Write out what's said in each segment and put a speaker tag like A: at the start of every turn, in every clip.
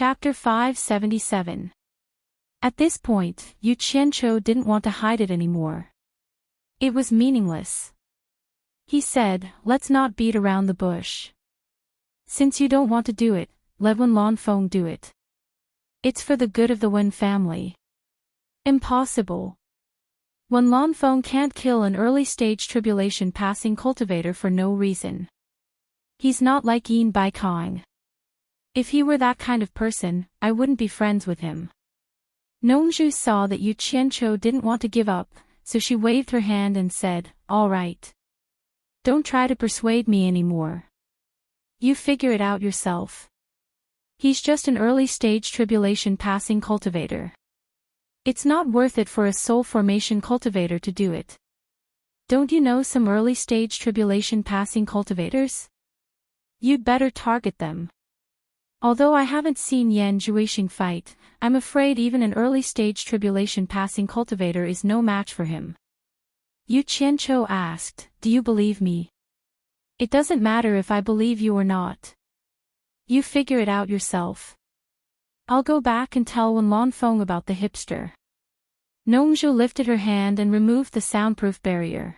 A: Chapter 577. At this point, Yu Qianqiu didn't want to hide it anymore. It was meaningless. He said, let's not beat around the bush. Since you don't want to do it, let Wen Lanfeng do it. It's for the good of the Wen family. Impossible. Wen Lanfeng can't kill an early-stage tribulation passing cultivator for no reason. He's not like Yin Baikang. If he were that kind of person, I wouldn't be friends with him. Nongzhu saw that Yu Qianqiu didn't want to give up, so she waved her hand and said, all right. Don't try to persuade me anymore. You figure it out yourself. He's just an early-stage tribulation passing cultivator. It's not worth it for a soul formation cultivator to do it. Don't you know some early-stage tribulation passing cultivators? You'd better target them. Although I haven't seen Yan Zhuixing fight, I'm afraid even an early-stage tribulation passing cultivator is no match for him. Yu Qianqiu asked, do you believe me? It doesn't matter if I believe you or not. You figure it out yourself. I'll go back and tell Wen Lanfeng about the hipster. Nongzhu lifted her hand and removed the soundproof barrier.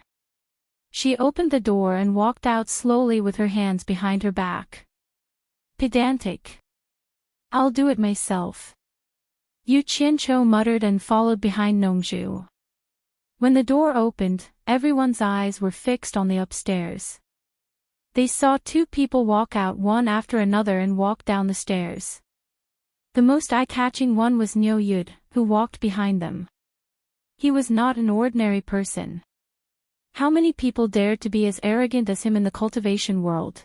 A: She opened the door and walked out slowly with her hands behind her back. Pedantic. I'll do it myself. Yu Qianqiu muttered and followed behind Nongzhu. When the door opened, everyone's eyes were fixed on the upstairs. They saw two people walk out one after another and walk down the stairs. The most eye-catching one was Niu Yud, who walked behind them. He was not an ordinary person. How many people dared to be as arrogant as him in the cultivation world?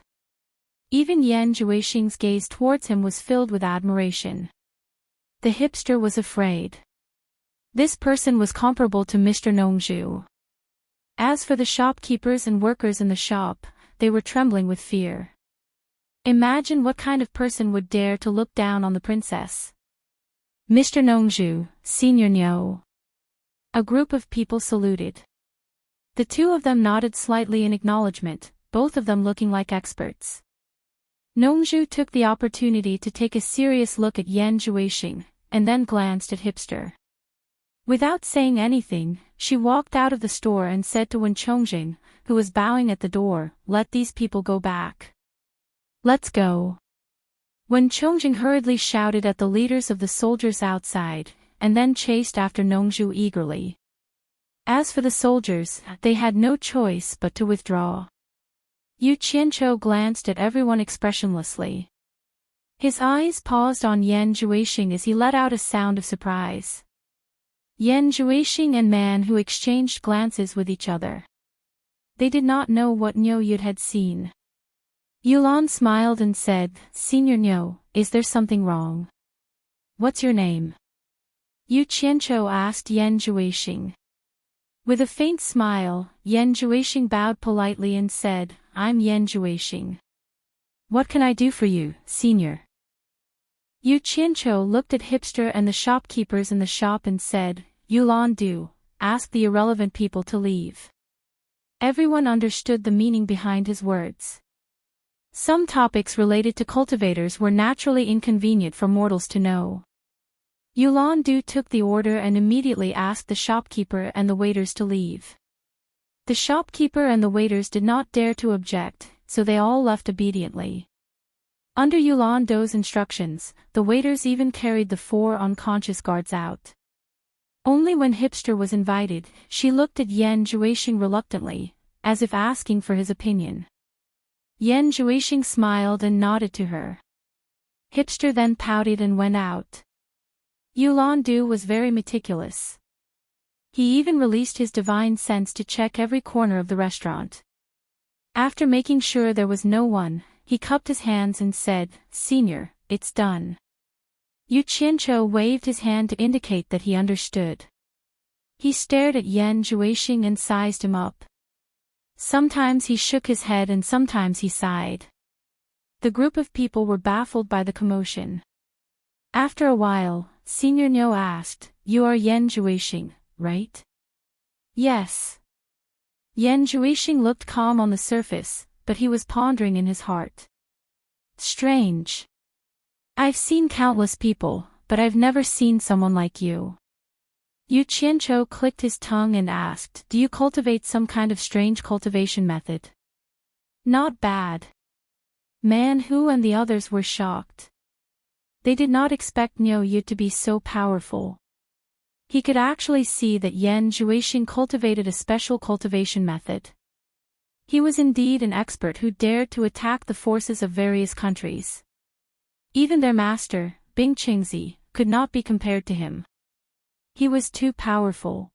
A: Even Yan Zhuixing's gaze towards him was filled with admiration. The hipster was afraid. This person was comparable to Mr. Nongzhu. As for the shopkeepers and workers in the shop, they were trembling with fear. Imagine what kind of person would dare to look down on the princess. Mr. Nongzhu, Senior Niu. A group of people saluted. The two of them nodded slightly in acknowledgement, both of them looking like experts. Nongzhu took the opportunity to take a serious look at Yan Zhuixing, and then glanced at hipster. Without saying anything, she walked out of the store and said to Wen Chongjing, who was bowing at the door, let these people go back. Let's go. Wen Chongjing hurriedly shouted at the leaders of the soldiers outside, and then chased after Nongzhu eagerly. As for the soldiers, they had no choice but to withdraw. Yu Qianqiu glanced at everyone expressionlessly. His eyes paused on Yan Zhuixing as he let out a sound of surprise. Yan Zhuixing and Man Hu exchanged glances with each other. They did not know what Niu Yud had seen. Yulan smiled and said, Senior Niu, is there something wrong? What's your name? Yu Qianqiu asked Yan Zhuixing. With a faint smile, Yan Zhuixing bowed politely and said, I'm Yan Zhuixing. What can I do for you, Senior? Yu Qianqiu looked at hipster and the shopkeepers in the shop and said, Yulan do, ask the irrelevant people to leave. Everyone understood the meaning behind his words. Some topics related to cultivators were naturally inconvenient for mortals to know. Yulan Du took the order and immediately asked the shopkeeper and the waiters to leave. The shopkeeper and the waiters did not dare to object, so they all left obediently. Under Yulan Du's instructions, the waiters even carried the 4 unconscious guards out. Only when hipster was invited, she looked at Yan Zhuixing reluctantly, as if asking for his opinion. Yan Zhuixing smiled and nodded to her. Hipster then pouted and went out. Yulan Du was very meticulous. He even released his divine sense to check every corner of the restaurant. After making sure there was no one, he cupped his hands and said, Senior, it's done. Yu Qianqiu waved his hand to indicate that he understood. He stared at Yan Zhuixing and sized him up. Sometimes he shook his head and sometimes he sighed. The group of people were baffled by the commotion. After a while, Senior Niu asked, You are Yan Zhuixing, right? Yes. Yan Zhuixing looked calm on the surface, but he was pondering in his heart. Strange. I've seen countless people, but I've never seen someone like you. Yu Qianqiu clicked his tongue and asked, do you cultivate some kind of strange cultivation method? Not bad. Man Hu and the others were shocked. They did not expect Niu Yu to be so powerful. He could actually see that Yan Zhuixing cultivated a special cultivation method. He was indeed an expert who dared to attack the forces of various countries. Even their master, Bing Qingzi, could not be compared to him. He was too powerful.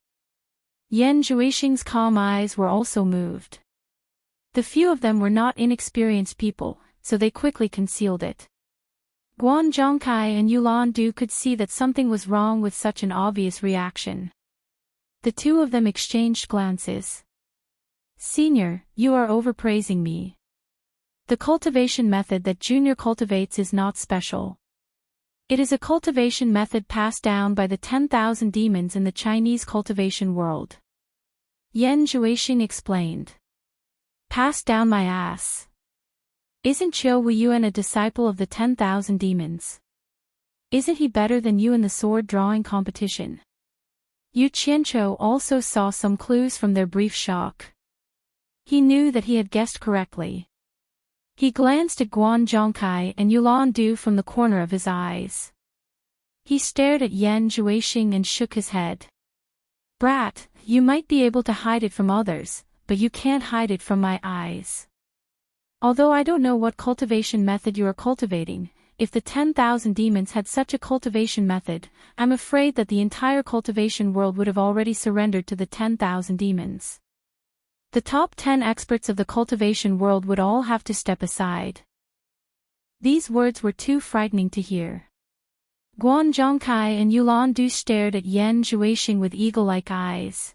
A: Yan Zhuixing's calm eyes were also moved. The few of them were not inexperienced people, so they quickly concealed it. Guan Zhongkai and Yulan Du could see that something was wrong with such an obvious reaction. The two of them exchanged glances. Senior, you are overpraising me. The cultivation method that Junior cultivates is not special. It is a cultivation method passed down by the 10,000 demons in the Chinese cultivation world. Yan Zhuixing explained. Passed down my ass. Isn't Qiu Weiyuan a disciple of the 10,000 demons? Isn't he better than you in the sword drawing competition? Yu Qianqiu also saw some clues from their brief shock. He knew that he had guessed correctly. He glanced at Guan Zhongkai and Yulan Du from the corner of his eyes. He stared at Yan Zhuixing and shook his head. Brat, you might be able to hide it from others, but you can't hide it from my eyes. Although I don't know what cultivation method you are cultivating, if the 10,000 demons had such a cultivation method, I'm afraid that the entire cultivation world would have already surrendered to the 10,000 demons. The top 10 experts of the cultivation world would all have to step aside. These words were too frightening to hear. Guan Zhongkai and Yulan Du stared at Yan Zhuixing with eagle-like eyes.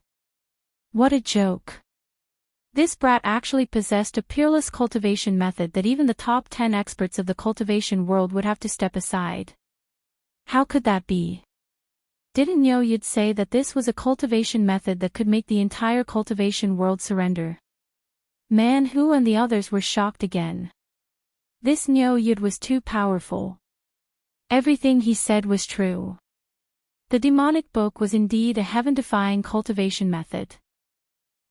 A: What a joke. This brat actually possessed a peerless cultivation method that even the top 10 experts of the cultivation world would have to step aside. How could that be? Didn't Niu Yu say that this was a cultivation method that could make the entire cultivation world surrender? Man Hu and the others were shocked again. This Niu Yu was too powerful. Everything he said was true. The demonic book was indeed a heaven-defying cultivation method.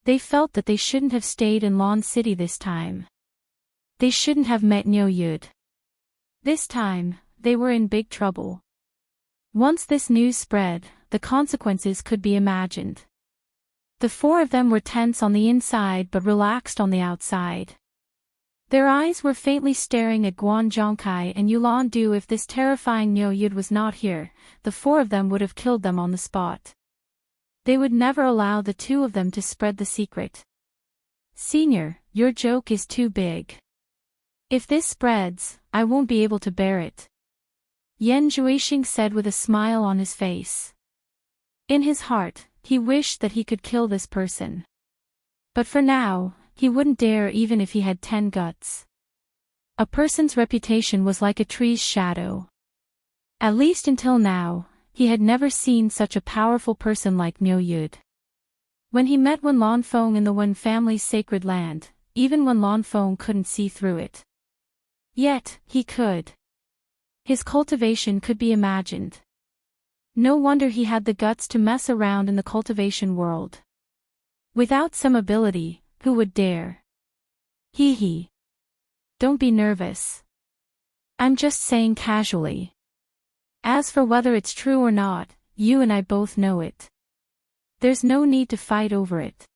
A: They felt that they shouldn't have stayed in Lon City this time. They shouldn't have met Niu Yu. This time, they were in big trouble. Once this news spread, the consequences could be imagined. The four of them were tense on the inside but relaxed on the outside. Their eyes were faintly staring at Guan Zhongkai and Yulan Du. If this terrifying Niu Yu was not here, the four of them would have killed them on the spot. They would never allow the two of them to spread the secret. Senior, your joke is too big. If this spreads, I won't be able to bear it. Yan Zhuixing said with a smile on his face. In his heart, he wished that he could kill this person. But for now, he wouldn't dare even if he had 10 guts. A person's reputation was like a tree's shadow. At least until now, he had never seen such a powerful person like Niu Yu. When he met Wen Lanfeng in the Wen family's sacred land, even Wen Lanfeng couldn't see through it. Yet, he could. His cultivation could be imagined. No wonder he had the guts to mess around in the cultivation world. Without some ability, who would dare? Hee. Don't be nervous. I'm just saying casually. As for whether it's true or not, you and I both know it. There's no need to fight over it.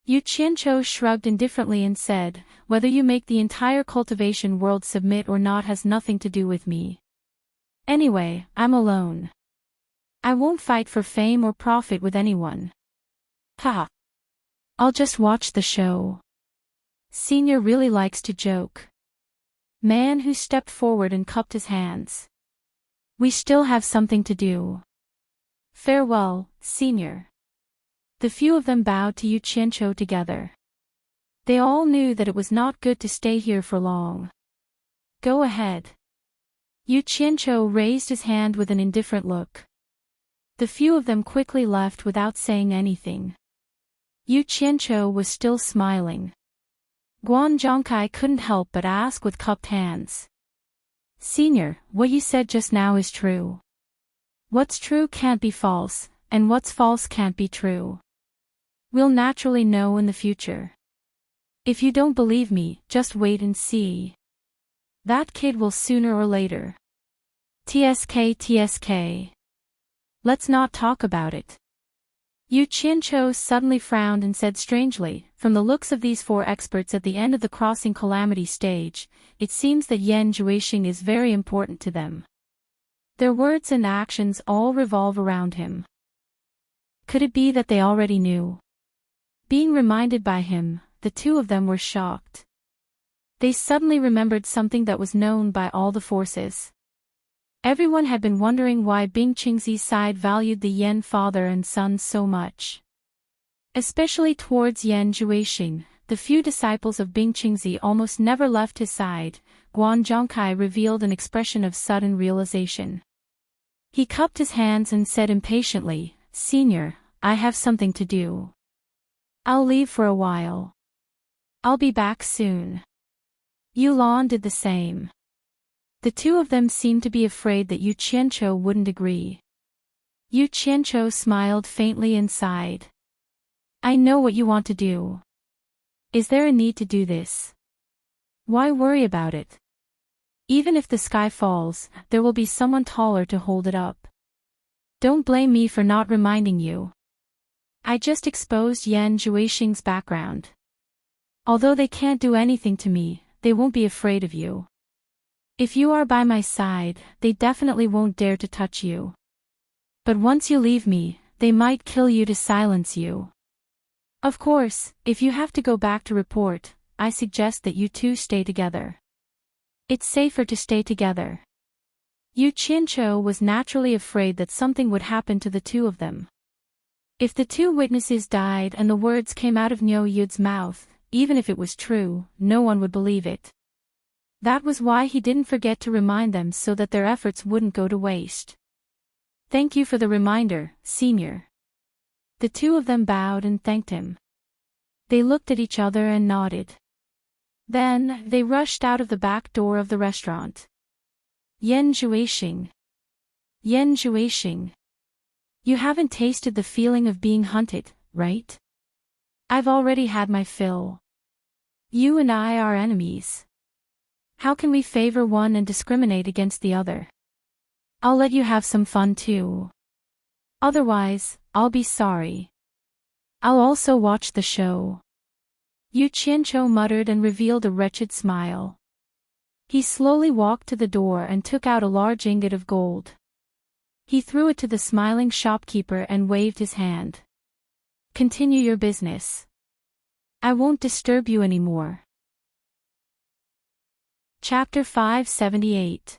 A: Yu Qianqiu shrugged indifferently and said, whether you make the entire cultivation world submit or not has nothing to do with me. Anyway, I'm alone. I won't fight for fame or profit with anyone. Ha! I'll just watch the show. Senior really likes to joke. Man Hu stepped forward and cupped his hands. We still have something to do. Farewell, Senior. The few of them bowed to Yu Qianqiu together. They all knew that it was not good to stay here for long. Go ahead. Yu Qianqiu raised his hand with an indifferent look. The few of them quickly left without saying anything. Yu Qianqiu was still smiling. Guan Zhongkai couldn't help but ask with cupped hands. Senior, what you said just now is true. What's true can't be false, and what's false can't be true. We'll naturally know in the future. If you don't believe me, just wait and see. That kid will sooner or later. TSK. Let's not talk about it. Yu Qianqiu suddenly frowned and said strangely, from the looks of these four experts at the end of the crossing calamity stage, it seems that Yan Juixing is very important to them. Their words and actions all revolve around him. Could it be that they already knew? Being reminded by him, the two of them were shocked. They suddenly remembered something that was known by all the forces. Everyone had been wondering why Bing Qingzi's side valued the Yan father and son so much. Especially towards Yan Juixing, the few disciples of Bing Qingzi almost never left his side. Guan Zhongkai revealed an expression of sudden realization. He cupped his hands and said impatiently, Senior, I have something to do. I'll leave for a while. I'll be back soon. Yulan did the same. The two of them seemed to be afraid that Yu Qianqiu wouldn't agree. Yu Qianqiu smiled faintly and sighed. I know what you want to do. Is there a need to do this? Why worry about it? Even if the sky falls, there will be someone taller to hold it up. Don't blame me for not reminding you. I just exposed Yan Juixing's background. Although they can't do anything to me, they won't be afraid of you. If you are by my side, they definitely won't dare to touch you. But once you leave me, they might kill you to silence you. Of course, if you have to go back to report, I suggest that you two stay together. It's safer to stay together. Yu Qianqiu was naturally afraid that something would happen to the two of them. If the two witnesses died and the words came out of Niu Yud's mouth, even if it was true, no one would believe it. That was why he didn't forget to remind them so that their efforts wouldn't go to waste. Thank you for the reminder, Senior. The two of them bowed and thanked him. They looked at each other and nodded. Then, they rushed out of the back door of the restaurant. Yan Juixing. Yan Juixing. You haven't tasted the feeling of being hunted, right? I've already had my fill. You and I are enemies. How can we favor one and discriminate against the other? I'll let you have some fun too. Otherwise, I'll be sorry. I'll also watch the show. Yu Qianqiu muttered and revealed a wretched smile. He slowly walked to the door and took out a large ingot of gold. He threw it to the smiling shopkeeper and waved his hand. Continue your business. I won't disturb you anymore. Chapter 578.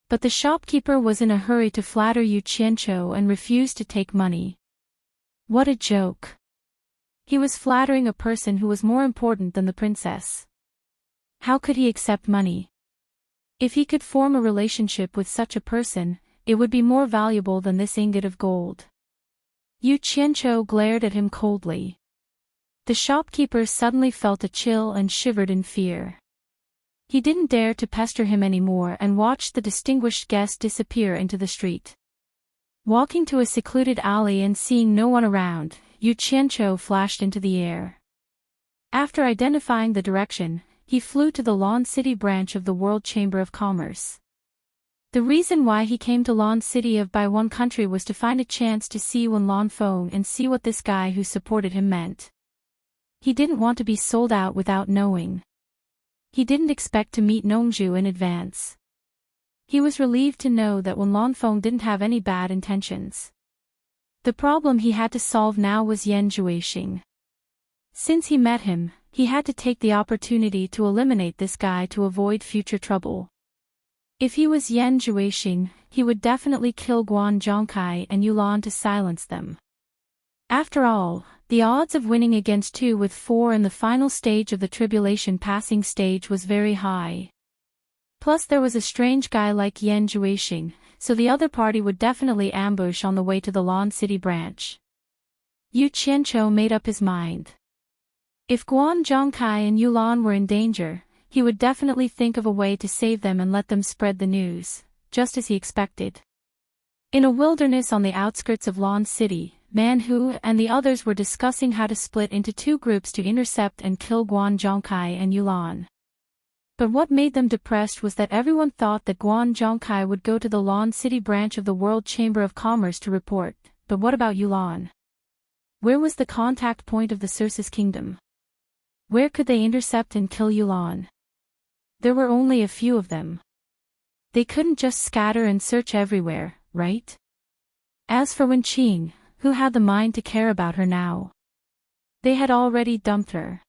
A: But the shopkeeper was in a hurry to flatter Yu Qianqiu and refused to take money. What a joke. He was flattering a person who was more important than the princess. How could he accept money? If he could form a relationship with such a person, it would be more valuable than this ingot of gold. Yu Qianqiu glared at him coldly. The shopkeeper suddenly felt a chill and shivered in fear. He didn't dare to pester him anymore and watched the distinguished guest disappear into the street. Walking to a secluded alley and seeing no one around, Yu Qianqiu flashed into the air. After identifying the direction, he flew to the Lan City branch of the World Chamber of Commerce. The reason why he came to Lan City of Bai One country was to find a chance to see Wen Lanfeng and see what this guy who supported him meant. He didn't want to be sold out without knowing. He didn't expect to meet Nongzhu in advance. He was relieved to know that Wen Lanfeng didn't have any bad intentions. The problem he had to solve now was Yan Juixing. Since he met him, he had to take the opportunity to eliminate this guy to avoid future trouble. If he was Yan Juixing, he would definitely kill Guan Zhongkai and Yulan to silence them. After all, the odds of winning against 2 with 4 in the final stage of the tribulation passing stage was very high. Plus there was a strange guy like Yan Juixing, so the other party would definitely ambush on the way to the Lan City branch. Yu Qianqiu made up his mind. If Guan Zhongkai and Yulan were in danger, he would definitely think of a way to save them and let them spread the news, just as he expected. In a wilderness on the outskirts of Lawn City, Man-Hu and the others were discussing how to split into two groups to intercept and kill Guan Zhongkai and Yulan. But what made them depressed was that everyone thought that Guan Zhongkai would go to the Lawn City branch of the World Chamber of Commerce to report, but what about Yulan? Where was the contact point of the Circe's kingdom? Where could they intercept and kill Yulan? There were only a few of them. They couldn't just scatter and search everywhere, right? As for Wenqing, who had the mind to care about her now? They had already dumped her.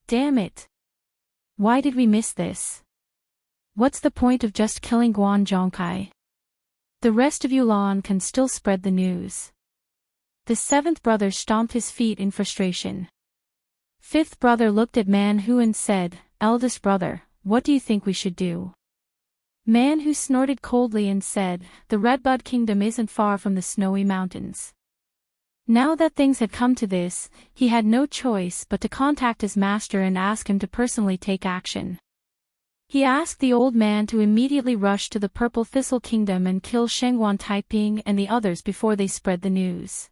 A: Damn it. Why did we miss this? What's the point of just killing Guan Zhongkai? The rest of Yulan can still spread the news. The seventh brother stomped his feet in frustration. Fifth brother looked at Man-Hu and said, "Eldest brother, what do you think we should do?" Man-Hu snorted coldly and said, "The Redbud Kingdom isn't far from the snowy mountains." Now that things had come to this, he had no choice but to contact his master and ask him to personally take action. He asked the old man to immediately rush to the Purple Thistle Kingdom and kill Shengguan Taiping and the others before they spread the news.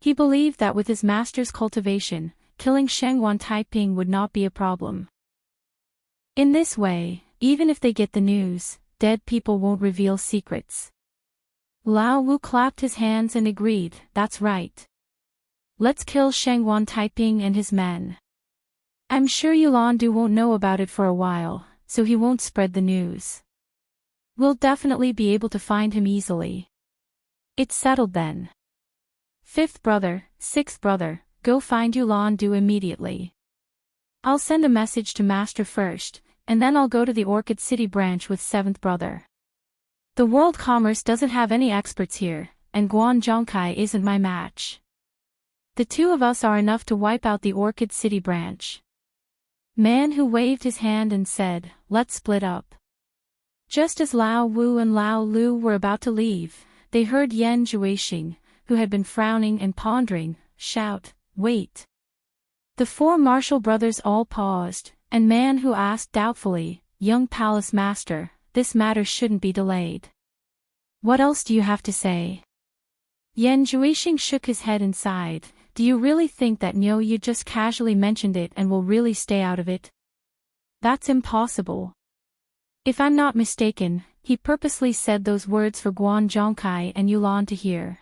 A: He believed that with his master's cultivation, killing Shengguan Taiping would not be a problem. In this way, even if they get the news, dead people won't reveal secrets. Lao Wu clapped his hands and agreed, "That's right. Let's kill Shengguan Taiping and his men. I'm sure Yulandu won't know about it for a while, so he won't spread the news. We'll definitely be able to find him easily. It's settled then. Fifth brother, sixth brother, go find Yulandu immediately. I'll send a message to Master first, and then I'll go to the Orchid City branch with seventh brother. The World Commerce doesn't have any experts here, and Guan Zhongkai isn't my match. The two of us are enough to wipe out the Orchid City branch." Man-Hu waved his hand and said, "Let's split up." Just as Lao Wu and Lao Lu were about to leave, they heard Yan Zhuixing, who had been frowning and pondering, shout, "Wait." The four martial brothers all paused, and Man-Hu asked doubtfully, "Young Palace Master, this matter shouldn't be delayed. What else do you have to say?" Yan Zhuixing shook his head and sighed. "Do you really think that Niu Yu just casually mentioned it and will really stay out of it? That's impossible. If I'm not mistaken, he purposely said those words for Guan Zhongkai and Yulan to hear.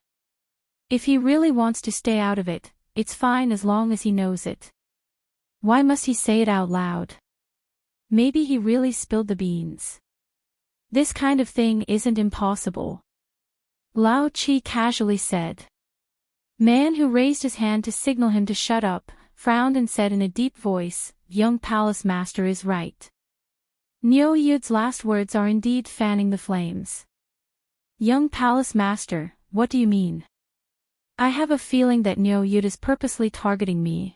A: If he really wants to stay out of it, it's fine as long as he knows it. Why must he say it out loud? Maybe he really spilled the beans. This kind of thing isn't impossible." Lao Qi casually said. Man-Hu raised his hand to signal him to shut up, frowned and said in a deep voice, "Young Palace Master is right. Niu Yu's last words are indeed fanning the flames." "Young Palace Master, what do you mean?" "I have a feeling that Niu Yu is purposely targeting me."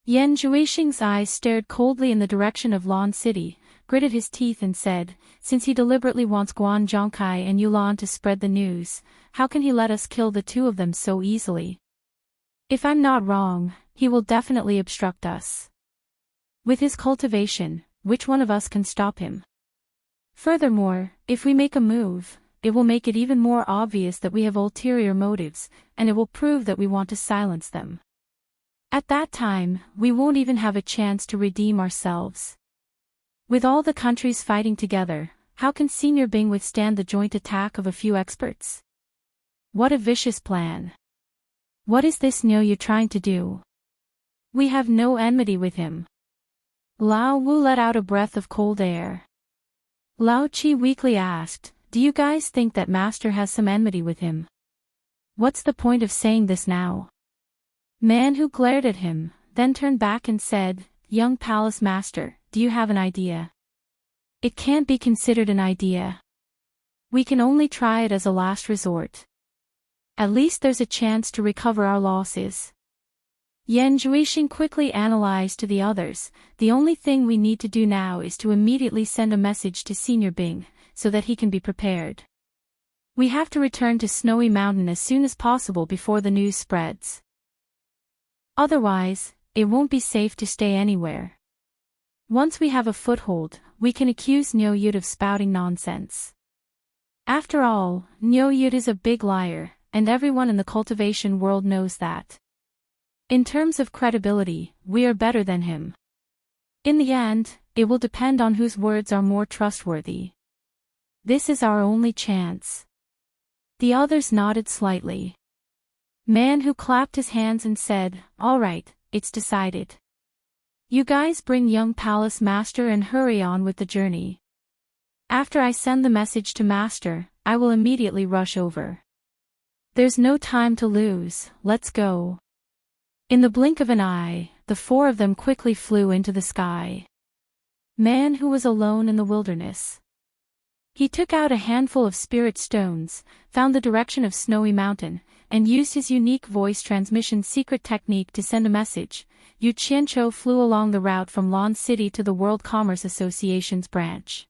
A: Yan Zhuixing's eyes stared coldly in the direction of Lawn City, gritted his teeth and said, "Since he deliberately wants Guan Zhongkai and Yulan to spread the news, how can he let us kill the two of them so easily? If I'm not wrong, he will definitely obstruct us. With his cultivation, which one of us can stop him? Furthermore, if we make a move, it will make it even more obvious that we have ulterior motives, and it will prove that we want to silence them. At that time, we won't even have a chance to redeem ourselves. With all the countries fighting together, how can Senior Bing withstand the joint attack of a few experts? What a vicious plan. What is this Niu Yu trying to do? We have no enmity with him." Lao Wu let out a breath of cold air. Lao Qi weakly asked, "Do you guys think that Master has some enmity with him? What's the point of saying this now?" Man-Hu glared at him, then turned back and said, "Young Palace Master, do you have an idea?" "It can't be considered an idea. We can only try it as a last resort. At least there's a chance to recover our losses." Yan Zhuixing quickly analyzed to the others, "The only thing we need to do now is to immediately send a message to Senior Bing, so that he can be prepared. We have to return to Snowy Mountain as soon as possible before the news spreads. Otherwise, it won't be safe to stay anywhere. Once we have a foothold, we can accuse Nyoyut of spouting nonsense. After all, Nyoyut is a big liar, and everyone in the cultivation world knows that. In terms of credibility, we are better than him. In the end, it will depend on whose words are more trustworthy. This is our only chance. The others nodded slightly. Man who clapped his hands and said, "All right, it's decided. You guys bring young Palace Master and hurry on with the journey. After I send the message to Master, I will immediately rush over. There's no time to lose, let's go." In the blink of an eye, the four of them quickly flew into the sky. Man who was alone in the wilderness. He took out a handful of spirit stones, found the direction of Snowy Mountain, and used his unique voice transmission secret technique to send a message. Yu Qianqiu flew along the route from Lan City to the World Commerce Association's branch.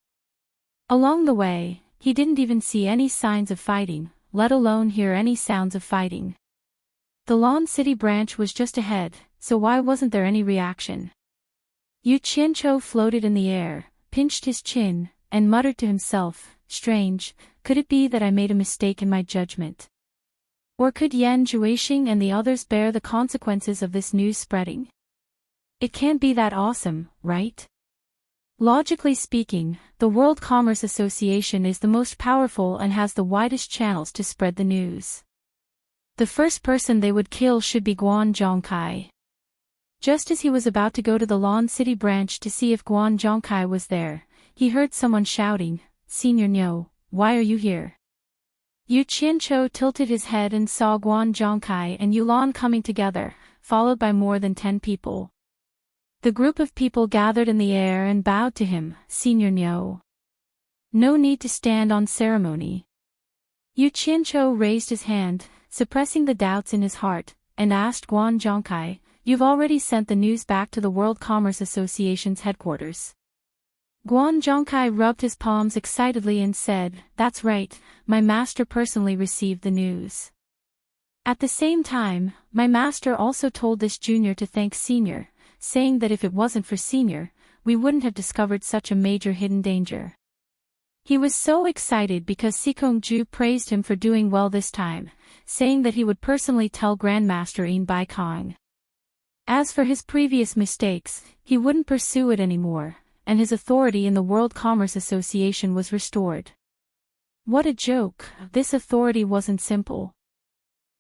A: Along the way, he didn't even see any signs of fighting, let alone hear any sounds of fighting. The Lan City branch was just ahead, so why wasn't there any reaction? Yu Qianqiu floated in the air, pinched his chin, and muttered to himself, "Strange, could it be that I made a mistake in my judgment? Or could Yan Juixing and the others bear the consequences of this news spreading? It can't be that awesome, right?" Logically speaking, the World Commerce Association is the most powerful and has the widest channels to spread the news. The first person they would kill should be Guan Zhongkai. Just as he was about to go to the Lan City branch to see if Guan Zhongkai was there, he heard someone shouting, "Senior Nyo, why are you here?" Yu Qianqiu tilted his head and saw Guan Zhongkai and Yulan coming together, followed by more than 10 people. The group of people gathered in the air and bowed to him, "Senior Nyo. No need to stand on ceremony." Yu Qianqiu raised his hand, suppressing the doubts in his heart, and asked Guan Zhongkai, "You've already sent the news back to the World Commerce Association's headquarters?" Guan Zhongkai rubbed his palms excitedly and said, "That's right, my master personally received the news. At the same time, my master also told this junior to thank senior, saying that if it wasn't for senior, we wouldn't have discovered such a major hidden danger." He was so excited because Sikongju praised him for doing well this time, saying that he would personally tell Grandmaster Yin Baikong. As for his previous mistakes, he wouldn't pursue it anymore, and his authority in the World Commerce Association was restored. What a joke, this authority wasn't simple.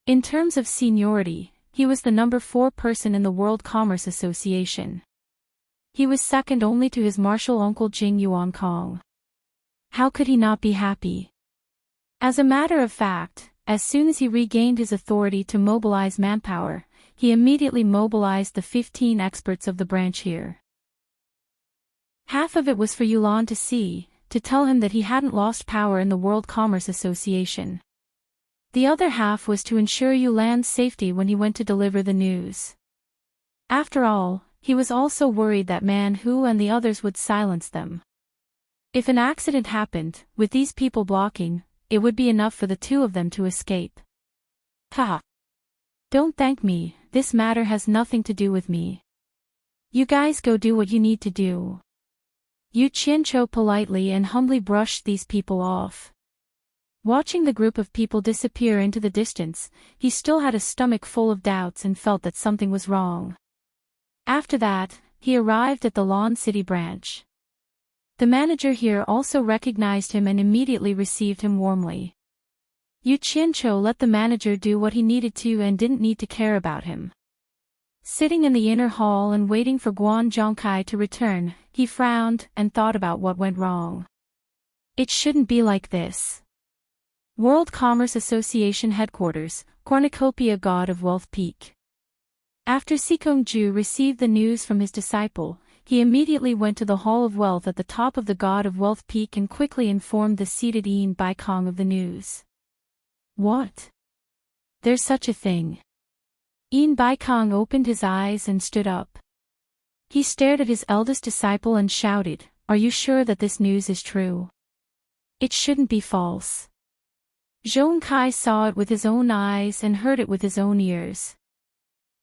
A: In terms of seniority, he was the number 4 person in the World Commerce Association. He was second only to his martial uncle Jing Yuankong. How could he not be happy? As a matter of fact, as soon as he regained his authority to mobilize manpower, he immediately mobilized the 15 experts of the branch here. Half of it was for Yulan to see, to tell him that he hadn't lost power in the World Commerce Association. The other half was to ensure Yulan's safety when he went to deliver the news. After all, he was also worried that Man Hu and the others would silence them. If an accident happened, with these people blocking, it would be enough for the 2 of them to escape. Haha. Don't thank me, this matter has nothing to do with me. You guys go do what you need to do. Yu Qianqiu politely and humbly brushed these people off. Watching the group of people disappear into the distance, he still had a stomach full of doubts and felt that something was wrong. After that, he arrived at the Lan City branch. The manager here also recognized him and immediately received him warmly. Yu Qianqiu let the manager do what he needed to and didn't need to care about him. Sitting in the inner hall and waiting for Guan Zhongkai to return, he frowned and thought about what went wrong. It shouldn't be like this. World Commerce Association Headquarters, Cornucopia God of Wealth Peak. After Sikongju received the news from his disciple, he immediately went to the Hall of Wealth at the top of the God of Wealth Peak and quickly informed the seated Yin Baikong of the news. What? There's such a thing. Yin Baikong opened his eyes and stood up. He stared at his eldest disciple and shouted, "Are you sure that this news is true? It shouldn't be false." Zhongkai saw it with his own eyes and heard it with his own ears.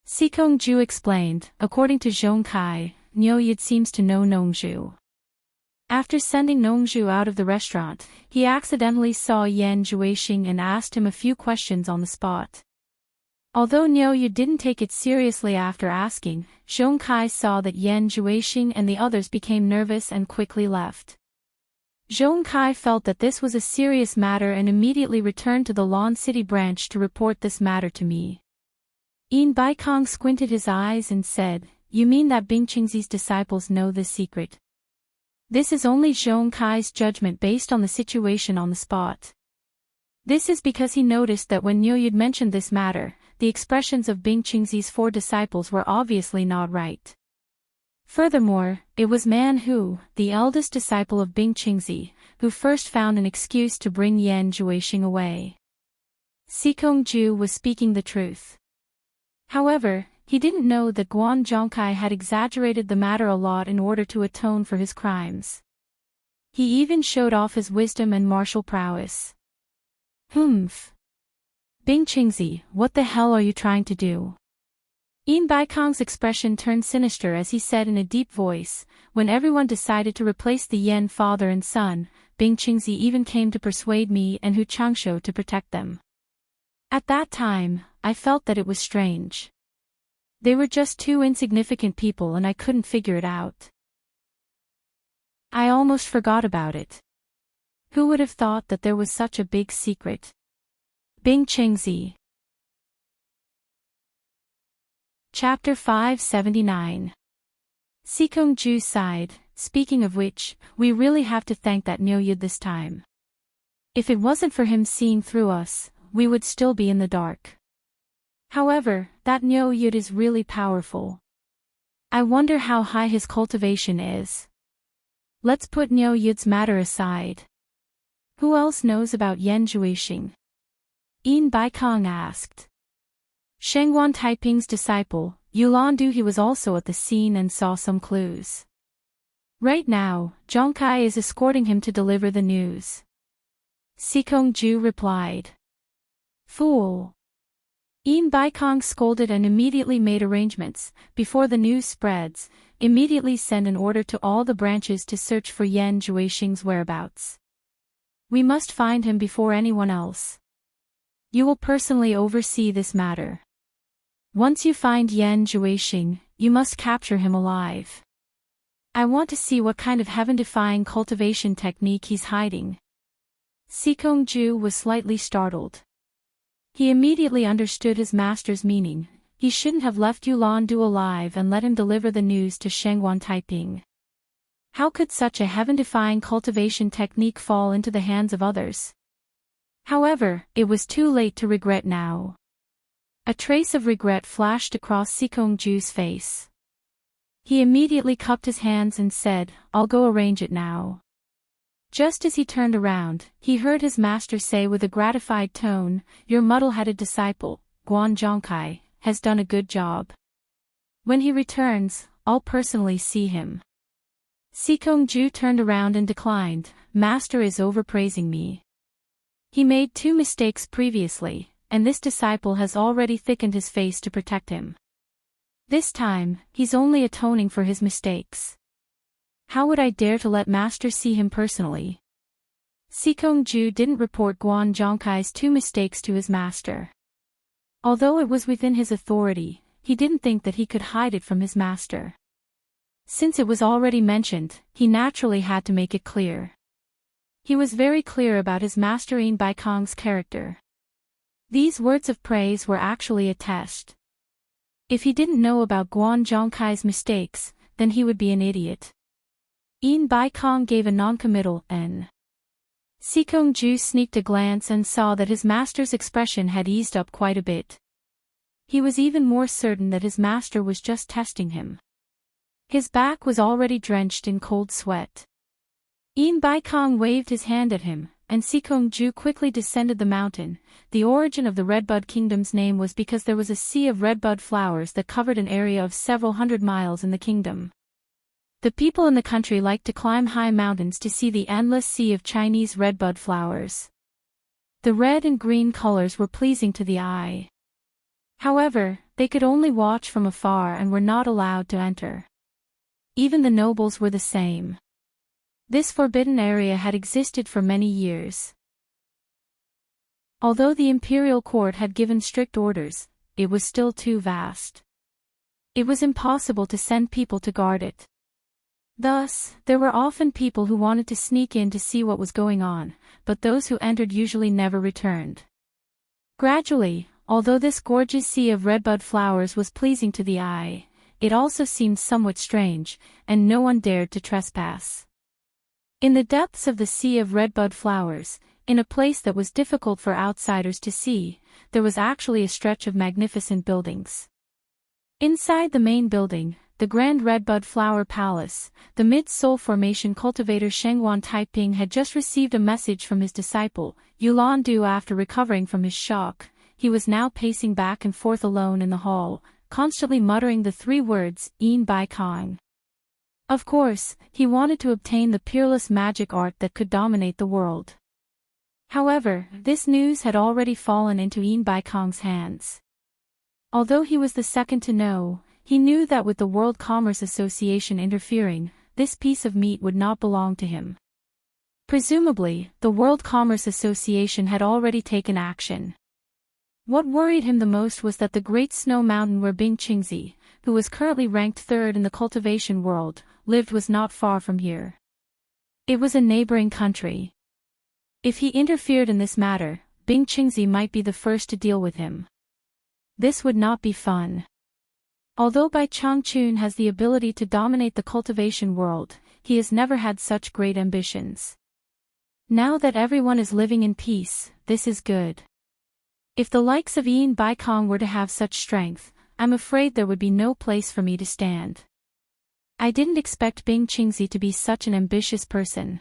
A: Sikongju explained, according to Zhongkai, Nyoyid seems to know Nongju. After sending Nongju out of the restaurant, he accidentally saw Yan Juexing and asked him a few questions on the spot. Although Nyoyid didn't take it seriously after asking, Zhong Kai saw that Yan Juexing and the others became nervous and quickly left. Zhong Kai felt that this was a serious matter and immediately returned to the Lon City branch to report this matter to me. Yin Baikong squinted his eyes and said, "You mean that Bing Qingzi's disciples know this secret?" This is only Zhong Kai's judgment based on the situation on the spot. This is because he noticed that when Nyoyid mentioned this matter, the expressions of Bing Qingzi's 4 disciples were obviously not right. Furthermore, it was Man Hu, the eldest disciple of Bing Qingzi, who first found an excuse to bring Yan Juexing away. Sikong Ju was speaking the truth. However, he didn't know that Guan Zhongkai had exaggerated the matter a lot in order to atone for his crimes. He even showed off his wisdom and martial prowess. Humph. Bing Qingzi, what the hell are you trying to do? Yin Baikong's expression turned sinister as he said in a deep voice, when everyone decided to replace the Yan father and son, Bing Qingzi even came to persuade me and Hu Changsho to protect them. At that time, I felt that it was strange. They were just 2 insignificant people and I couldn't figure it out. I almost forgot about it. Who would have thought that there was such a big secret? Bing Qingzi. Chapter 579. Sikong Ju sighed, speaking of which, we really have to thank that Nyoyid this time. If it wasn't for him seeing through us, we would still be in the dark. However, that Nyoyid is really powerful. I wonder how high his cultivation is. Let's put Nyoyid's matter aside. Who else knows about Yan Juexing? Yin Baikong asked. Shengguan Taiping's disciple, Yulan Du, he was also at the scene and saw some clues. Right now, Zhongkai is escorting him to deliver the news. Sikong Ju replied. Fool. Yin Baikong scolded and immediately made arrangements. Before the news spreads, immediately send an order to all the branches to search for Yan Juexing's whereabouts. We must find him before anyone else. You will personally oversee this matter. Once you find Yan Juexing, you must capture him alive. I want to see what kind of heaven-defying cultivation technique he's hiding. Sikong Ju was slightly startled. He immediately understood his master's meaning. He shouldn't have left Yulan Du alive and let him deliver the news to Shengguan Taiping. How could such a heaven-defying cultivation technique fall into the hands of others? However, it was too late to regret now. A trace of regret flashed across Sikong Ju's face. He immediately cupped his hands and said, I'll go arrange it now. Just as he turned around, he heard his master say with a gratified tone, Your muddle-headed disciple, Guan Zhongkai, has done a good job. When he returns, I'll personally see him. Sikong Ju turned around and declined, Master is overpraising me. He made 2 mistakes previously, and this disciple has already thickened his face to protect him. This time, he's only atoning for his mistakes. How would I dare to let Master see him personally? Sikong Ju didn't report Guan Zhongkai's 2 mistakes to his master. Although it was within his authority, he didn't think that he could hide it from his master. Since it was already mentioned, he naturally had to make it clear. He was very clear about his master Yin Baikong's character. These words of praise were actually a test. If he didn't know about Guan Zhongkai's mistakes, then he would be an idiot. Yin Baikong gave a non-committal N. Sikong Ju sneaked a glance and saw that his master's expression had eased up quite a bit. He was even more certain that his master was just testing him. His back was already drenched in cold sweat. Yin Baikong waved his hand at him, and Sikong Ju quickly descended the mountain. The origin of the Redbud Kingdom's name was because there was a sea of redbud flowers that covered an area of several hundred miles in the kingdom. The people in the country liked to climb high mountains to see the endless sea of Chinese redbud flowers. The red and green colors were pleasing to the eye. However, they could only watch from afar and were not allowed to enter. Even the nobles were the same. This forbidden area had existed for many years. Although the imperial court had given strict orders, it was still too vast. It was impossible to send people to guard it. Thus, there were often people who wanted to sneak in to see what was going on, but those who entered usually never returned. Gradually, although this gorgeous sea of redbud flowers was pleasing to the eye, it also seemed somewhat strange, and no one dared to trespass. In the depths of the sea of redbud flowers, in a place that was difficult for outsiders to see, there was actually a stretch of magnificent buildings. Inside the main building, the Grand Redbud Flower Palace, the mid-soul formation cultivator Shengguan Taiping had just received a message from his disciple, Yulan Du. After recovering from his shock, he was now pacing back and forth alone in the hall, constantly muttering the three words, Yin Bai Kong. Of course, he wanted to obtain the peerless magic art that could dominate the world. However, this news had already fallen into Yin Bai Kong's hands. Although he was the second to know, he knew that with the World Commerce Association interfering, this piece of meat would not belong to him. Presumably, the World Commerce Association had already taken action. What worried him the most was that the Great Snow Mountain where Bing Qingzi, who was currently ranked third in the cultivation world, lived was not far from here. It was a neighboring country. If he interfered in this matter, Bing Qingzi might be the first to deal with him. This would not be fun. Although Bai Changchun has the ability to dominate the cultivation world, he has never had such great ambitions. Now that everyone is living in peace, this is good. If the likes of Yin Bai Kong were to have such strength, I'm afraid there would be no place for me to stand. I didn't expect Bing Qingzi to be such an ambitious person.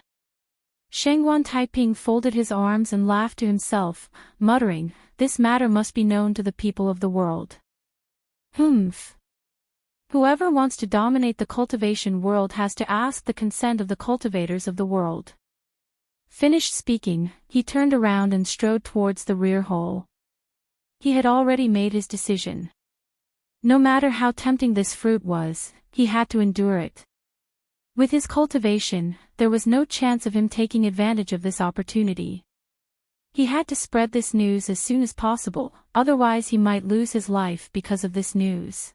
A: Shengguan Taiping folded his arms and laughed to himself, muttering, this matter must be known to the people of the world. Humph. Whoever wants to dominate the cultivation world has to ask the consent of the cultivators of the world. Finished speaking, he turned around and strode towards the rear hall. He had already made his decision. No matter how tempting this fruit was, he had to endure it. With his cultivation, there was no chance of him taking advantage of this opportunity. He had to spread this news as soon as possible, otherwise he might lose his life because of this news.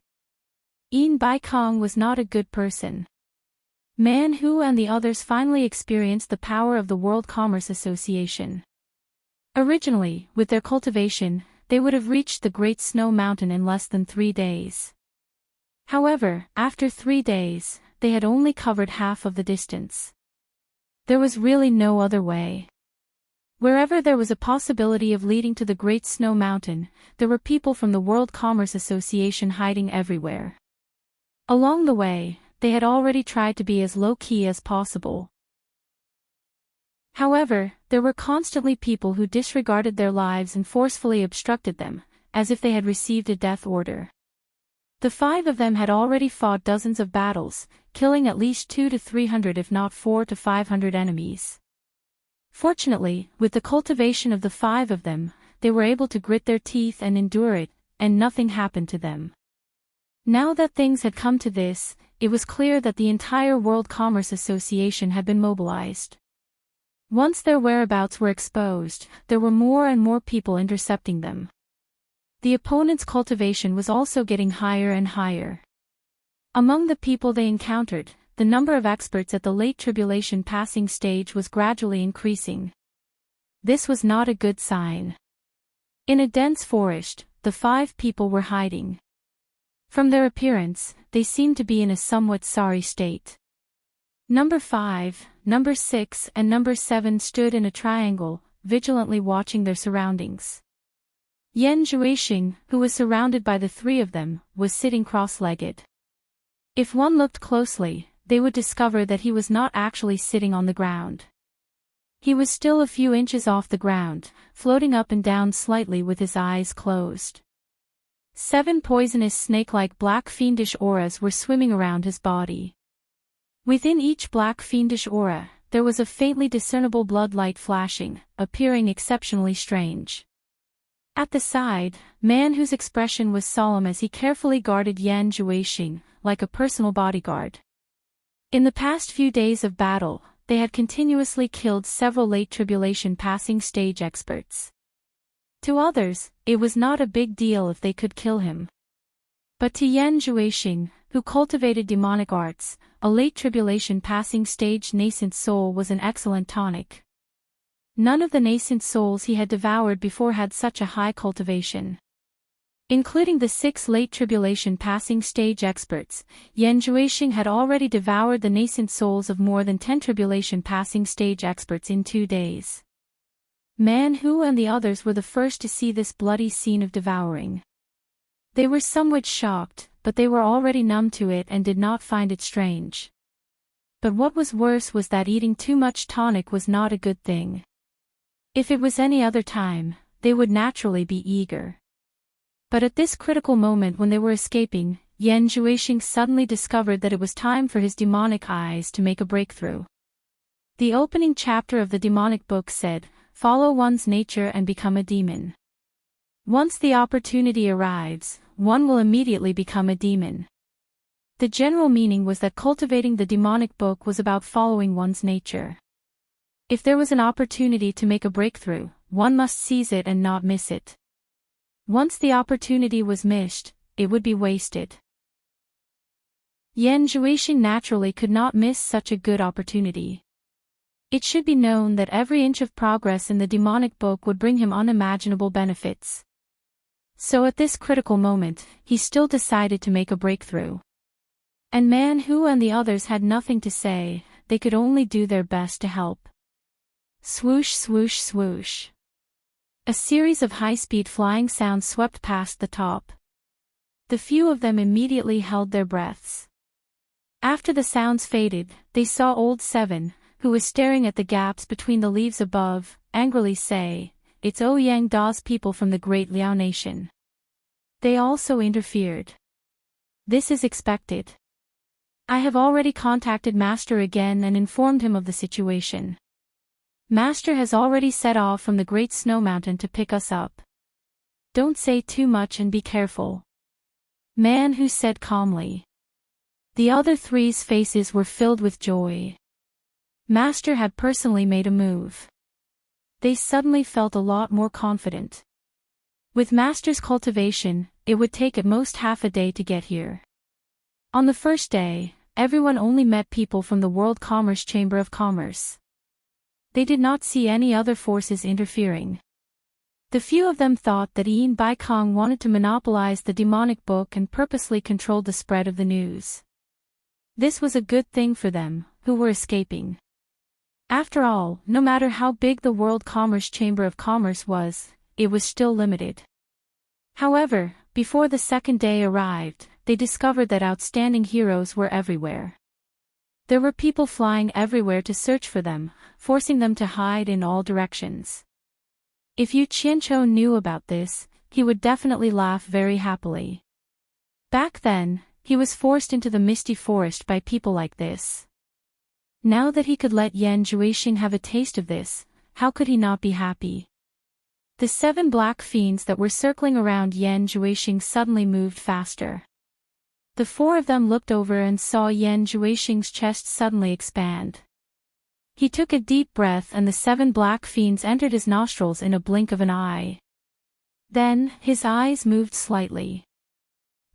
A: Yin Bai Kong was not a good person. Man Hu and the others finally experienced the power of the World Commerce Association. Originally, with their cultivation, they would have reached the Great Snow Mountain in less than 3 days. However, after 3 days, they had only covered half of the distance. There was really no other way. Wherever there was a possibility of leading to the Great Snow Mountain, there were people from the World Commerce Association hiding everywhere. Along the way, they had already tried to be as low-key as possible. However, there were constantly people who disregarded their lives and forcefully obstructed them, as if they had received a death order. The 5 of them had already fought dozens of battles, killing at least 200 to 300 if not 400 to 500 enemies. Fortunately, with the cultivation of the 5 of them, they were able to grit their teeth and endure it, and nothing happened to them. Now that things had come to this, it was clear that the entire World Commerce Association had been mobilized. Once their whereabouts were exposed, there were more and more people intercepting them. The opponents' cultivation was also getting higher and higher. Among the people they encountered, the number of experts at the late tribulation passing stage was gradually increasing. This was not a good sign. In a dense forest, the 5 people were hiding. From their appearance, they seemed to be in a somewhat sorry state. Number 5, Number 6 and Number 7 stood in a triangle, vigilantly watching their surroundings. Yan Zhuixing, who was surrounded by the 3 of them, was sitting cross-legged. If one looked closely, they would discover that he was not actually sitting on the ground. He was still a few inches off the ground, floating up and down slightly with his eyes closed. 7 poisonous snake-like black fiendish auras were swimming around his body. Within each black fiendish aura, there was a faintly discernible blood light flashing, appearing exceptionally strange. At the side, Man Whose expression was solemn as he carefully guarded Yan Zhuixing, like a personal bodyguard. In the past few days of battle, they had continuously killed several late tribulation passing stage experts. To others, it was not a big deal if they could kill him. But to Yan Zhuixing, who cultivated demonic arts, a late tribulation passing stage nascent soul was an excellent tonic. None of the nascent souls he had devoured before had such a high cultivation. Including the 6 late tribulation passing stage experts, Yan Zhuixing had already devoured the nascent souls of more than 10 tribulation passing stage experts in 2 days. Man Hu and the others were the first to see this bloody scene of devouring. They were somewhat shocked, but they were already numb to it and did not find it strange. But what was worse was that eating too much tonic was not a good thing. If it was any other time, they would naturally be eager. But at this critical moment when they were escaping, Yan Zhuixing suddenly discovered that it was time for his demonic eyes to make a breakthrough. The opening chapter of the demonic book said, "Follow one's nature and become a demon." Once the opportunity arrives, one will immediately become a demon. The general meaning was that cultivating the demonic book was about following one's nature. If there was an opportunity to make a breakthrough, one must seize it and not miss it. Once the opportunity was missed, it would be wasted. Yan Zhuixing naturally could not miss such a good opportunity. It should be known that every inch of progress in the demonic book would bring him unimaginable benefits. So at this critical moment, he still decided to make a breakthrough. And Man Hu and the others had nothing to say, they could only do their best to help. Swoosh swoosh swoosh. A series of high-speed flying sounds swept past the top. The few of them immediately held their breaths. After the sounds faded, they saw old Seven, who was staring at the gaps between the leaves above, angrily say, "It's Ouyang Da's people from the Great Liao Nation." They also interfered. "This is expected. I have already contacted Master again and informed him of the situation. Master has already set off from the Great Snow Mountain to pick us up. Don't say too much and be careful." Man Hu said calmly. The other 3's faces were filled with joy. Master had personally made a move. They suddenly felt a lot more confident. With Master's cultivation, it would take at most half a day to get here. On the first day, everyone only met people from the World Commerce Chamber of Commerce. They did not see any other forces interfering. The few of them thought that Yin Baikong wanted to monopolize the demonic book and purposely controlled the spread of the news. This was a good thing for them, who were escaping. After all, no matter how big the World Commerce Chamber of Commerce was, it was still limited. However, before the second day arrived, they discovered that outstanding heroes were everywhere. There were people flying everywhere to search for them, forcing them to hide in all directions. If Yu Qianqiu knew about this, he would definitely laugh very happily. Back then, he was forced into the misty forest by people like this. Now that he could let Yan Zhuixing have a taste of this, how could he not be happy? The 7 black fiends that were circling around Yan Zhuixing suddenly moved faster. The 4 of them looked over and saw Yan Zhuixing's chest suddenly expand. He took a deep breath and the 7 black fiends entered his nostrils in a blink of an eye. Then, his eyes moved slightly.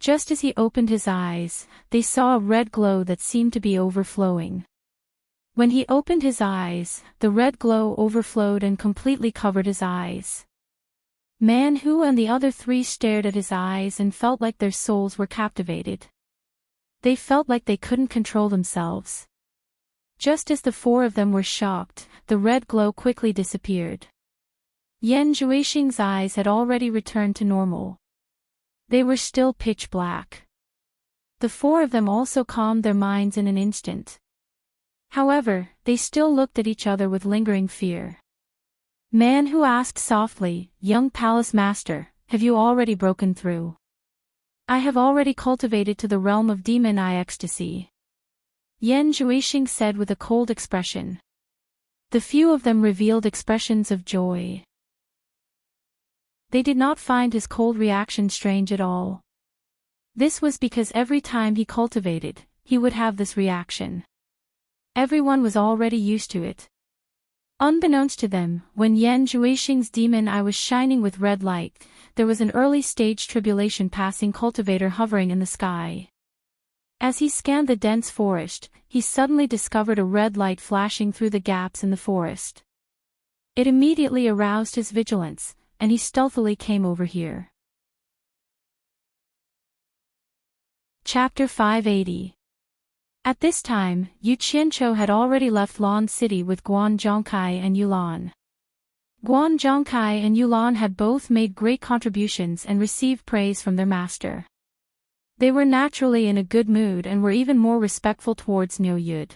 A: Just as he opened his eyes, they saw a red glow that seemed to be overflowing. When he opened his eyes, the red glow overflowed and completely covered his eyes. Man Hu and the other 3 stared at his eyes and felt like their souls were captivated. They felt like they couldn't control themselves. Just as the 4 of them were shocked, the red glow quickly disappeared. Yan Zhuixing's eyes had already returned to normal. They were still pitch black. The 4 of them also calmed their minds in an instant. However, they still looked at each other with lingering fear. Man Hu asked softly, "Young Palace Master, have you already broken through?" "I have already cultivated to the realm of demon eye ecstasy," Yan Zhuixing said with a cold expression. The few of them revealed expressions of joy. They did not find his cold reaction strange at all. This was because every time he cultivated, he would have this reaction. Everyone was already used to it. Unbeknownst to them, when Yan Zhuixing's demon eye was shining with red light, there was an early-stage tribulation passing cultivator hovering in the sky. As he scanned the dense forest, he suddenly discovered a red light flashing through the gaps in the forest. It immediately aroused his vigilance, and he stealthily came over here. Chapter 580. At this time, Yu Qianqiu had already left Lan City with Guan Zhongkai and Yulan. Guan Zhongkai and Yulan had both made great contributions and received praise from their master. They were naturally in a good mood and were even more respectful towards Niu Yud.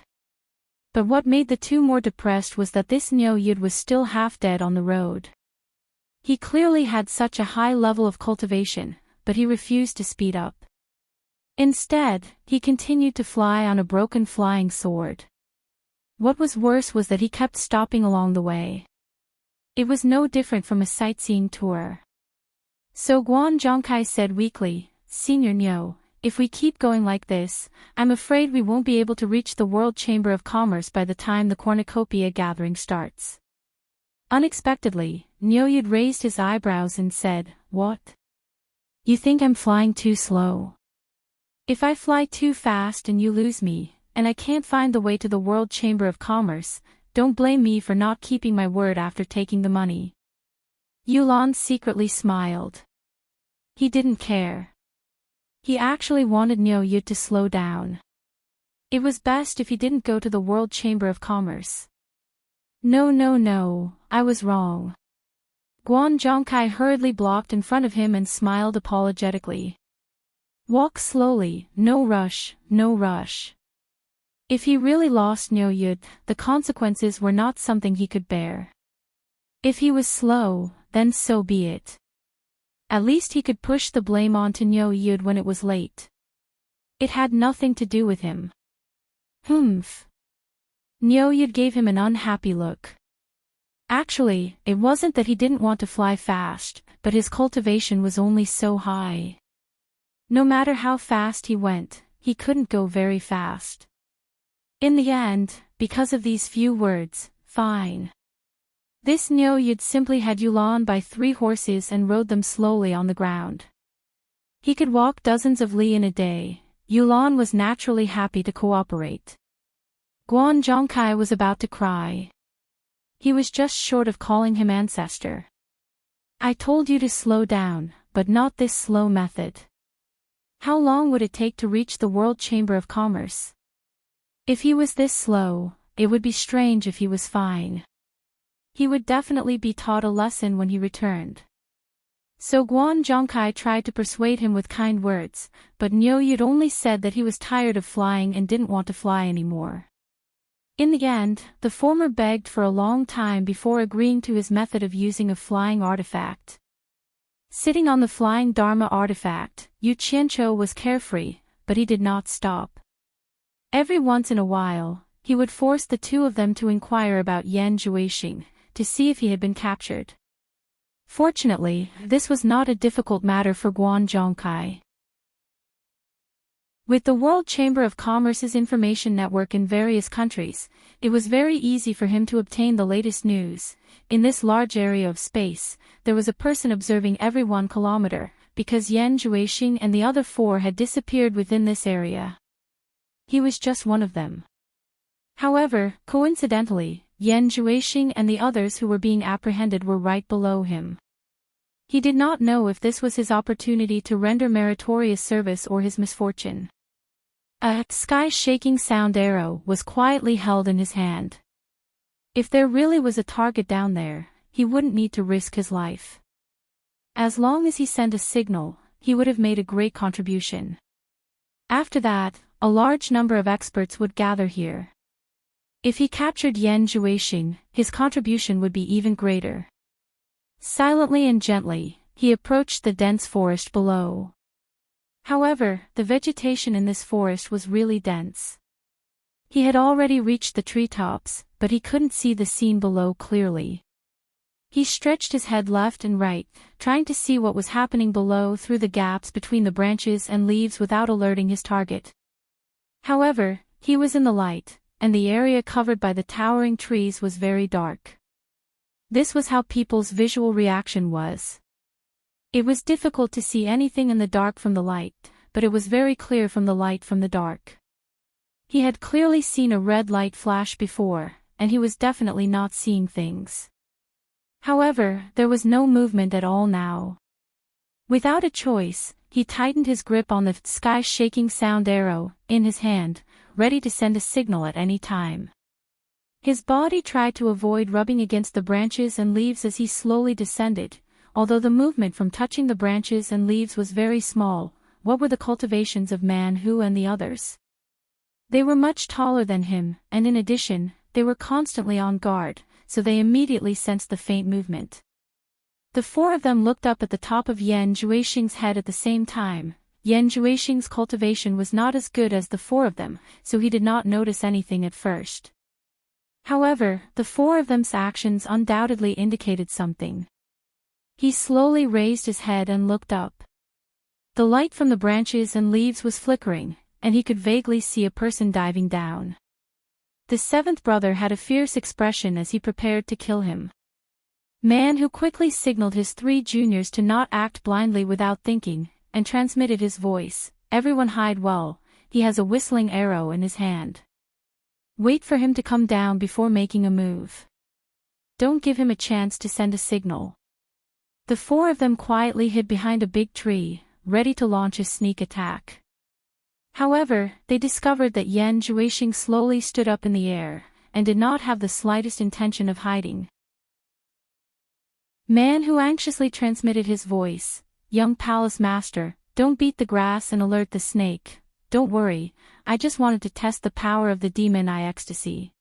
A: But what made the two more depressed was that this Niu Yud was still half dead on the road. He clearly had such a high level of cultivation, but he refused to speed up. Instead, he continued to fly on a broken flying sword. What was worse was that he kept stopping along the way. It was no different from a sightseeing tour. So Guan Zhongkai said weakly, "Senior Niu, if we keep going like this, I'm afraid we won't be able to reach the World Chamber of Commerce by the time the cornucopia gathering starts." Unexpectedly, Niu Yud raised his eyebrows and said, "What? You think I'm flying too slow? If I fly too fast and you lose me, and I can't find the way to the World Chamber of Commerce, don't blame me for not keeping my word after taking the money." Yulan secretly smiled. He didn't care. He actually wanted Niu Yud to slow down. It was best if he didn't go to the World Chamber of Commerce. No, I was wrong. Guan Zhongkai hurriedly blocked in front of him and smiled apologetically. Walk slowly, no rush, no rush. If he really lost Niu Yud, the consequences were not something he could bear. If he was slow, then so be it. At least he could push the blame onto Niu Yud when it was late. It had nothing to do with him. Humph. Niu Yud gave him an unhappy look. Actually, it wasn't that he didn't want to fly fast, but his cultivation was only so high. No matter how fast he went, he couldn't go very fast. In the end, because of these few words, fine. This Niu Yud simply had Yulan by 3 horses and rode them slowly on the ground. He could walk dozens of li in a day. Yulan was naturally happy to cooperate. Guan Zhongkai was about to cry. He was just short of calling him ancestor. I told you to slow down, but not this slow method. How long would it take to reach the World Chamber of Commerce? If he was this slow, it would be strange if he was fine. He would definitely be taught a lesson when he returned. So Guan Zhongkai tried to persuade him with kind words, but Niu Yud only said that he was tired of flying and didn't want to fly anymore. In the end, the former begged for a long time before agreeing to his method of using a flying artifact. Sitting on the flying Dharma artifact, Yu Qianqiu was carefree, but he did not stop. Every once in a while, he would force the two of them to inquire about Yan Zhuixing, to see if he had been captured. Fortunately, this was not a difficult matter for Guan Zhongkai. With the World Chamber of Commerce's information network in various countries, it was very easy for him to obtain the latest news. In this large area of space, there was a person observing every 1 kilometer, because Yan Zhuixing and the other 4 had disappeared within this area. He was just one of them. However, coincidentally, Yan Zhuixing and the others who were being apprehended were right below him. He did not know if this was his opportunity to render meritorious service or his misfortune. A sky-shaking sound arrow was quietly held in his hand. If there really was a target down there, he wouldn't need to risk his life. As long as he sent a signal, he would have made a great contribution. After that, a large number of experts would gather here. If he captured Yan Zhuixing, his contribution would be even greater. Silently and gently, he approached the dense forest below. However, the vegetation in this forest was really dense. He had already reached the treetops, but he couldn't see the scene below clearly. He stretched his head left and right, trying to see what was happening below through the gaps between the branches and leaves without alerting his target. However, he was in the light, and the area covered by the towering trees was very dark. This was how people's visual reaction was. It was difficult to see anything in the dark from the light, but it was very clear from the light from the dark. He had clearly seen a red light flash before, and he was definitely not seeing things. However, there was no movement at all now. Without a choice, he tightened his grip on the sky-shaking sound arrow in his hand, ready to send a signal at any time. His body tried to avoid rubbing against the branches and leaves as he slowly descended. Although the movement from touching the branches and leaves was very small, what were the cultivations of Man-Hu and the others? They were much taller than him, and in addition, they were constantly on guard, so they immediately sensed the faint movement. The four of them looked up at the top of Yan Juexing's head at the same time. Yan Juexing's cultivation was not as good as the four of them, so he did not notice anything at first. However, the four of them's actions undoubtedly indicated something. He slowly raised his head and looked up. The light from the branches and leaves was flickering, and he could vaguely see a person diving down. The seventh brother had a fierce expression as he prepared to kill him. Man-Hu quickly signaled his three juniors to not act blindly without thinking, and transmitted his voice, "Everyone hide well, he has a whistling arrow in his hand. Wait for him to come down before making a move. Don't give him a chance to send a signal." The four of them quietly hid behind a big tree, ready to launch a sneak attack. However, they discovered that Yan Juexing slowly stood up in the air, and did not have the slightest intention of hiding. Man-Hu anxiously transmitted his voice, "Young palace master, don't beat the grass and alert the snake. Don't worry, I just wanted to test the power of the demon eye ecstasy."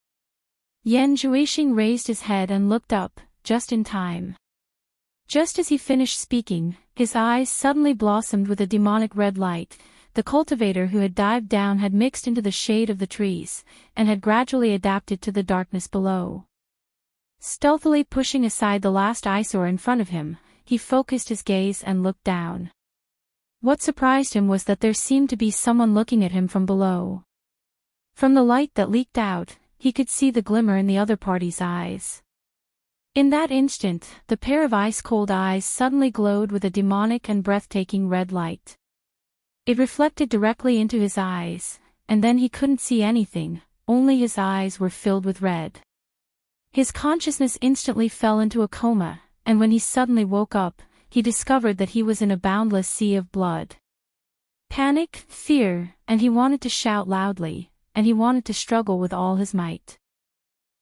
A: Yan Juexing raised his head and looked up, just in time. Just as he finished speaking, his eyes suddenly blossomed with a demonic red light. The cultivator who had dived down had mixed into the shade of the trees, and had gradually adapted to the darkness below. Stealthily pushing aside the last eyesore in front of him, he focused his gaze and looked down. What surprised him was that there seemed to be someone looking at him from below. From the light that leaked out, he could see the glimmer in the other party's eyes. In that instant, the pair of ice-cold eyes suddenly glowed with a demonic and breathtaking red light. It reflected directly into his eyes, and then he couldn't see anything, only his eyes were filled with red. His consciousness instantly fell into a coma, and when he suddenly woke up, he discovered that he was in a boundless sea of blood. Panic, fear, and he wanted to shout loudly, and he wanted to struggle with all his might.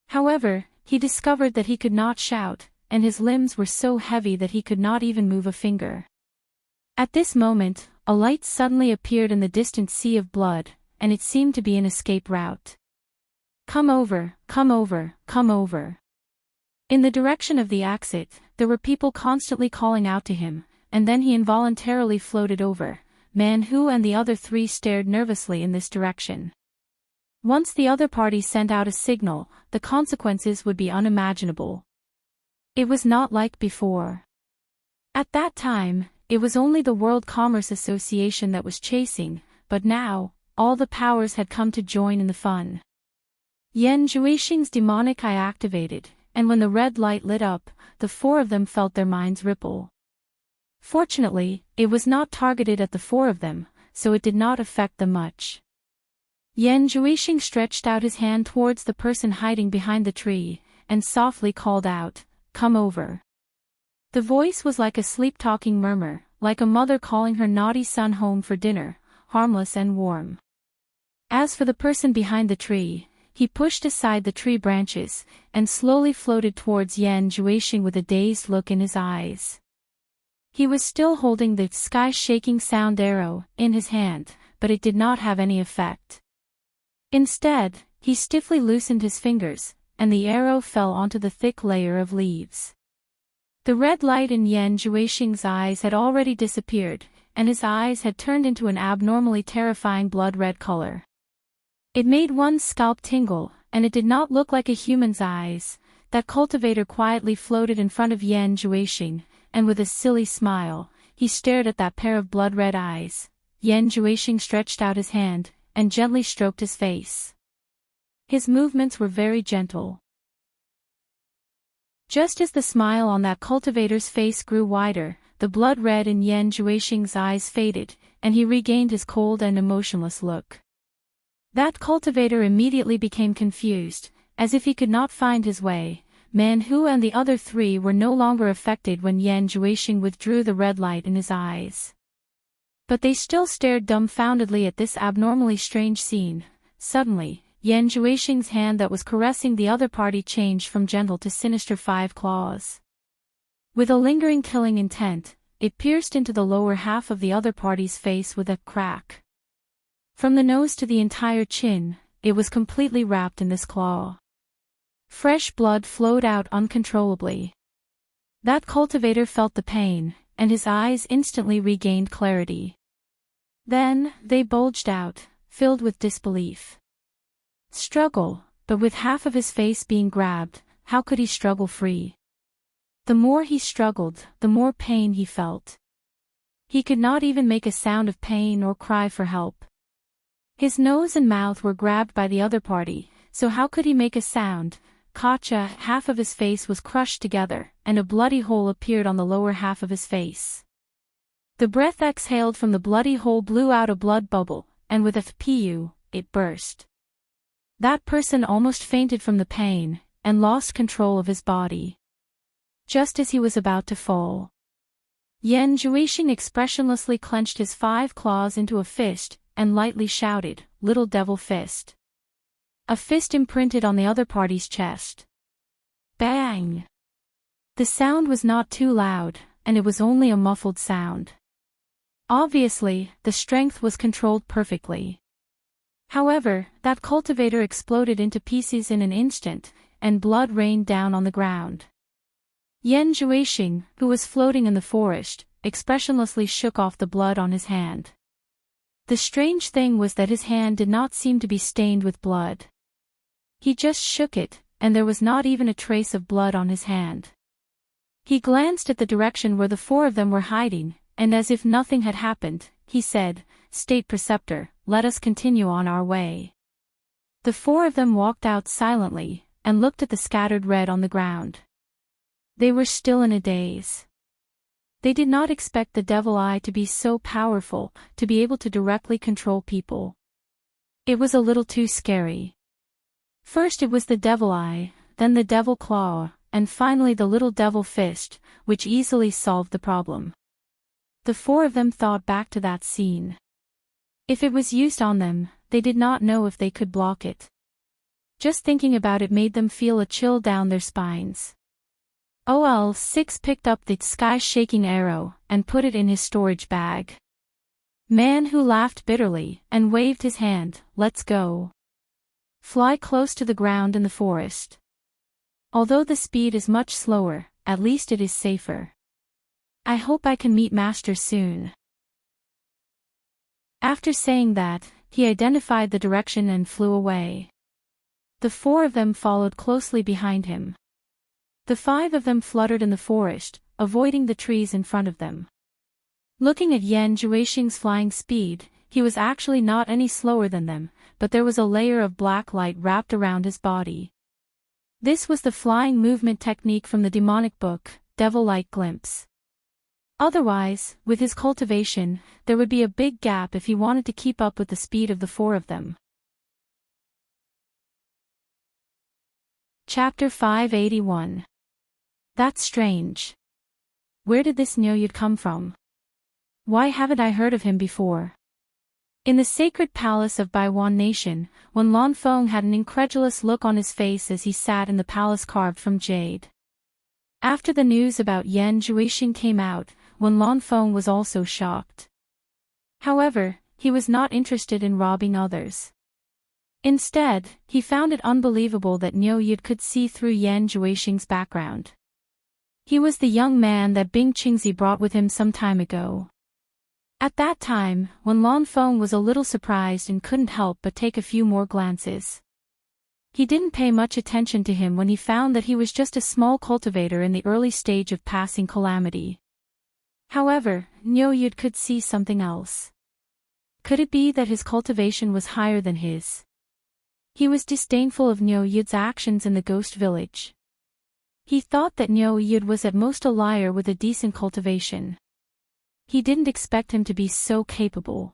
A: However, he discovered that he could not shout, and his limbs were so heavy that he could not even move a finger. At this moment, a light suddenly appeared in the distant sea of blood, and it seemed to be an escape route. "Come over, come over, come over." In the direction of the exit, there were people constantly calling out to him, and then he involuntarily floated over. Man-Hu and the other three stared nervously in this direction. Once the other party sent out a signal, the consequences would be unimaginable. It was not like before. At that time, it was only the World Commerce Association that was chasing, but now, all the powers had come to join in the fun. Yan Juexing's demonic eye activated, and when the red light lit up, the four of them felt their minds ripple. Fortunately, it was not targeted at the four of them, so it did not affect them much. Yan Juexing stretched out his hand towards the person hiding behind the tree, and softly called out, "Come over." The voice was like a sleep-talking murmur, like a mother calling her naughty son home for dinner, harmless and warm. As for the person behind the tree, he pushed aside the tree branches, and slowly floated towards Yan Juexing with a dazed look in his eyes. He was still holding the sky-shaking sound arrow in his hand, but it did not have any effect. Instead, he stiffly loosened his fingers, and the arrow fell onto the thick layer of leaves. The red light in Yan Juexing's eyes had already disappeared, and his eyes had turned into an abnormally terrifying blood-red color. It made one's scalp tingle, and it did not look like a human's eyes. That cultivator quietly floated in front of Yan Juexing, and with a silly smile, he stared at that pair of blood-red eyes. Yan Juexing stretched out his hand, and gently stroked his face. His movements were very gentle. Just as the smile on that cultivator's face grew wider, the blood red in Yan Juixing's eyes faded, and he regained his cold and emotionless look. That cultivator immediately became confused, as if he could not find his way. Man Hu and the other three were no longer affected when Yan Juixing withdrew the red light in his eyes. But they still stared dumbfoundedly at this abnormally strange scene. Suddenly, Yan Juixing's hand that was caressing the other party changed from gentle to sinister 5 claws. With a lingering killing intent, it pierced into the lower half of the other party's face with a crack. From the nose to the entire chin, it was completely wrapped in this claw. Fresh blood flowed out uncontrollably. That cultivator felt the pain, and his eyes instantly regained clarity. Then, they bulged out, filled with disbelief. Struggle, but with half of his face being grabbed, how could he struggle free? The more he struggled, the more pain he felt. He could not even make a sound of pain or cry for help. His nose and mouth were grabbed by the other party, so how could he make a sound? Kacha, half of his face was crushed together, and a bloody hole appeared on the lower half of his face. The breath exhaled from the bloody hole blew out a blood bubble, and with a "fu," it burst. That person almost fainted from the pain, and lost control of his body. Just as he was about to fall, Yan Juixing expressionlessly clenched his 5 claws into a fist, and lightly shouted, "Little devil fist." A fist imprinted on the other party's chest. Bang! The sound was not too loud, and it was only a muffled sound. Obviously, the strength was controlled perfectly. However, that cultivator exploded into pieces in an instant, and blood rained down on the ground. Yan Juixing, who was floating in the forest, expressionlessly shook off the blood on his hand. The strange thing was that his hand did not seem to be stained with blood. He just shook it, and there was not even a trace of blood on his hand. He glanced at the direction where the 4 of them were hiding, and as if nothing had happened, he said, "State Preceptor, let us continue on our way." The 4 of them walked out silently, and looked at the scattered red on the ground. They were still in a daze. They did not expect the Devil Eye to be so powerful, to be able to directly control people. It was a little too scary. First it was the Devil Eye, then the Devil Claw, and finally the little Devil Fist, which easily solved the problem. The 4 of them thought back to that scene. If it was used on them, they did not know if they could block it. Just thinking about it made them feel a chill down their spines. OL6 picked up the sky-shaking arrow, and put it in his storage bag. Man Hu laughed bitterly, and waved his hand, "Let's go. Fly close to the ground in the forest. Although the speed is much slower, at least it is safer. I hope I can meet Master soon." After saying that, he identified the direction and flew away. The 4 of them followed closely behind him. The 5 of them fluttered in the forest, avoiding the trees in front of them. Looking at Yan Juixing's flying speed, he was actually not any slower than them, but there was a layer of black light wrapped around his body. This was the flying movement technique from the demonic book, Devil Light Glimpse. Otherwise, with his cultivation, there would be a big gap if he wanted to keep up with the speed of the 4 of them. Chapter 581. That's strange. Where did this Nyoyud come from? Why haven't I heard of him before? In the sacred palace of Baiwan Nation, Wen Lanfeng had an incredulous look on his face as he sat in the palace carved from jade. After the news about Yan Juixing came out, Wen Lanfeng was also shocked. However, he was not interested in robbing others. Instead, he found it unbelievable that Nyoyud could see through Yan Juixing's background. He was the young man that Bing Qingzi brought with him some time ago. At that time, Wen Lanfeng was a little surprised and couldn't help but take a few more glances. He didn't pay much attention to him when he found that he was just a small cultivator in the early stage of passing calamity. However, Nyoyud could see something else. Could it be that his cultivation was higher than his? He was disdainful of Nyo Yud's actions in the ghost village. He thought that Nyo Yud was at most a liar with a decent cultivation. He didn't expect him to be so capable.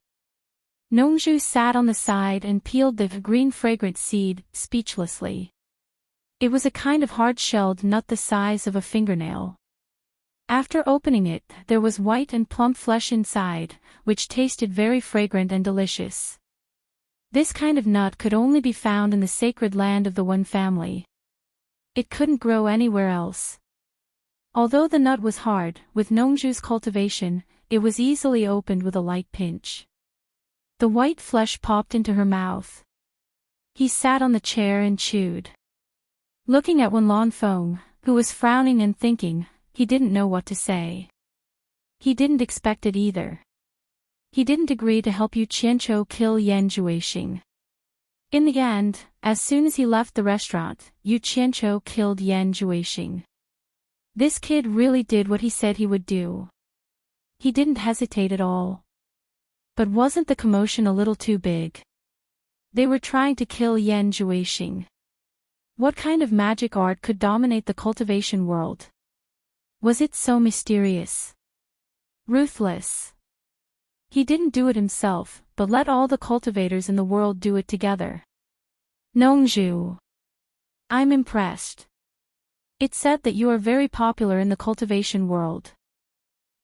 A: Nongju sat on the side and peeled the green fragrant seed, speechlessly. It was a kind of hard-shelled nut the size of a fingernail. After opening it, there was white and plump flesh inside, which tasted very fragrant and delicious. This kind of nut could only be found in the sacred land of the One family. It couldn't grow anywhere else. Although the nut was hard, with Nongju's cultivation, it was easily opened with a light pinch. The white flesh popped into her mouth. He sat on the chair and chewed. Looking at Wen Lanfeng, who was frowning and thinking, he didn't know what to say. He didn't expect it either. He didn't agree to help Yu Qianqiu kill Yan Juexing. In the end, as soon as he left the restaurant, Yu Qianqiu killed Yan Juexing. This kid really did what he said he would do. He didn't hesitate at all. But wasn't the commotion a little too big? They were trying to kill Yan Juexing. What kind of magic art could dominate the cultivation world? Was it so mysterious? Ruthless. He didn't do it himself, but let all the cultivators in the world do it together. Nongju. I'm impressed. It said that you are very popular in the cultivation world.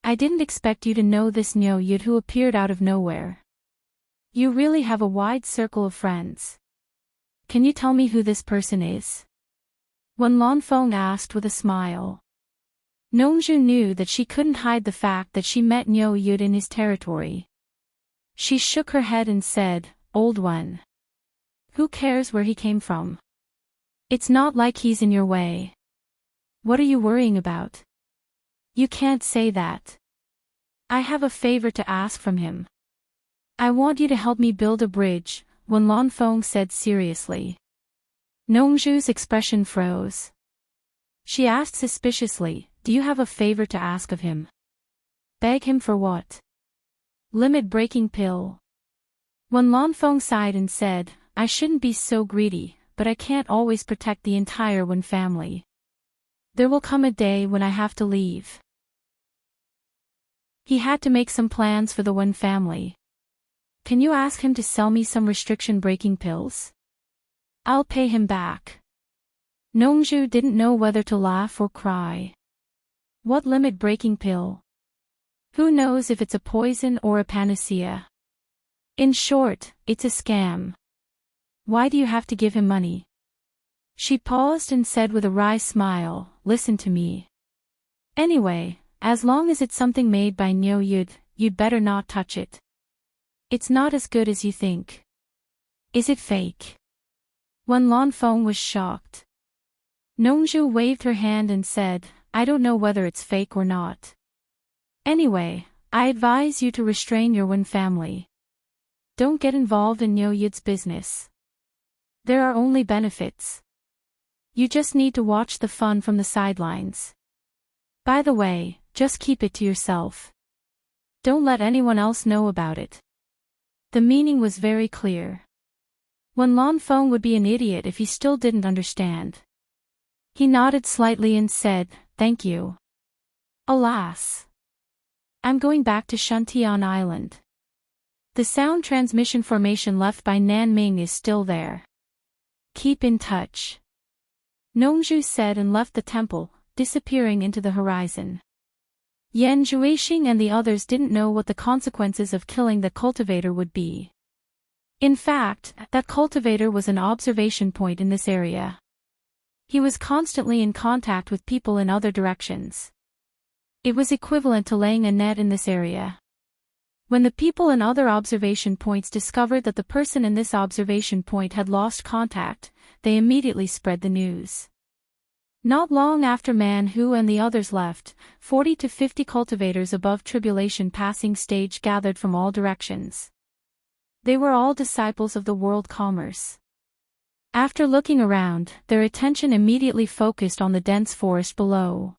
A: I didn't expect you to know this Nyo Yud who appeared out of nowhere. You really have a wide circle of friends. Can you tell me who this person is? Wen Lanfeng asked with a smile. Nongju knew that she couldn't hide the fact that she met Nyo Yud in his territory. She shook her head and said, "Old one. Who cares where he came from? It's not like he's in your way. What are you worrying about? You can't say that. I have a favor to ask from him. I want you to help me build a bridge," Wen Lanfeng said seriously. Nongju's expression froze. She asked suspiciously, "Do you have a favor to ask of him?" "Beg him for what?" "Limit-breaking pill." Wen Lanfeng sighed and said, "I shouldn't be so greedy, but I can't always protect the entire Wen family. There will come a day when I have to leave." He had to make some plans for the Wen family. "Can you ask him to sell me some restriction-breaking pills? I'll pay him back." Nongju didn't know whether to laugh or cry. What limit-breaking pill? Who knows if it's a poison or a panacea? In short, it's a scam. Why do you have to give him money? She paused and said with a wry smile, "Listen to me. Anyway, as long as it's something made by Nyo Yud, you'd better not touch it. It's not as good as you think." "Is it fake?" Wen Lanfeng was shocked. Nongju waved her hand and said, "I don't know whether it's fake or not. Anyway, I advise you to restrain your Wen family. Don't get involved in Nyo Yud's business. There are only benefits. You just need to watch the fun from the sidelines. By the way, just keep it to yourself. Don't let anyone else know about it." The meaning was very clear. Wen Lanfeng would be an idiot if he still didn't understand. He nodded slightly and said, "Thank you. Alas. I'm going back to Shantian Island. The sound transmission formation left by Nanming is still there. Keep in touch." Nongju said and left the temple, disappearing into the horizon. Yan Juexing and the others didn't know what the consequences of killing the cultivator would be. In fact, that cultivator was an observation point in this area. He was constantly in contact with people in other directions. It was equivalent to laying a net in this area. When the people in other observation points discovered that the person in this observation point had lost contact, they immediately spread the news. Not long after Man Hu and the others left, 40 to 50 cultivators above tribulation passing stage gathered from all directions. They were all disciples of the world commerce. After looking around, their attention immediately focused on the dense forest below.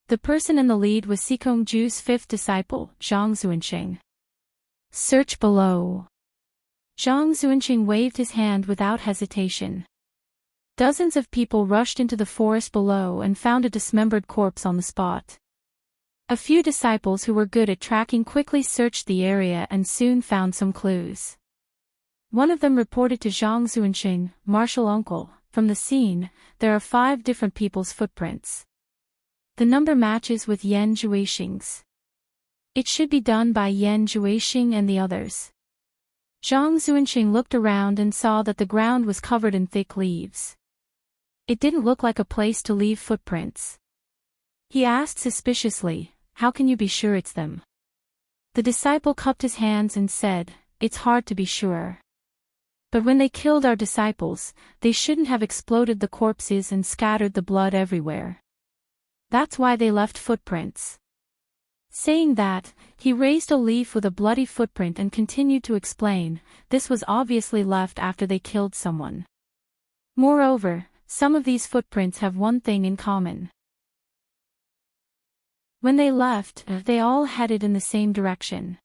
A: The person in the lead was Sikong Ju's fifth disciple, Zhang Zuansheng. "Search below. Zhang Xuanqing waved his hand without hesitation. Dozens of people rushed into the forest below and found a dismembered corpse on the spot. A few disciples who were good at tracking quickly searched the area and soon found some clues. One of them reported to Zhang Xuanqing, "Martial uncle, from the scene, there are 5 different people's footprints. The number matches with Yan Zhuixing's. It should be done by Yan Zhuixing and the others." Zhang Xuanqing looked around and saw that the ground was covered in thick leaves. It didn't look like a place to leave footprints. He asked suspiciously, "How can you be sure it's them?" The disciple cupped his hands and said, "It's hard to be sure. But when they killed our disciples, they shouldn't have exploded the corpses and scattered the blood everywhere. That's why they left footprints." Saying that, he raised a leaf with a bloody footprint and continued to explain, "This was obviously left after they killed someone. Moreover, some of these footprints have one thing in common. When they left, they all headed in the same direction."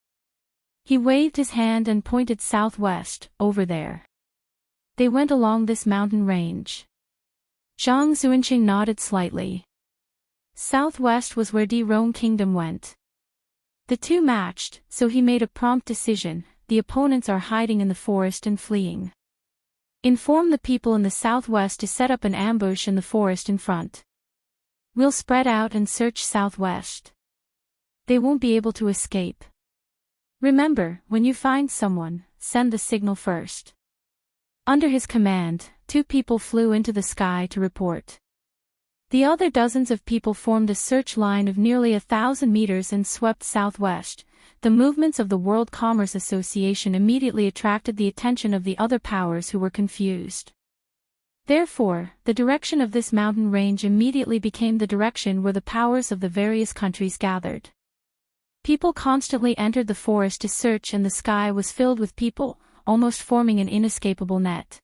A: He waved his hand and pointed southwest, "Over there. They went along this mountain range." Zhang Xuanqing nodded slightly. Southwest was where Di Rong Kingdom went. The two matched, so he made a prompt decision: the opponents are hiding in the forest and fleeing. Inform the people in the southwest to set up an ambush in the forest in front. We'll spread out and search southwest. They won't be able to escape. Remember, when you find someone, send the signal first. Under his command, 2 people flew into the sky to report. The other dozens of people formed a search line of nearly 1,000 meters and swept southwest. The movements of the World Commerce Association immediately attracted the attention of the other powers who were confused. Therefore, the direction of this mountain range immediately became the direction where the powers of the various countries gathered. People constantly entered the forest to search, and the sky was filled with people, almost forming an inescapable net.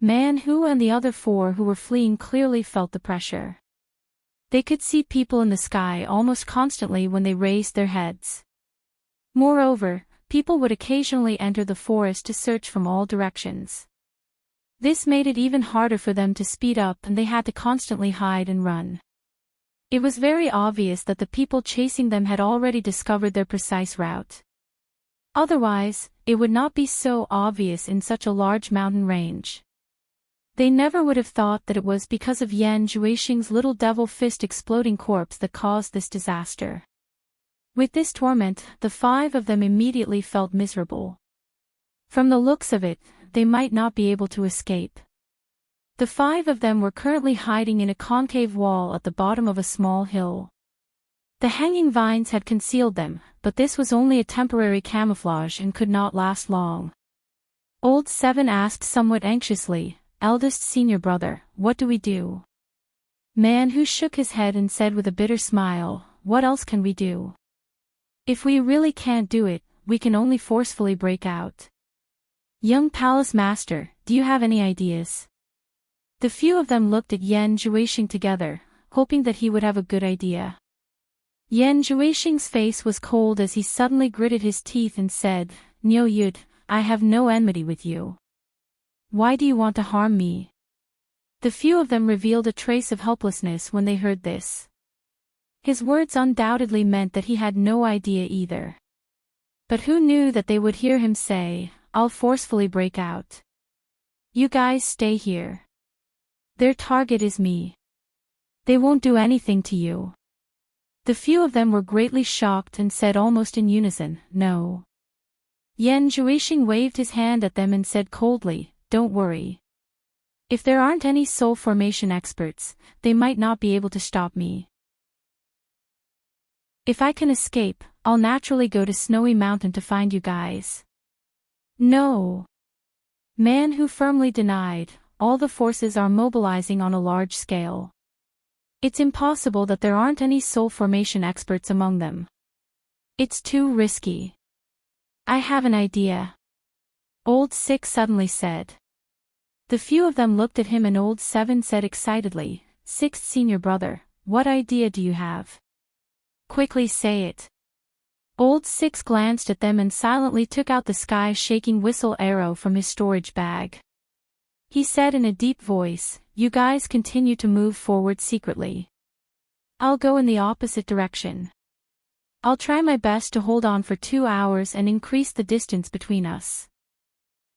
A: Man Hu and the other 4 who were fleeing clearly felt the pressure. They could see people in the sky almost constantly when they raised their heads. Moreover, people would occasionally enter the forest to search from all directions. This made it even harder for them to speed up, and they had to constantly hide and run. It was very obvious that the people chasing them had already discovered their precise route. Otherwise, it would not be so obvious in such a large mountain range. They never would have thought that it was because of Yan Zhuixing's little devil fist exploding corpse that caused this disaster. With this torment, the 5 of them immediately felt miserable. From the looks of it, they might not be able to escape. The 5 of them were currently hiding in a concave wall at the bottom of a small hill. The hanging vines had concealed them, but this was only a temporary camouflage and could not last long. Old 7 asked somewhat anxiously, "Eldest senior brother, what do we do?" Man Hu shook his head and said with a bitter smile, "What else can we do? If we really can't do it, we can only forcefully break out." Young Palace Master, do you have any ideas? The few of them looked at Yan Zhuixing together, hoping that he would have a good idea. Yan Zhuixing's face was cold as he suddenly gritted his teeth and said, "Niu Yud, I have no enmity with you. Why do you want to harm me?" The few of them revealed a trace of helplessness when they heard this. His words undoubtedly meant that he had no idea either. But who knew that they would hear him say, "I'll forcefully break out. You guys stay here. Their target is me. They won't do anything to you." The few of them were greatly shocked and said almost in unison, "No." Yan Zhuixing waved his hand at them and said coldly, "Don't worry. If there aren't any soul formation experts, they might not be able to stop me. If I can escape, I'll naturally go to Snowy Mountain to find you guys." "No." Man Hu firmly denied, "All the forces are mobilizing on a large scale. It's impossible that there aren't any soul formation experts among them. It's too risky." "I have an idea," Old 6 suddenly said. The few of them looked at him and Old 7 said excitedly, "Sixth senior brother, what idea do you have? Quickly say it." Old Six glanced at them and silently took out the sky-shaking whistle arrow from his storage bag. He said in a deep voice, "You guys continue to move forward secretly. I'll go in the opposite direction. I'll try my best to hold on for 2 hours and increase the distance between us.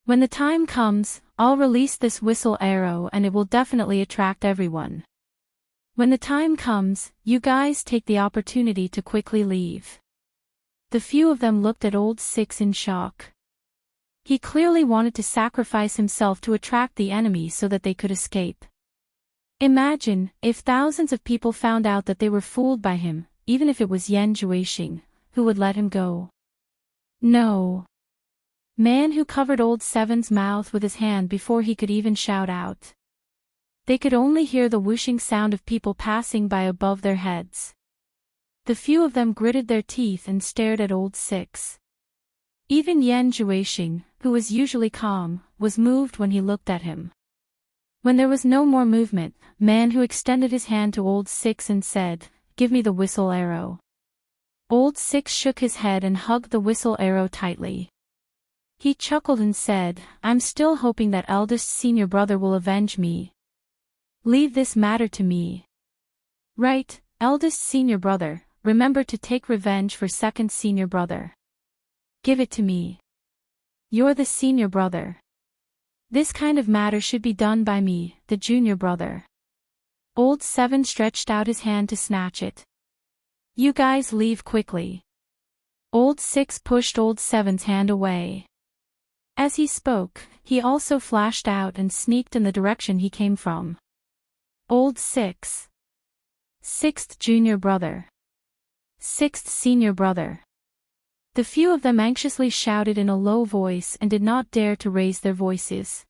A: When the time comes, I'll release this whistle arrow and it will definitely attract everyone. When the time comes, you guys take the opportunity to quickly leave." The few of them looked at Old Six in shock. He clearly wanted to sacrifice himself to attract the enemy so that they could escape. Imagine, if thousands of people found out that they were fooled by him, even if it was Yan Juexing, who would let him go? No. Man who covered Old Seven's mouth with his hand before he could even shout out. They could only hear the whooshing sound of people passing by above their heads. The few of them gritted their teeth and stared at Old Six. Even Yan Juexing, who was usually calm, was moved when he looked at him. When there was no more movement, Man who extended his hand to Old Six and said, "Give me the whistle arrow." Old Six shook his head and hugged the whistle arrow tightly. He chuckled and said, "I'm still hoping that eldest senior brother will avenge me. Leave this matter to me." "Right, eldest senior brother, remember to take revenge for second senior brother. Give it to me. You're the senior brother. This kind of matter should be done by me, the junior brother." Old Seven stretched out his hand to snatch it. "You guys leave quickly." Old Six pushed Old Seven's hand away. As he spoke, he also flashed out and sneaked in the direction he came from. Old Six. Sixth junior brother. Sixth senior brother. The few of them anxiously shouted in a low voice and did not dare to raise their voices.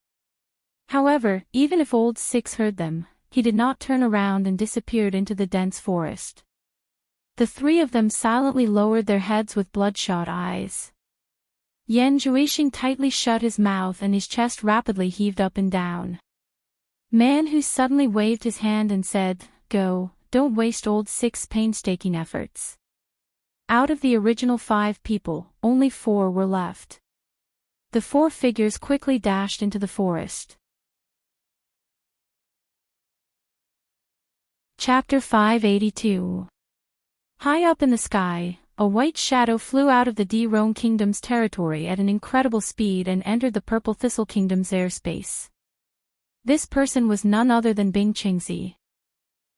A: However, even if Old Six heard them, he did not turn around and disappeared into the dense forest. The three of them silently lowered their heads with bloodshot eyes. Yan Juexing tightly shut his mouth and his chest rapidly heaved up and down. Man who suddenly waved his hand and said, "Go, don't waste Old Six's painstaking efforts." Out of the original 5 people, only 4 were left. The 4 figures quickly dashed into the forest. Chapter 582. High up in the sky, a white shadow flew out of the D-Rone Kingdom's territory at an incredible speed and entered the Purple Thistle Kingdom's airspace. This person was none other than Bing Qingzi.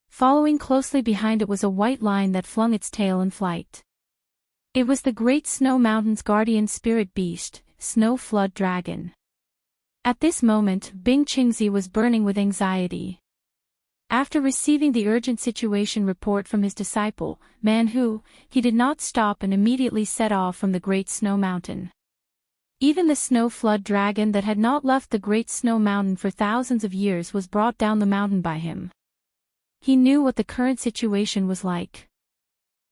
A: Following closely behind it was a white line that flung its tail in flight. It was the Great Snow Mountain's guardian spirit beast, Snow Flood Dragon. At this moment, Bing Qingzi was burning with anxiety. After receiving the urgent situation report from his disciple, Man Hu, he did not stop and immediately set off from the Great Snow Mountain. Even the Snow Flood Dragon that had not left the Great Snow Mountain for thousands of years was brought down the mountain by him. He knew what the current situation was like.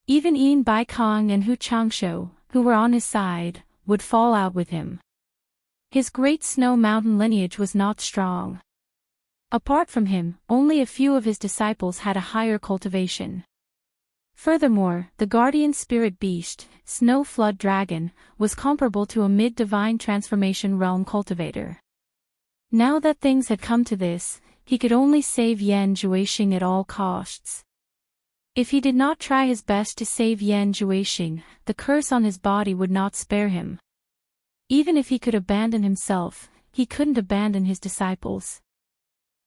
A: Even Yin Baikong and Hu Changshou, who were on his side, would fall out with him. His Great Snow Mountain lineage was not strong. Apart from him, only a few of his disciples had a higher cultivation. Furthermore, the guardian spirit beast, Snow Flood Dragon, was comparable to a mid-divine transformation realm cultivator. Now that things had come to this, he could only save Yan Juexing at all costs. If he did not try his best to save Yan Juexing, the curse on his body would not spare him. Even if he could abandon himself, he couldn't abandon his disciples.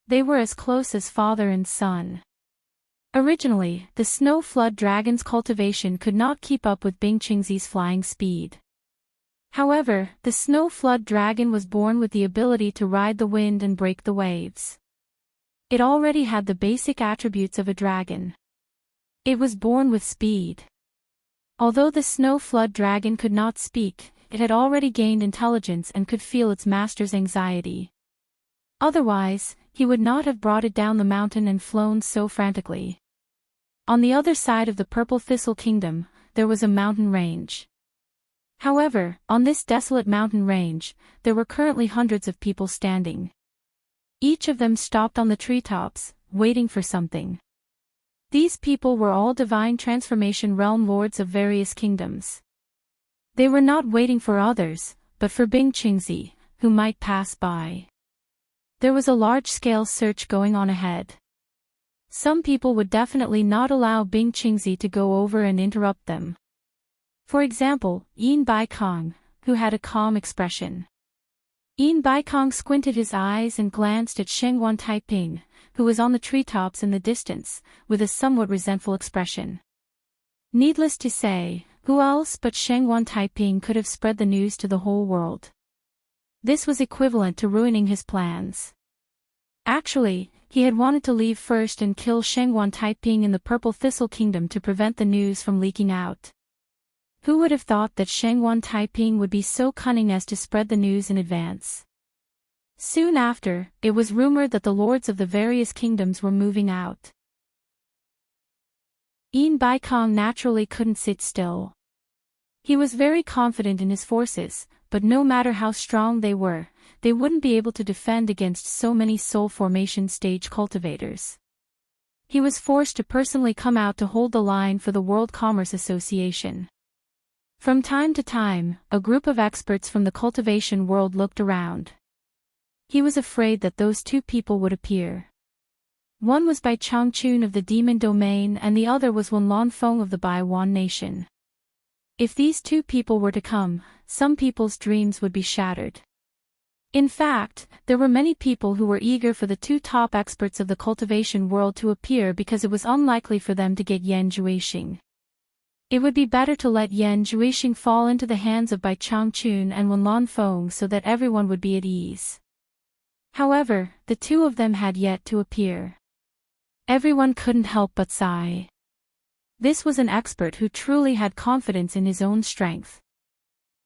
A: They were as close as father and son. Originally, the Snow Flood Dragon's cultivation could not keep up with Bing Qingzi's flying speed. However, the Snow Flood Dragon was born with the ability to ride the wind and break the waves. It already had the basic attributes of a dragon. It was born with speed. Although the Snow Flood Dragon could not speak, it had already gained intelligence and could feel its master's anxiety. Otherwise, he would not have brought it down the mountain and flown so frantically. On the other side of the Purple Thistle Kingdom, there was a mountain range. However, on this desolate mountain range, there were currently hundreds of people standing. Each of them stopped on the treetops, waiting for something. These people were all divine transformation realm lords of various kingdoms. They were not waiting for others, but for Bing Qingzi, who might pass by. There was a large-scale search going on ahead. Some people would definitely not allow Bing Qingzi to go over and interrupt them. For example, Yin Baikong, who had a calm expression. Yin Baikong squinted his eyes and glanced at Shengwan Taiping, who was on the treetops in the distance, with a somewhat resentful expression. Needless to say, who else but Shengwan Taiping could have spread the news to the whole world? This was equivalent to ruining his plans. Actually, he had wanted to leave first and kill Shengwan Taiping in the Purple Thistle Kingdom to prevent the news from leaking out. Who would have thought that Shengwan Taiping would be so cunning as to spread the news in advance? Soon after, it was rumored that the lords of the various kingdoms were moving out. Yin Baikong naturally couldn't sit still. He was very confident in his forces, but no matter how strong they were, they wouldn't be able to defend against so many soul formation stage cultivators. He was forced to personally come out to hold the line for the World Commerce Association. From time to time, a group of experts from the cultivation world looked around. He was afraid that those two people would appear. One was Bai Changchun of the Demon Domain and the other was Wen Lanfeng of the Baiwan Nation. If these two people were to come, some people's dreams would be shattered. In fact, there were many people who were eager for the two top experts of the cultivation world to appear because it was unlikely for them to get Yan Juixing. It would be better to let Yan Juixing fall into the hands of Bai Changchun and Wen Lanfeng so that everyone would be at ease. However, the two of them had yet to appear. Everyone couldn't help but sigh. This was an expert who truly had confidence in his own strength.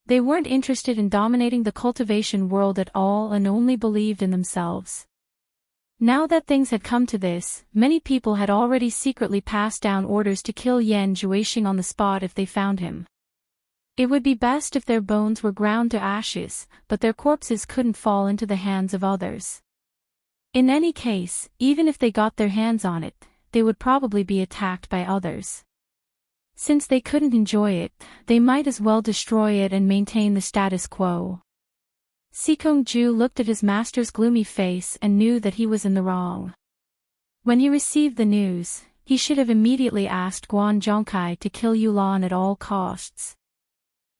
A: They weren't interested in dominating the cultivation world at all and only believed in themselves. Now that things had come to this, many people had already secretly passed down orders to kill Yan Juixing on the spot if they found him. It would be best if their bones were ground to ashes, but their corpses couldn't fall into the hands of others. In any case, even if they got their hands on it, they would probably be attacked by others. Since they couldn't enjoy it, they might as well destroy it and maintain the status quo. Sikong-ju looked at his master's gloomy face and knew that he was in the wrong. When he received the news, he should have immediately asked Guan Zhongkai to kill Yulan at all costs.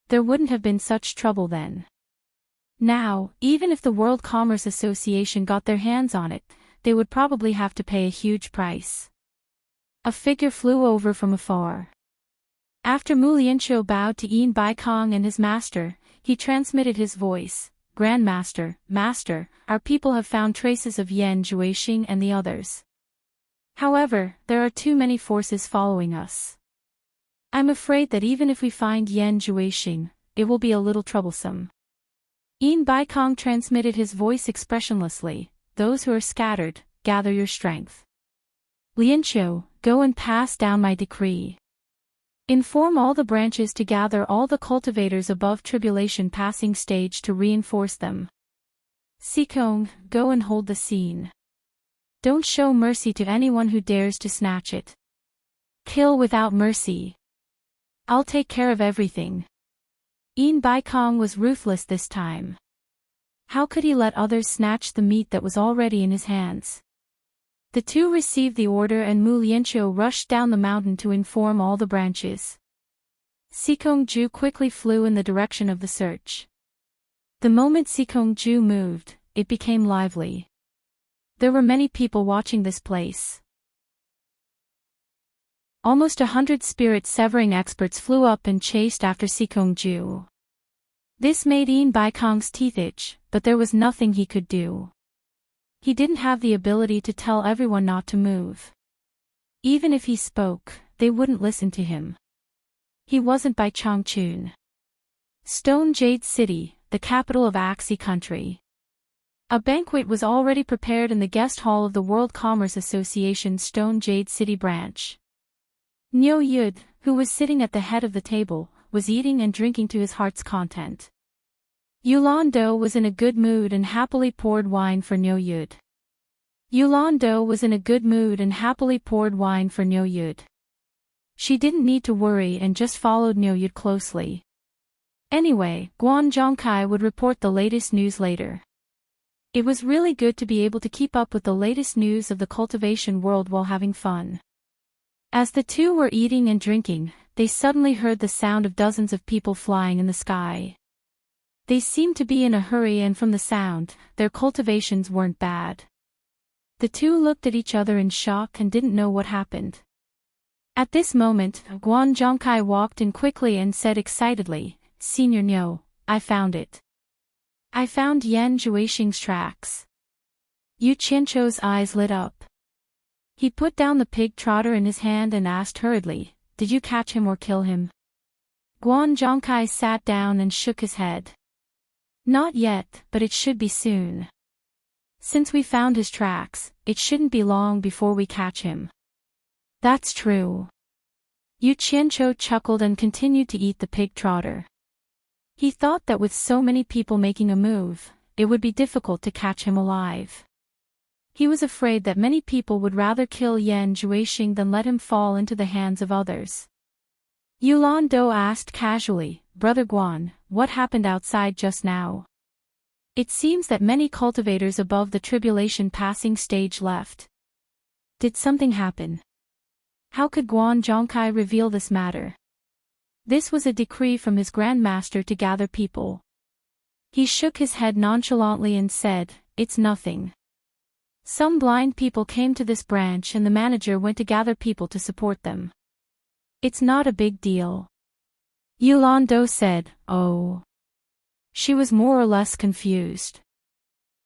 A: There wouldn't have been such trouble then. Now, even if the World Commerce Association got their hands on it, they would probably have to pay a huge price. A figure flew over from afar. After Mu Lianqiu bowed to Yin Baikong and his master, he transmitted his voice. Grandmaster, Master, our people have found traces of Yan Juixing and the others. However, there are too many forces following us. I'm afraid that even if we find Yan Juixing, it will be a little troublesome. Yin Baikong transmitted his voice expressionlessly. Those who are scattered, gather your strength. Lianqiu, go and pass down my decree. Inform all the branches to gather all the cultivators above tribulation passing stage to reinforce them. Sikong, go and hold the scene. Don't show mercy to anyone who dares to snatch it. Kill without mercy. I'll take care of everything. Yin Baikong was ruthless this time. How could he let others snatch the meat that was already in his hands? The two received the order and Mu Lianqiu rushed down the mountain to inform all the branches. Sikong-ju quickly flew in the direction of the search. The moment Sikong-ju moved, it became lively. There were many people watching this place. Almost 100 spirit-severing experts flew up and chased after Sikong-ju. This made Yin Baikong's teeth itch, but there was nothing he could do. He didn't have the ability to tell everyone not to move. Even if he spoke, they wouldn't listen to him. He wasn't Bai Changchun. Stone Jade City, the capital of Axi country. A banquet was already prepared in the guest hall of the World Commerce Association's Stone Jade City branch. Niu Yud, who was sitting at the head of the table, was eating and drinking to his heart's content. Yulan Do was in a good mood and happily poured wine for Niu Yud. Yulan Do was in a good mood and happily poured wine for Niu Yud. She didn't need to worry and just followed Niu Yud closely. Anyway, Guan Zhongkai would report the latest news later. It was really good to be able to keep up with the latest news of the cultivation world while having fun. As the two were eating and drinking, they suddenly heard the sound of dozens of people flying in the sky. They seemed to be in a hurry, and from the sound, their cultivations weren't bad. The two looked at each other in shock and didn't know what happened. At this moment, Guan Zhongkai walked in quickly and said excitedly, "Senior Niu, I found it. I found Yan Zhuixing's tracks." Yu Qianzhou's eyes lit up. He put down the pig trotter in his hand and asked hurriedly, "Did you catch him or kill him?" Guan Zhongkai sat down and shook his head. "Not yet, but it should be soon. Since we found his tracks, it shouldn't be long before we catch him." "That's true." Yu Qianzhou chuckled and continued to eat the pig trotter. He thought that with so many people making a move, it would be difficult to catch him alive. He was afraid that many people would rather kill Yan Zhuixing than let him fall into the hands of others. Yulan Do asked casually, "Brother Guan, what happened outside just now?" "It seems that many cultivators above the tribulation passing stage left." "Did something happen?" How could Guan Zhongkai reveal this matter? This was a decree from his Grand Master to gather people. He shook his head nonchalantly and said, "It's nothing. Some blind people came to this branch and the manager went to gather people to support them. It's not a big deal." Yulan Do said, "Oh." She was more or less confused.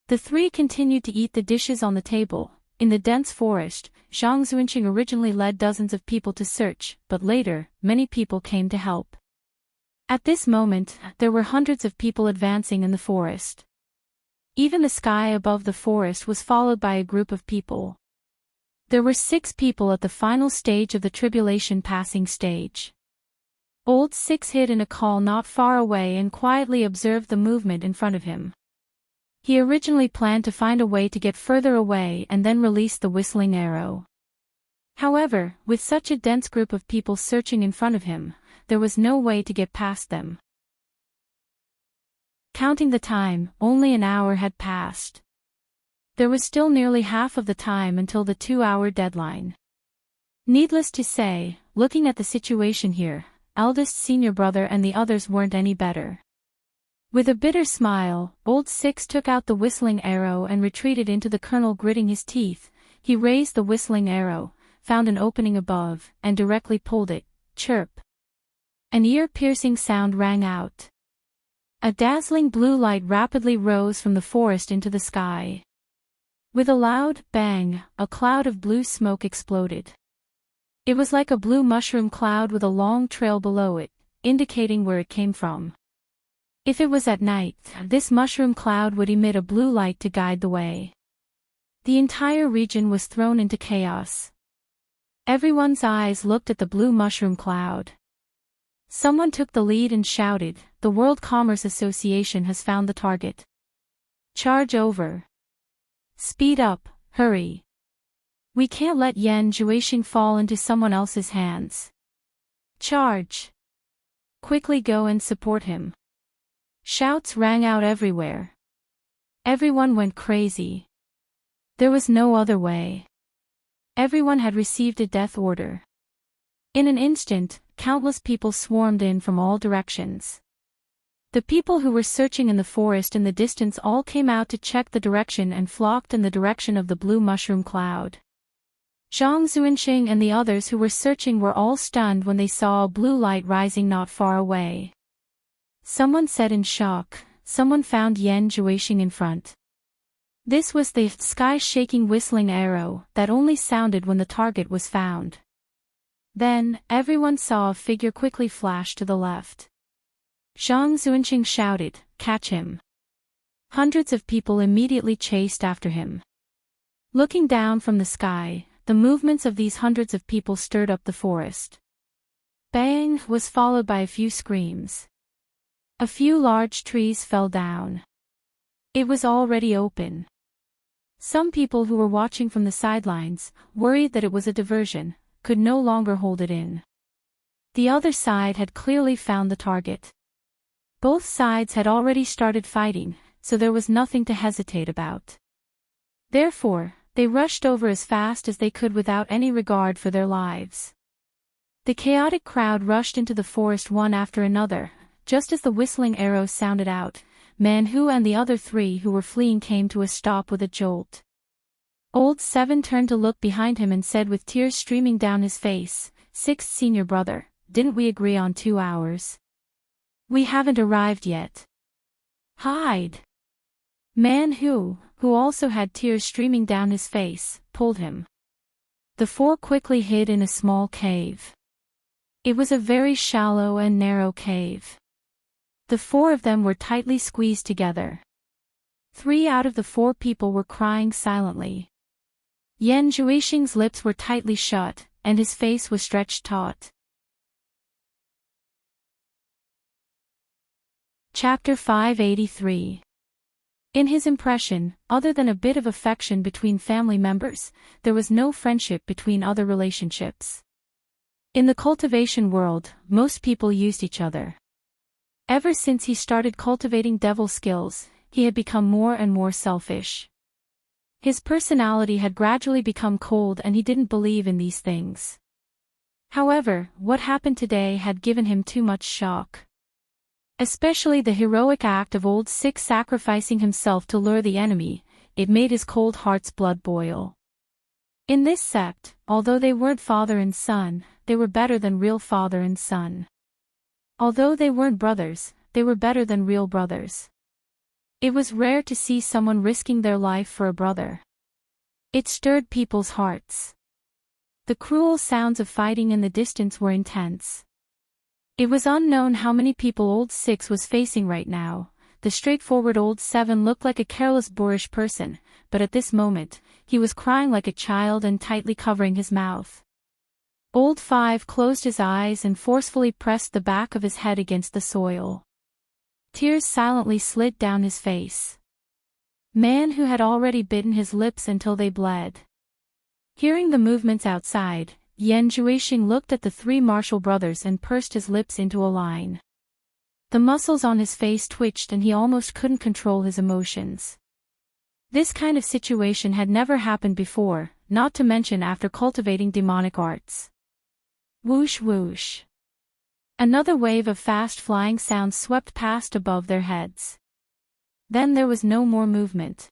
A: The three continued to eat the dishes on the table. In the dense forest, Zhang Zuanqing originally led dozens of people to search, but later, many people came to help. At this moment, there were hundreds of people advancing in the forest. Even the sky above the forest was followed by a group of people. There were 6 people at the final stage of the tribulation passing stage. Old Six hid in a call not far away and quietly observed the movement in front of him. He originally planned to find a way to get further away and then release the whistling arrow. However, with such a dense group of people searching in front of him, there was no way to get past them. Counting the time, only an hour had passed. There was still nearly half of the time until the 2-hour deadline. Needless to say, looking at the situation here, eldest senior brother and the others weren't any better. With a bitter smile, Old Six took out the whistling arrow and retreated into the kernel, gritting his teeth. He raised the whistling arrow, found an opening above, and directly pulled it. Chirp. An ear-piercing sound rang out. A dazzling blue light rapidly rose from the forest into the sky. With a loud bang, a cloud of blue smoke exploded. It was like a blue mushroom cloud with a long trail below it, indicating where it came from. If it was at night, this mushroom cloud would emit a blue light to guide the way. The entire region was thrown into chaos. Everyone's eyes looked at the blue mushroom cloud. Someone took the lead and shouted, "The World Commerce Association has found the target. Charge over. Speed up, hurry. We can't let Yan Zhuixing fall into someone else's hands. Charge. Quickly go and support him." Shouts rang out everywhere. Everyone went crazy. There was no other way. Everyone had received a death order. In an instant, countless people swarmed in from all directions. The people who were searching in the forest in the distance all came out to check the direction and flocked in the direction of the blue mushroom cloud. Zhang Zuanqing and the others who were searching were all stunned when they saw a blue light rising not far away. Someone said in shock, "Someone found Yan Zhuixing in front." This was the sky-shaking whistling arrow that only sounded when the target was found. Then, everyone saw a figure quickly flash to the left. Zhang Zuanqing shouted, "Catch him." Hundreds of people immediately chased after him. Looking down from the sky, the movements of these hundreds of people stirred up the forest. Bang was followed by a few screams. A few large trees fell down. It was already open. Some people who were watching from the sidelines, worried that it was a diversion, could no longer hold it in. The other side had clearly found the target. Both sides had already started fighting, so there was nothing to hesitate about. Therefore, they rushed over as fast as they could without any regard for their lives. The chaotic crowd rushed into the forest one after another. Just as the whistling arrows sounded out, Manhu and the other 3 who were fleeing came to a stop with a jolt. Old 7 turned to look behind him and said with tears streaming down his face, "Sixth senior brother, didn't we agree on 2 hours? We haven't arrived yet. Hide!" Manhu, who also had tears streaming down his face, pulled him. The 4 quickly hid in a small cave. It was a very shallow and narrow cave. The 4 of them were tightly squeezed together. 3 out of the 4 people were crying silently. Yan Zhuixing's lips were tightly shut, and his face was stretched taut. Chapter 583. In his impression, other than a bit of affection between family members, there was no friendship between other relationships. In the cultivation world, most people used each other. Ever since he started cultivating devil skills, he had become more and more selfish. His personality had gradually become cold and he didn't believe in these things. However, what happened today had given him too much shock. Especially the heroic act of Old 6 sacrificing himself to lure the enemy, it made his cold heart's blood boil. In this sect, although they weren't father and son, they were better than real father and son. Although they weren't brothers, they were better than real brothers. It was rare to see someone risking their life for a brother. It stirred people's hearts. The cruel sounds of fighting in the distance were intense. It was unknown how many people Old 6 was facing right now. The straightforward Old 7 looked like a careless boorish person, but at this moment, he was crying like a child and tightly covering his mouth. Old 5 closed his eyes and forcefully pressed the back of his head against the soil. Tears silently slid down his face. Manhu had already bitten his lips until they bled. Hearing the movements outside, Yan Zhuixing looked at the 3 martial brothers and pursed his lips into a line. The muscles on his face twitched and he almost couldn't control his emotions. This kind of situation had never happened before, not to mention after cultivating demonic arts. Whoosh whoosh. Another wave of fast-flying sounds swept past above their heads. Then there was no more movement.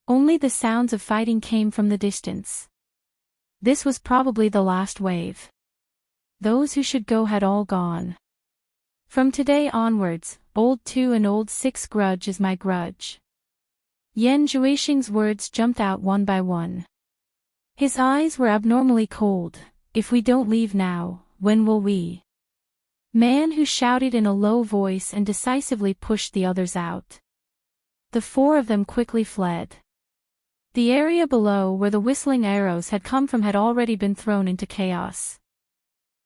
A: Only the sounds of fighting came from the distance. This was probably the last wave. Those who should go had all gone. From today onwards, Old 2 and Old 6 grudge is my grudge. Yan Zhuixing's words jumped out one by one. His eyes were abnormally cold. If we don't leave now, when will we? Manhu shouted in a low voice and decisively pushed the others out. The 4 of them quickly fled. The area below where the whistling arrows had come from had already been thrown into chaos.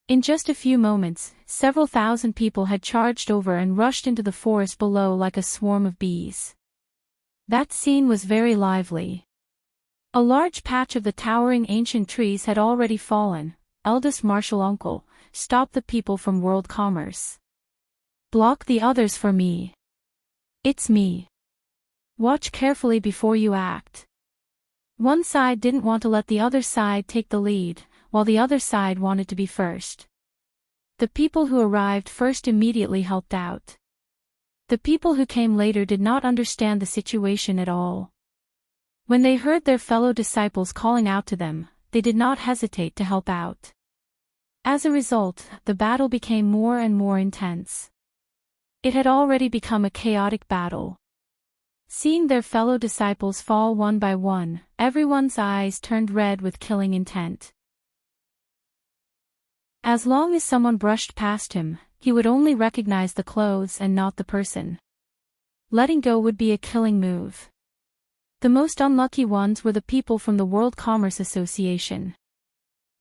A: In just a few moments, several thousand people had charged over and rushed into the forest below like a swarm of bees. That scene was very lively. A large patch of the towering ancient trees had already fallen. Eldest martial uncle, stop the people from world commerce. Block the others for me. It's me. Watch carefully before you act. One side didn't want to let the other side take the lead, while the other side wanted to be first. The people who arrived first immediately helped out. The people who came later did not understand the situation at all. When they heard their fellow disciples calling out to them, they did not hesitate to help out. As a result, the battle became more and more intense. It had already become a chaotic battle. Seeing their fellow disciples fall one by one, everyone's eyes turned red with killing intent. As long as someone brushed past him, he would only recognize the clothes and not the person. Letting go would be a killing move. The most unlucky ones were the people from the World Commerce Association.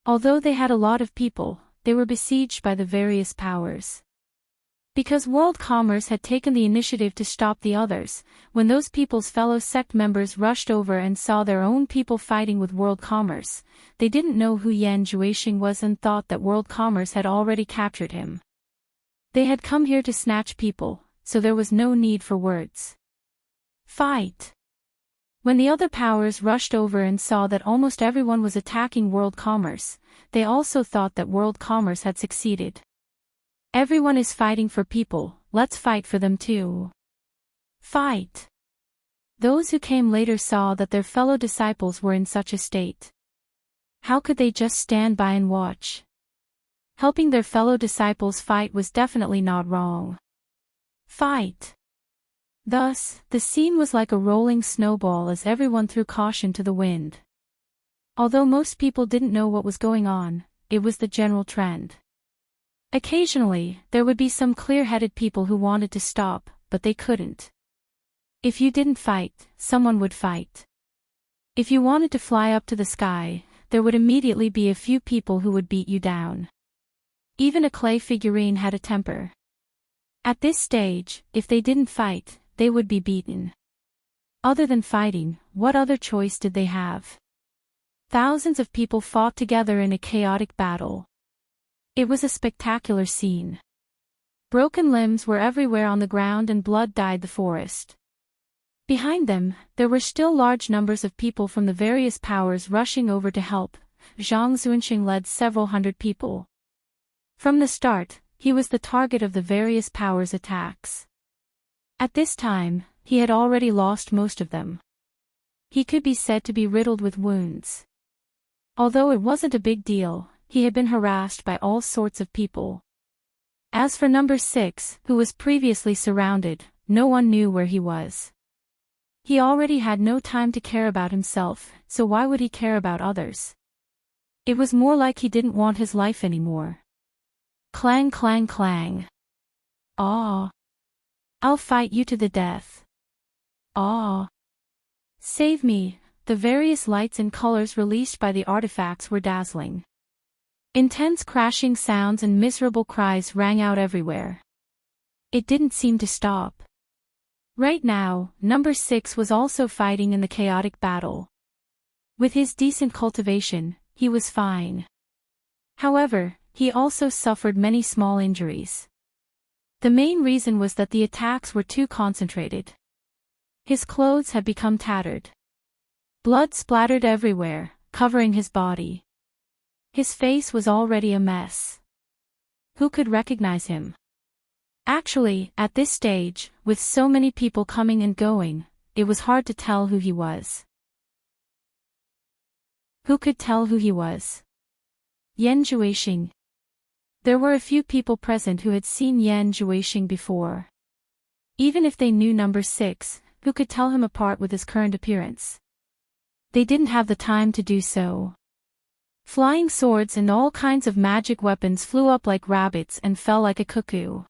A: Although they had a lot of people, they were besieged by the various powers. Because World Commerce had taken the initiative to stop the others, when those people's fellow sect members rushed over and saw their own people fighting with World Commerce, they didn't know who Yan Zhuixing was and thought that World Commerce had already captured him. They had come here to snatch people, so there was no need for words. Fight! When the other powers rushed over and saw that almost everyone was attacking world commerce, they also thought that world commerce had succeeded. Everyone is fighting for people, let's fight for them too. Fight! Those who came later saw that their fellow disciples were in such a state. How could they just stand by and watch? Helping their fellow disciples fight was definitely not wrong. Fight! Thus, the scene was like a rolling snowball as everyone threw caution to the wind. Although most people didn't know what was going on, it was the general trend. Occasionally, there would be some clear-headed people who wanted to stop, but they couldn't. If you didn't fight, someone would fight. If you wanted to fly up to the sky, there would immediately be a few people who would beat you down. Even a clay figurine had a temper. At this stage, if they didn't fight, they would be beaten. Other than fighting, what other choice did they have? Thousands of people fought together in a chaotic battle. It was a spectacular scene. Broken limbs were everywhere on the ground and blood dyed the forest. Behind them, there were still large numbers of people from the various powers rushing over to help. Zhang Xuanxing led several hundred people. From the start, he was the target of the various powers' attacks. At this time, he had already lost most of them. He could be said to be riddled with wounds. Although it wasn't a big deal, he had been harassed by all sorts of people. As for number 6, who was previously surrounded, no one knew where he was. He already had no time to care about himself, so why would he care about others? It was more like he didn't want his life anymore. Clang clang clang. Ah! I'll fight you to the death. Ah! Save me! The various lights and colors released by the artifacts were dazzling. Intense crashing sounds and miserable cries rang out everywhere. It didn't seem to stop. Right now, number 6 was also fighting in the chaotic battle. With his decent cultivation, he was fine. However, he also suffered many small injuries. The main reason was that the attacks were too concentrated. His clothes had become tattered. Blood splattered everywhere, covering his body. His face was already a mess. Who could recognize him? Actually, at this stage, with so many people coming and going, it was hard to tell who he was. Who could tell who he was? Yan Zhuixing. There were a few people present who had seen Yan Zhuixing before. Even if they knew number 6, who could tell him apart with his current appearance? They didn't have the time to do so. Flying swords and all kinds of magic weapons flew up like rabbits and fell like a cuckoo.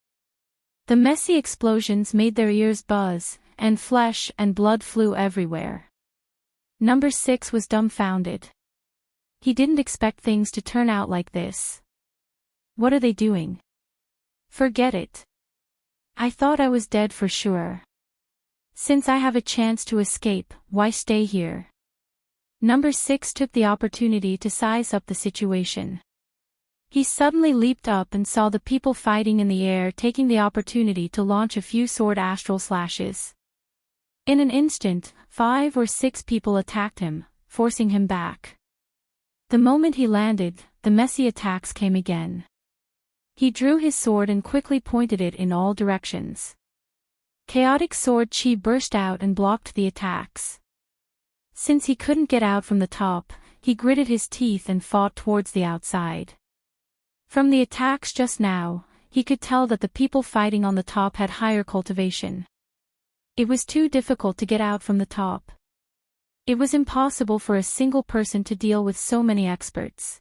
A: The messy explosions made their ears buzz, and flesh and blood flew everywhere. Number 6 was dumbfounded. He didn't expect things to turn out like this. What are they doing? Forget it. I thought I was dead for sure. Since I have a chance to escape, why stay here? Number 6 took the opportunity to size up the situation. He suddenly leaped up and saw the people fighting in the air, taking the opportunity to launch a few sword astral slashes. In an instant, 5 or 6 people attacked him, forcing him back. The moment he landed, the messy attacks came again. He drew his sword and quickly pointed it in all directions. Chaotic sword chi burst out and blocked the attacks. Since he couldn't get out from the top, he gritted his teeth and fought towards the outside. From the attacks just now, he could tell that the people fighting on the top had higher cultivation. It was too difficult to get out from the top. It was impossible for a single person to deal with so many experts.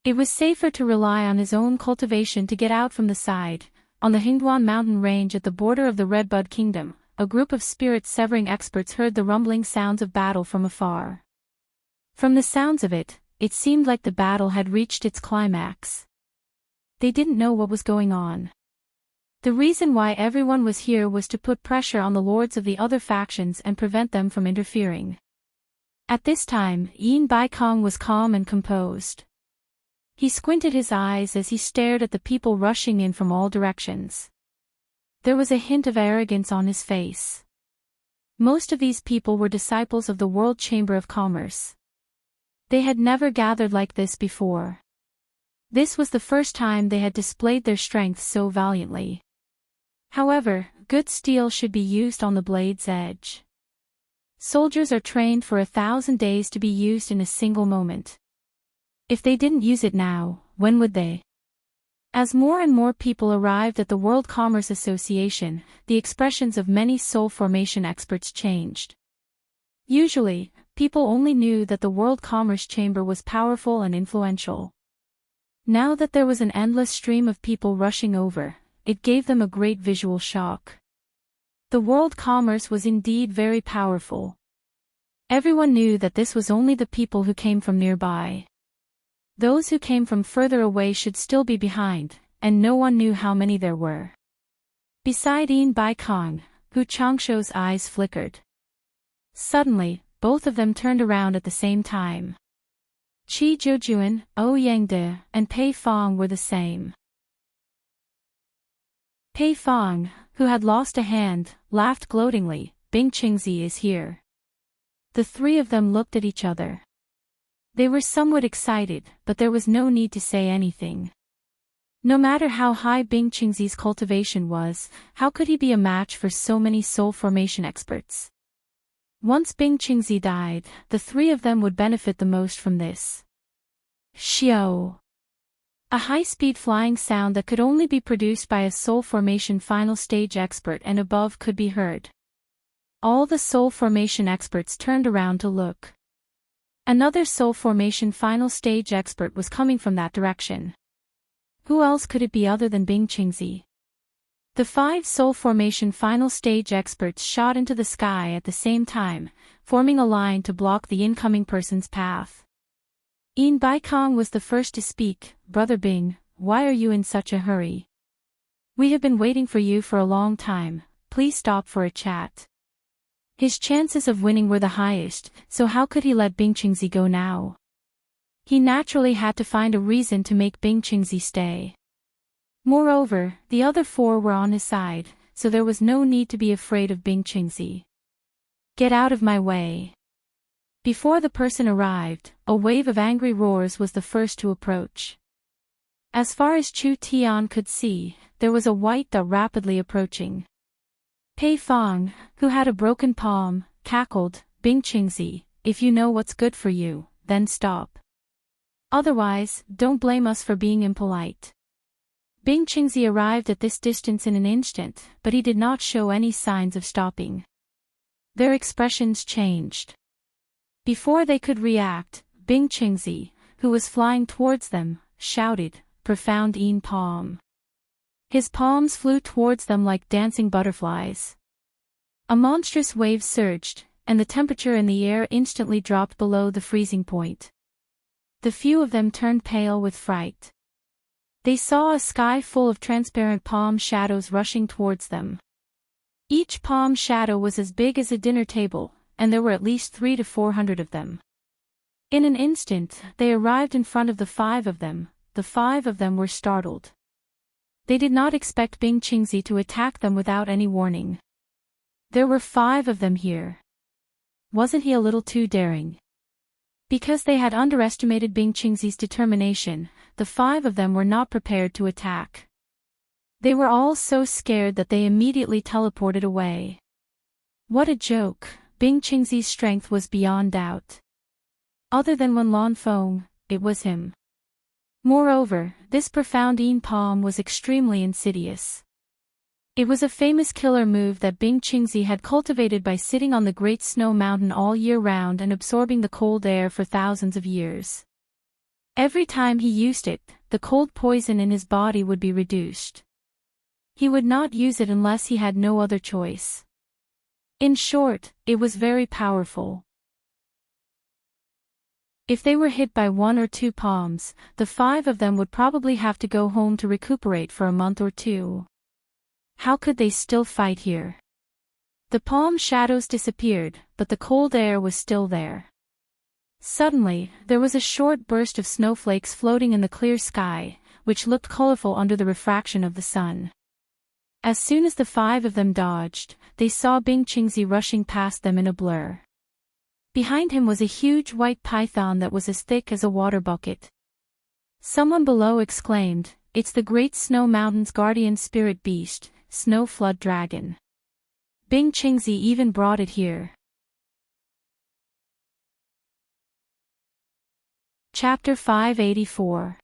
A: It was safer to rely on his own cultivation to get out from the side. On the Hingduan mountain range at the border of the Redbud Kingdom, a group of spirit-severing experts heard the rumbling sounds of battle from afar. From the sounds of it, it seemed like the battle had reached its climax. They didn't know what was going on. The reason why everyone was here was to put pressure on the lords of the other factions and prevent them from interfering. At this time, Yin Baikong was calm and composed. He squinted his eyes as he stared at the people rushing in from all directions. there was a hint of arrogance on his face. Most of these people were disciples of the World Chamber of Commerce. They had never gathered like this before. This was the first time they had displayed their strength so valiantly. However, good steel should be used on the blade's edge. Soldiers are trained for 1,000 days to be used in a single moment. If they didn't use it now, when would they? As more and more people arrived at the World Commerce Association, the expressions of many soul formation experts changed. Usually, people only knew that the World Commerce Chamber was powerful and influential. Now that there was an endless stream of people rushing over, it gave them a great visual shock. The World Commerce was indeed very powerful. Everyone knew that this was only the people who came from nearby. Those who came from further away should still be behind, and no one knew how many there were. Beside Yin Bai Kong, Hu Changshuo's eyes flickered. Suddenly, both of them turned around at the same time. Qi Zhoujuan, Ou Yangde, and Pei Fong were the same. Pei Fong, who had lost a hand, laughed gloatingly. Bing Qingzi is here. The three of them looked at each other. They were somewhat excited, but there was no need to say anything. No matter how high Bing Qingzi's cultivation was, how could he be a match for so many soul formation experts? Once Bing Qingzi died, the three of them would benefit the most from this. Xiao. A high-speed flying sound that could only be produced by a soul formation final stage expert and above could be heard. All the soul formation experts turned around to look. Another soul formation final stage expert was coming from that direction. Who else could it be other than Bing Qingzi? The 5 soul formation final stage experts shot into the sky at the same time, forming a line to block the incoming person's path. Yin Bai Kong was the first to speak. Brother Bing, why are you in such a hurry? We have been waiting for you for a long time, please stop for a chat. His chances of winning were the highest, so how could he let Bing Qingzi go now? He naturally had to find a reason to make Bing Qingzi stay. Moreover, the other 4 were on his side, so there was no need to be afraid of Bing Qingzi. Get out of my way. Before the person arrived, a wave of angry roars was the first to approach. As far as Chu Tian could see, there was a white dot rapidly approaching. Pei Fong, who had a broken palm, cackled, Bing Qingzi, if you know what's good for you, then stop. Otherwise, don't blame us for being impolite. Bing Qingzi arrived at this distance in an instant, but he did not show any signs of stopping. Their expressions changed. Before they could react, Bing Qingzi, who was flying towards them, shouted, profound Yin palm. His palms flew towards them like dancing butterflies. A monstrous wave surged, and the temperature in the air instantly dropped below the freezing point. The few of them turned pale with fright. They saw a sky full of transparent palm shadows rushing towards them. Each palm shadow was as big as a dinner table, and there were at least 300 to 400 of them. In an instant, they arrived in front of the 5 of them. The 5 of them were startled. They did not expect Bing Qingzi to attack them without any warning. There were 5 of them here. Wasn't he a little too daring? Because they had underestimated Bing Qingzi's determination, the 5 of them were not prepared to attack. They were all so scared that they immediately teleported away. What a joke! Bing Qingzi's strength was beyond doubt. Other than Wen Lanfeng, it was him. Moreover, this profound Yin palm was extremely insidious. It was a famous killer move that Bing Qingzi had cultivated by sitting on the Great Snow Mountain all year round and absorbing the cold air for thousands of years. Every time he used it, the cold poison in his body would be reduced. He would not use it unless he had no other choice. In short, it was very powerful. If they were hit by 1 or 2 palms, the 5 of them would probably have to go home to recuperate for a month or 2. How could they still fight here? The palm shadows disappeared, but the cold air was still there. Suddenly, there was a short burst of snowflakes floating in the clear sky, which looked colorful under the refraction of the sun. As soon as the five of them dodged, they saw Bing Qingzi rushing past them in a blur. Behind him was a huge white python that was as thick as a water bucket. Someone below exclaimed, "It's the Great Snow Mountain's guardian spirit beast, Snow Flood Dragon." Bing Qingzi even brought it here. Chapter 584.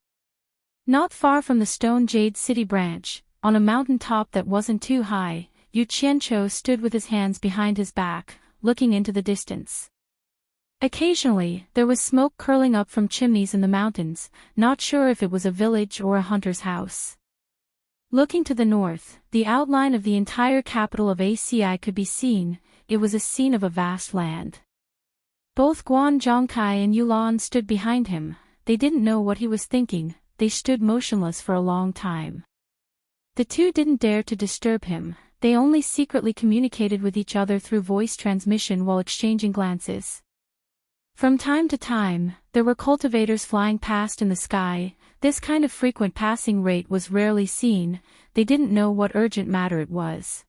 A: Not far from the Stone Jade City branch, on a mountain top that wasn't too high, Yu Qianqiu stood with his hands behind his back, looking into the distance. Occasionally, there was smoke curling up from chimneys in the mountains, not sure if it was a village or a hunter's house. Looking to the north, the outline of the entire capital of ACI could be seen. It was a scene of a vast land. Both Guan Zhongkai and Yulan stood behind him. They didn't know what he was thinking. They stood motionless for a long time. The two didn't dare to disturb him. They only secretly communicated with each other through voice transmission while exchanging glances. From time to time, there were cultivators flying past in the sky. This kind of frequent passing rate was rarely seen. They didn't know what urgent matter it was.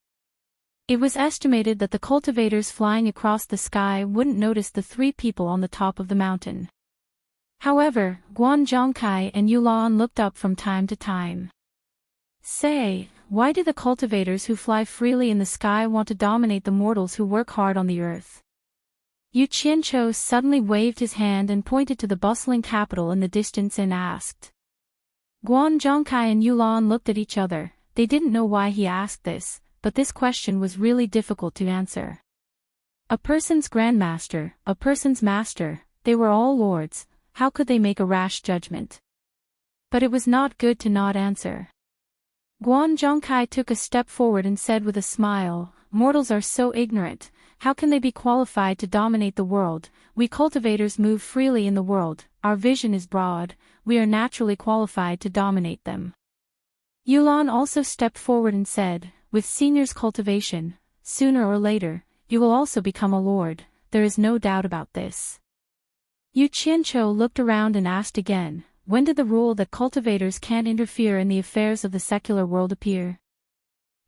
A: It was estimated that the cultivators flying across the sky wouldn't notice the three people on the top of the mountain. However, Guan Zhongkai and Yulan looked up from time to time. Say, why do the cultivators who fly freely in the sky want to dominate the mortals who work hard on the earth? Yu Qianqiu suddenly waved his hand and pointed to the bustling capital in the distance and asked. Guan Zhongkai and Yulan looked at each other. They didn't know why he asked this, but this question was really difficult to answer. A person's grandmaster, a person's master, they were all lords. How could they make a rash judgment? But it was not good to not answer. Guan Zhongkai took a step forward and said with a smile, "Mortals are so ignorant. How can they be qualified to dominate the world? We cultivators move freely in the world, our vision is broad, we are naturally qualified to dominate them." Yulan also stepped forward and said, "With seniors' cultivation, sooner or later, you will also become a lord, there is no doubt about this." Yu Qianqiu looked around and asked again, "When did the rule that cultivators can't interfere in the affairs of the secular world appear?"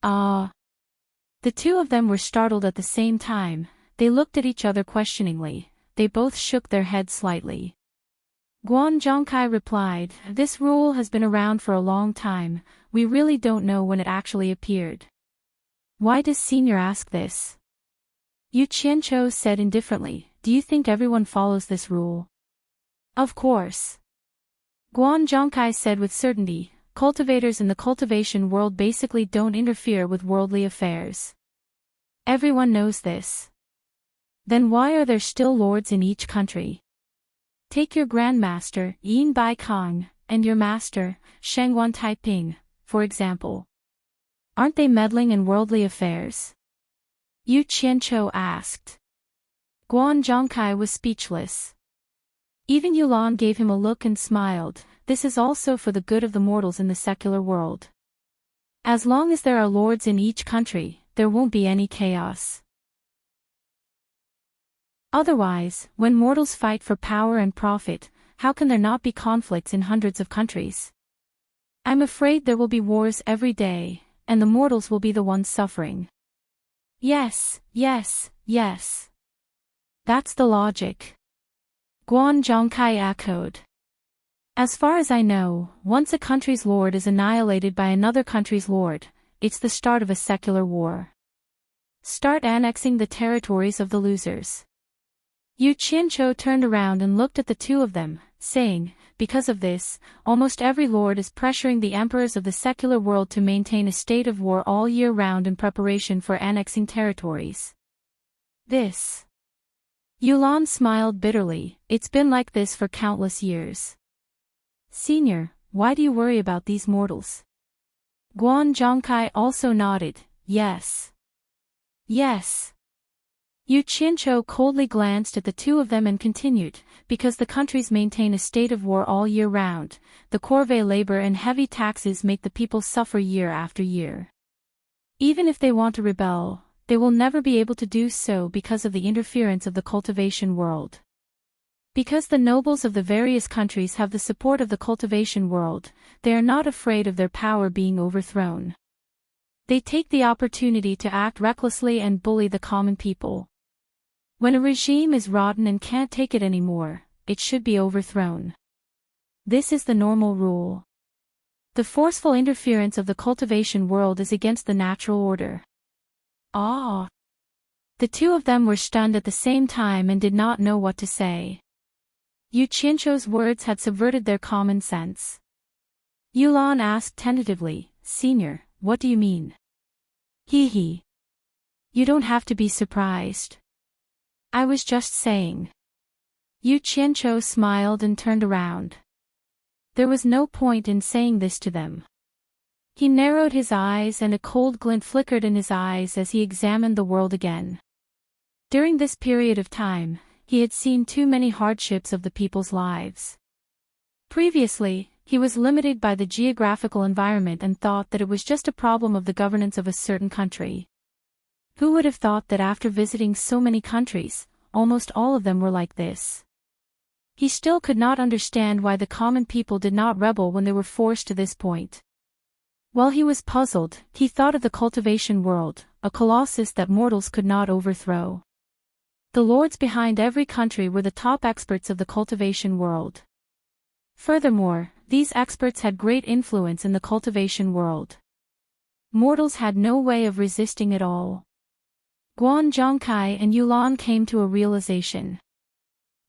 A: The two of them were startled at the same time. They looked at each other questioningly. They both shook their heads slightly. Guan Zhongkai replied, "This rule has been around for a long time. We really don't know when it actually appeared." "Why does Senior ask this?" Yu Qianqiu said indifferently, "Do you think everyone follows this rule?" "Of course." Guan Zhongkai said with certainty, "Cultivators in the cultivation world basically don't interfere with worldly affairs. Everyone knows this. Then why are there still lords in each country? Take your grandmaster, Yin Bai Kong, and your master, Shengguan Taiping, for example. Aren't they meddling in worldly affairs?" Yu Qianqiu asked. Guan Zhongkai was speechless. Even Yulan gave him a look and smiled. This is also for the good of the mortals in the secular world. As long as there are lords in each country, there won't be any chaos. Otherwise, when mortals fight for power and profit, how can there not be conflicts in hundreds of countries? I'm afraid there will be wars every day, and the mortals will be the ones suffering. Yes, yes, yes. That's the logic. Guan Zhongkai echoed. As far as I know, once a country's lord is annihilated by another country's lord, it's the start of a secular war. Start annexing the territories of the losers. Yu Qianqiu turned around and looked at the two of them, saying, "Because of this, almost every lord is pressuring the emperors of the secular world to maintain a state of war all year round in preparation for annexing territories." This. Yulan smiled bitterly. "It's been like this for countless years." "Senior, why do you worry about these mortals?" Guan Zhongkai also nodded, "Yes. Yes." Yu Qianqiu coldly glanced at the two of them and continued, "Because the countries maintain a state of war all year round, the corvée labor and heavy taxes make the people suffer year after year. Even if they want to rebel, they will never be able to do so because of the interference of the cultivation world. Because the nobles of the various countries have the support of the cultivation world, they are not afraid of their power being overthrown. They take the opportunity to act recklessly and bully the common people. When a regime is rotten and can't take it anymore, it should be overthrown. This is the normal rule. The forceful interference of the cultivation world is against the natural order. Ah! The two of them were stunned at the same time and did not know what to say. Yu Qianzhou's words had subverted their common sense. Yulan asked tentatively, "Senior, what do you mean?" Hee. You don't have to be surprised. I was just saying. Yu Qianzhou smiled and turned around. There was no point in saying this to them. He narrowed his eyes and a cold glint flickered in his eyes as he examined the world again. During this period of time, he had seen too many hardships of the people's lives. Previously, he was limited by the geographical environment and thought that it was just a problem of the governance of a certain country. Who would have thought that after visiting so many countries, almost all of them were like this? He still could not understand why the common people did not rebel when they were forced to this point. While he was puzzled, he thought of the cultivation world, a colossus that mortals could not overthrow. The lords behind every country were the top experts of the cultivation world. Furthermore, these experts had great influence in the cultivation world. Mortals had no way of resisting it all. Guan Zhongkai and Yulan came to a realization.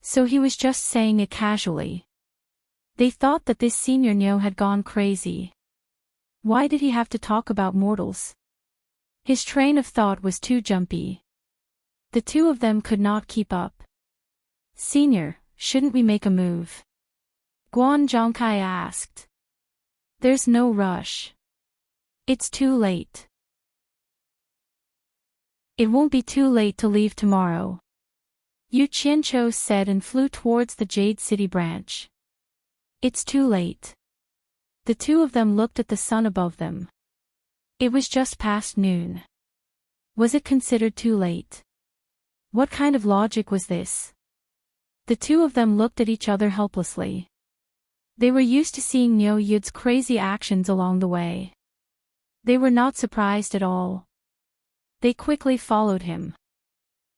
A: So he was just saying it casually. They thought that this senior Nyo had gone crazy. Why did he have to talk about mortals? His train of thought was too jumpy. The two of them could not keep up. Senior, shouldn't we make a move? Guan Zhongkai asked. There's no rush. It's too late. It won't be too late to leave tomorrow. Yu Qianzhou said and flew towards the Jade City branch. It's too late. The two of them looked at the sun above them. It was just past noon. Was it considered too late? What kind of logic was this? The two of them looked at each other helplessly. They were used to seeing Nyo Yud's crazy actions along the way. They were not surprised at all. They quickly followed him.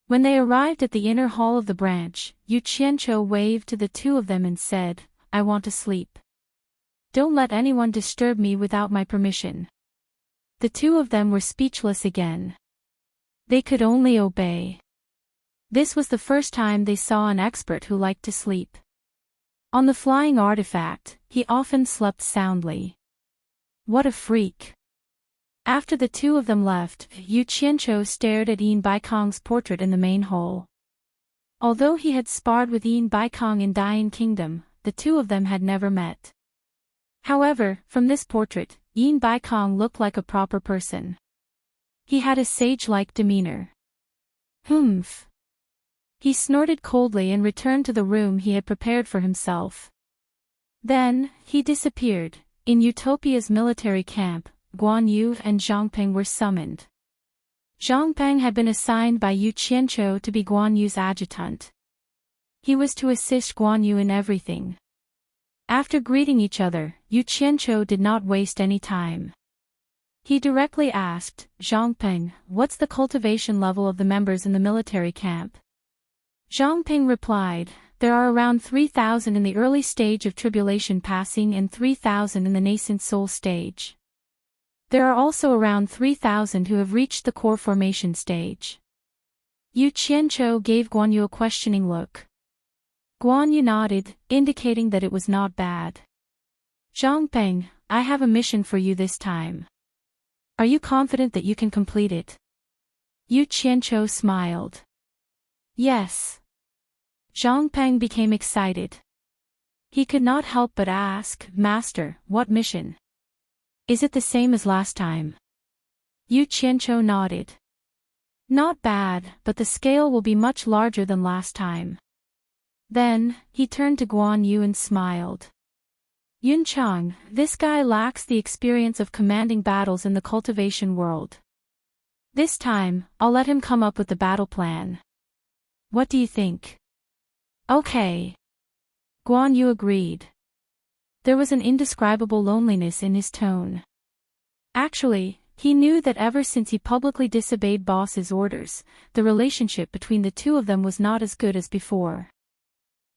A: When they arrived at the inner hall of the branch, Yu Qianzhou waved to the two of them and said, I want to sleep. Don't let anyone disturb me without my permission. The two of them were speechless again. They could only obey. This was the first time they saw an expert who liked to sleep. On the flying artifact, he often slept soundly. What a freak. After the two of them left, Yu Qianzhou stared at Yin Baikong's portrait in the main hall. Although he had sparred with Yin Baikong in Dian Kingdom, the two of them had never met. However, from this portrait, Yin Baikong looked like a proper person. He had a sage-like demeanor. Humph. He snorted coldly and returned to the room he had prepared for himself. Then, he disappeared. In Utopia's military camp, Guan Yu and Zhang Peng were summoned. Zhang Peng had been assigned by Yu Qianzhou to be Guan Yu's adjutant. He was to assist Guan Yu in everything. After greeting each other, Yu Qianzhou did not waste any time. He directly asked, Zhang Peng, what's the cultivation level of the members in the military camp? Zhang Peng replied, there are around 3,000 in the early stage of tribulation passing and 3,000 in the nascent soul stage. There are also around 3,000 who have reached the core formation stage. Yu Qianzhou gave Guan Yu a questioning look. Guan Yu nodded, indicating that it was not bad. Zhang Peng, I have a mission for you this time. Are you confident that you can complete it? Yu Qianzhou smiled. Yes. Zhang Peng became excited. He could not help but ask, Master, what mission? Is it the same as last time? Yu Qianzhou nodded. Not bad, but the scale will be much larger than last time. Then, he turned to Guan Yu and smiled. Yun Chang, this guy lacks the experience of commanding battles in the cultivation world. This time, I'll let him come up with the battle plan. What do you think? Okay. Guan Yu agreed. There was an indescribable loneliness in his tone. Actually, He knew that ever since he publicly disobeyed boss's orders, the relationship between the two of them was not as good as before.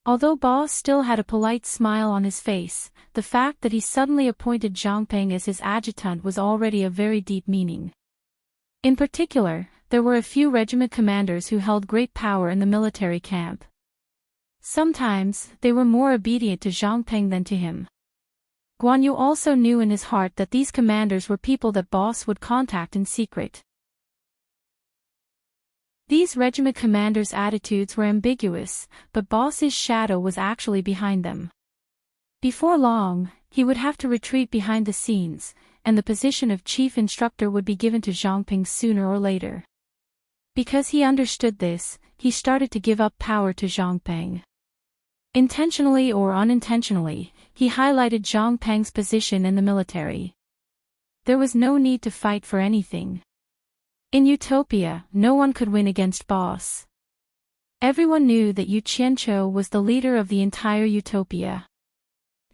A: Although boss still had a polite smile on his face, the fact that he suddenly appointed Zhangpeng as his adjutant was already of very deep meaning. In particular, there were a few regiment commanders who held great power in the military camp. Sometimes, they were more obedient to Zhangpeng than to him. Guan Yu also knew in his heart that these commanders were people that boss would contact in secret. These regiment commanders' attitudes were ambiguous, but boss's shadow was actually behind them. Before long, he would have to retreat behind the scenes, and the position of chief instructor would be given to Zhangpeng sooner or later. Because he understood this, he started to give up power to Zhangpeng. Intentionally or unintentionally, he highlighted Zhangpeng's position in the military. There was no need to fight for anything. In Utopia, no one could win against boss. Everyone knew that Yu Qianzhou was the leader of the entire Utopia.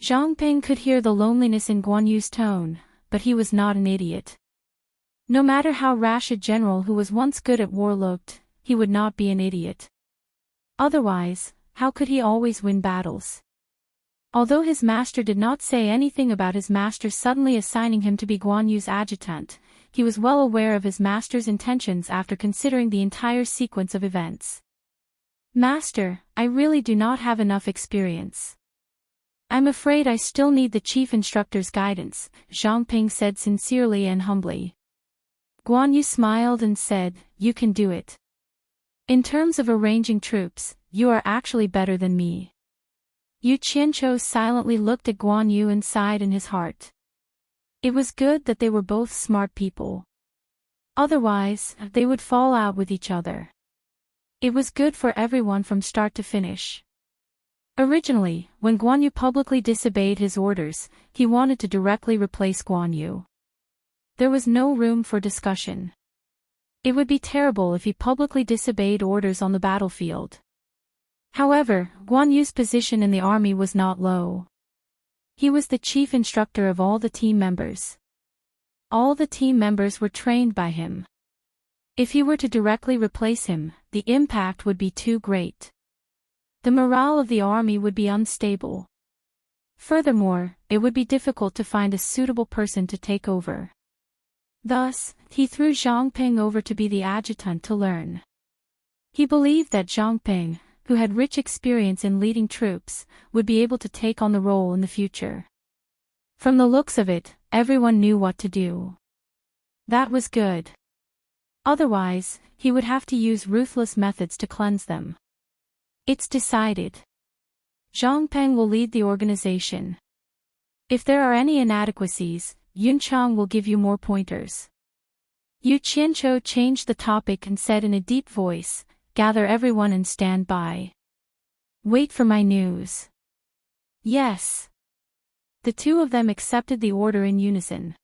A: Zhangpeng could hear the loneliness in Guan Yu's tone, but he was not an idiot. No matter how rash a general who was once good at war looked, he would not be an idiot. Otherwise, how could he always win battles? Although his master did not say anything about his master suddenly assigning him to be Guan Yu's adjutant, he was well aware of his master's intentions after considering the entire sequence of events. "Master, I really do not have enough experience. I'm afraid I still need the chief instructor's guidance," Zhangpeng said sincerely and humbly. Guan Yu smiled and said, "You can do it. In terms of arranging troops, you are actually better than me." Yu Qianzhou silently looked at Guan Yu and sighed in his heart. It was good that they were both smart people. Otherwise, they would fall out with each other. It was good for everyone from start to finish. Originally, when Guan Yu publicly disobeyed his orders, he wanted to directly replace Guan Yu. There was no room for discussion. It would be terrible if he publicly disobeyed orders on the battlefield. However, Guan Yu's position in the army was not low. He was the chief instructor of all the team members. All the team members were trained by him. If he were to directly replace him, the impact would be too great. The morale of the army would be unstable. Furthermore, it would be difficult to find a suitable person to take over. Thus, he threw Zhangpeng over to be the adjutant to learn. He believed that Zhangpeng, who had rich experience in leading troops, would be able to take on the role in the future. From the looks of it, everyone knew what to do. That was good. Otherwise, he would have to use ruthless methods to cleanse them. It's decided. Zhangpeng will lead the organization. If there are any inadequacies, Yunchang will give you more pointers. Yu Qianzhou changed the topic and said in a deep voice, "Gather everyone and stand by. Wait for my news." Yes. The two of them accepted the order in unison.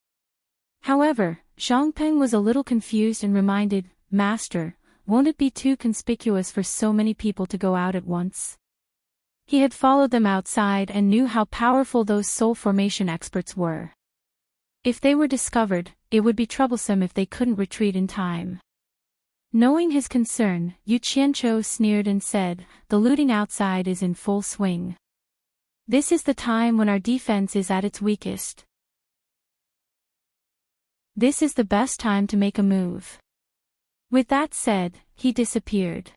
A: However, Zhangpeng was a little confused and reminded, "Master, won't it be too conspicuous for so many people to go out at once?" He had followed them outside and knew how powerful those soul formation experts were. If they were discovered, it would be troublesome if they couldn't retreat in time. Knowing his concern, Yu Qianzhou sneered and said, "The looting outside is in full swing. This is the time when our defense is at its weakest. This is the best time to make a move." With that said, he disappeared.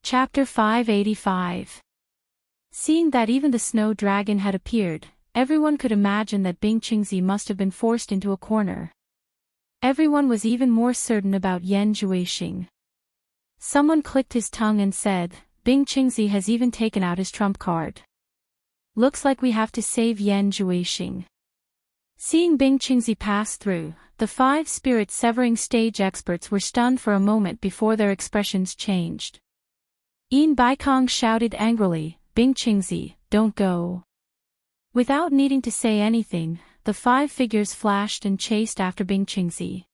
A: Chapter 585. Seeing that even the snow dragon had appeared, everyone could imagine that Bing Qingzi must have been forced into a corner. Everyone was even more certain about Yan Zhuixing. Someone clicked his tongue and said, "Bing Qingzi has even taken out his trump card. Looks like we have to save Yan Zhuixing." Seeing Bing Qingzi pass through, the 5 spirit-severing stage experts were stunned for a moment before their expressions changed. Yin Baikong shouted angrily, "Bing Qingzi, don't go." Without needing to say anything, the 5 figures flashed and chased after Bing Qingzi.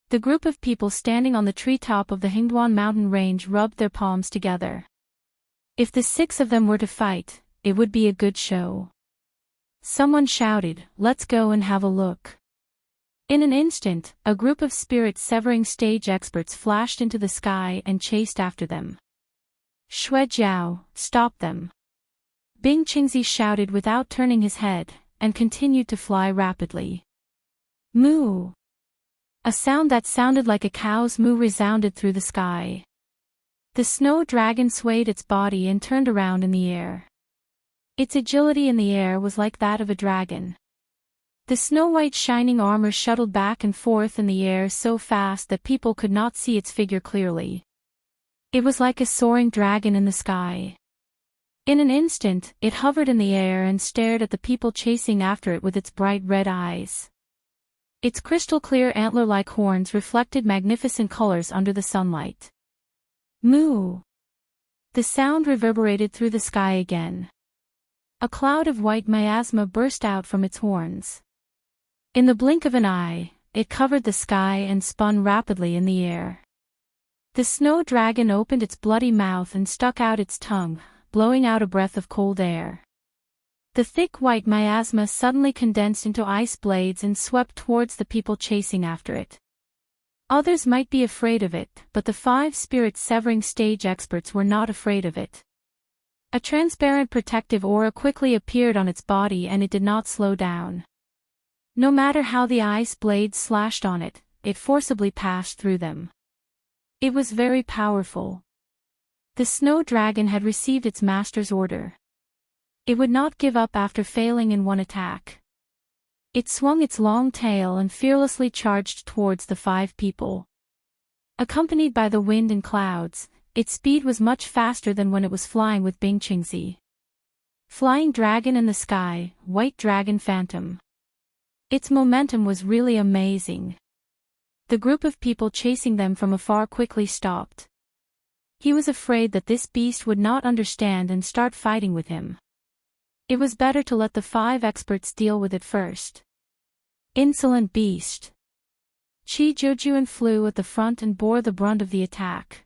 A: The group of people standing on the treetop of the Hingduan mountain range rubbed their palms together. If the 6 of them were to fight, it would be a good show. Someone shouted, "Let's go and have a look." In an instant, a group of spirit-severing stage experts flashed into the sky and chased after them. Shui Jiao, stop them! Bing Qingzi shouted without turning his head, and continued to fly rapidly. Moo! A sound that sounded like a cow's moo resounded through the sky. The snow dragon swayed its body and turned around in the air. Its agility in the air was like that of a dragon. The snow-white shining armor shuttled back and forth in the air so fast that people could not see its figure clearly. It was like a soaring dragon in the sky. In an instant, it hovered in the air and stared at the people chasing after it with its bright red eyes. Its crystal-clear antler-like horns reflected magnificent colors under the sunlight. Moo! The sound reverberated through the sky again. A cloud of white miasma burst out from its horns. In the blink of an eye, it covered the sky and spun rapidly in the air. The snow dragon opened its bloody mouth and stuck out its tongue, blowing out a breath of cold air. The thick white miasma suddenly condensed into ice blades and swept towards the people chasing after it. Others might be afraid of it, but the 5 spirit-severing stage experts were not afraid of it. A transparent protective aura quickly appeared on its body and it did not slow down. No matter how the ice blades slashed on it, it forcibly passed through them. It was very powerful. The snow dragon had received its master's order. It would not give up after failing in one attack. It swung its long tail and fearlessly charged towards the 5 people. Accompanied by the wind and clouds, its speed was much faster than when it was flying with Bing Qingzi. Flying dragon in the sky, white dragon phantom. Its momentum was really amazing. The group of people chasing them from afar quickly stopped. He was afraid that this beast would not understand and start fighting with him. It was better to let the 5 experts deal with it first. Insolent beast! Qi Zhujuan flew at the front and bore the brunt of the attack.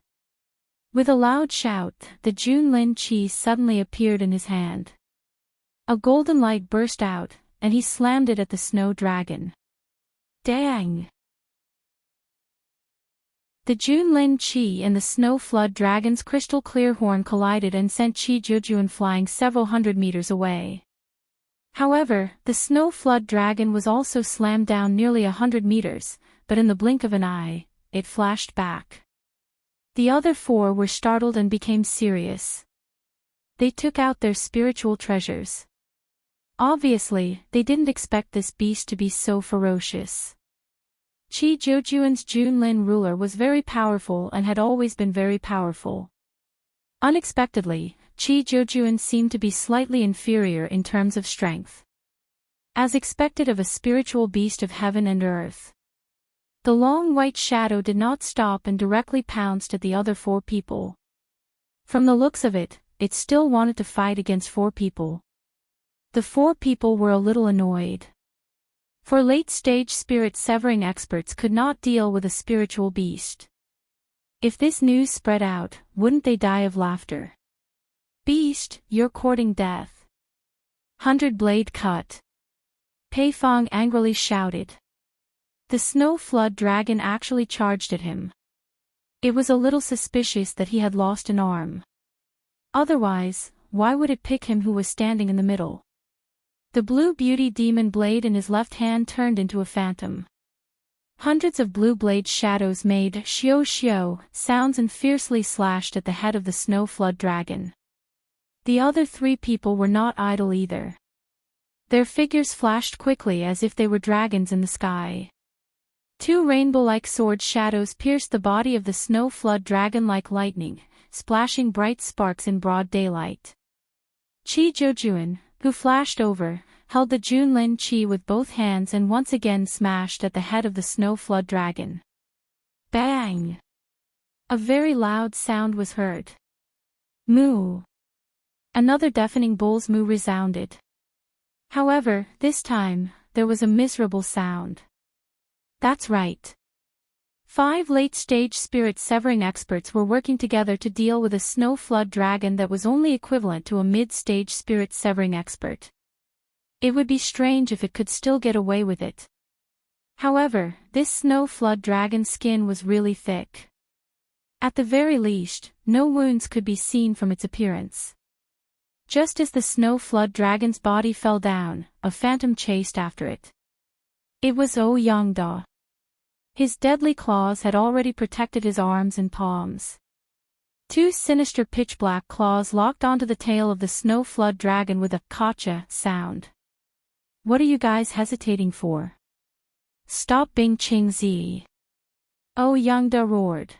A: With a loud shout, the Junlin Qi suddenly appeared in his hand. A golden light burst out, and he slammed it at the snow dragon. Dang! The Junlin Qi and the snow flood dragon's crystal-clear horn collided and sent Qi Zhujuan flying several hundred meters away. However, the snow flood dragon was also slammed down nearly 100 meters, but in the blink of an eye, it flashed back. The other 4 were startled and became serious. They took out their spiritual treasures. Obviously, they didn't expect this beast to be so ferocious. Qi Zhujuan's Junlin ruler was very powerful and had always been very powerful. Unexpectedly, Qi Zhujuan seemed to be slightly inferior in terms of strength. As expected of a spiritual beast of heaven and earth. The long white shadow did not stop and directly pounced at the other 4 people. From the looks of it, it still wanted to fight against 4 people. The 4 people were a little annoyed. For late-stage spirit-severing experts could not deal with a spiritual beast. If this news spread out, wouldn't they die of laughter? Beast, you're courting death. 100-blade cut. Pei Fong angrily shouted. The snow flood dragon actually charged at him. It was a little suspicious that he had lost an arm. Otherwise, why would it pick him who was standing in the middle? The blue beauty demon blade in his left hand turned into a phantom. Hundreds of blue blade shadows made xiao xiao sounds and fiercely slashed at the head of the snow flood dragon. The other 3 people were not idle either. Their figures flashed quickly as if they were dragons in the sky. 2 rainbow-like sword shadows pierced the body of the snow flood dragon like lightning, splashing bright sparks in broad daylight. Qi Zhujuan, who flashed over, held the Junlin Qi with both hands and once again smashed at the head of the snow flood dragon. Bang! A very loud sound was heard. Moo! Another deafening bull's moo resounded. However, this time, there was a miserable sound. That's right. 5 late-stage spirit-severing experts were working together to deal with a snow flood dragon that was only equivalent to a mid-stage spirit-severing expert. It would be strange if it could still get away with it. However, this snow flood dragon's skin was really thick. At the very least, no wounds could be seen from its appearance. Just as the snow flood dragon's body fell down, a phantom chased after it. It was Yongda. His deadly claws had already protected his arms and palms. Two sinister pitch-black claws locked onto the tail of the snow flood dragon with a "Kacha" sound. "What are you guys hesitating for? Stop Bing Ching Zi!" Yongda roared.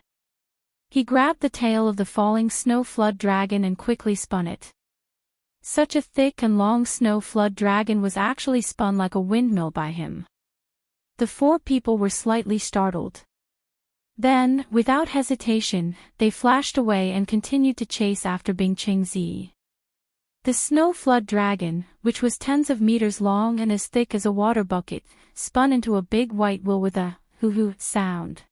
A: He grabbed the tail of the falling snow flood dragon and quickly spun it. Such a thick and long snow flood dragon was actually spun like a windmill by him. The four people were slightly startled. Then, without hesitation, they flashed away and continued to chase after Bing Ching Zi. The snow flood dragon, which was tens of meters long and as thick as a water bucket, spun into a big white wheel with a hoo-hoo sound.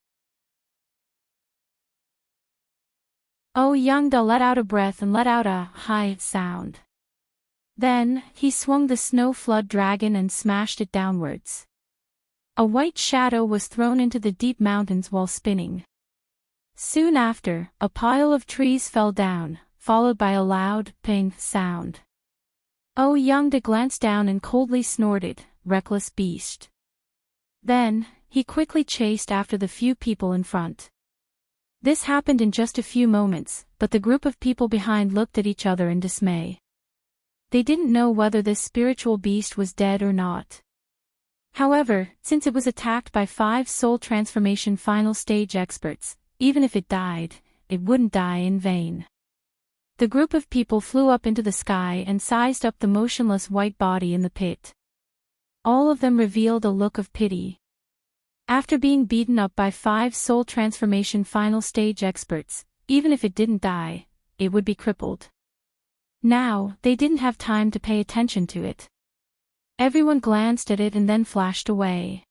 A: Yongda let out a breath and let out a high sound. Then, he swung the snow flood dragon and smashed it downwards. A white shadow was thrown into the deep mountains while spinning. Soon after, a pile of trees fell down, followed by a loud ping sound. Yongda glanced down and coldly snorted, "Reckless beast." Then, he quickly chased after the few people in front. This happened in just a few moments, but the group of people behind looked at each other in dismay. They didn't know whether this spiritual beast was dead or not. However, since it was attacked by 5 soul transformation final stage experts, even if it died, it wouldn't die in vain. The group of people flew up into the sky and sized up the motionless white body in the pit. All of them revealed a look of pity. After being beaten up by 5 soul transformation final stage experts, even if it didn't die, it would be crippled. Now, they didn't have time to pay attention to it. Everyone glanced at it and then flashed away.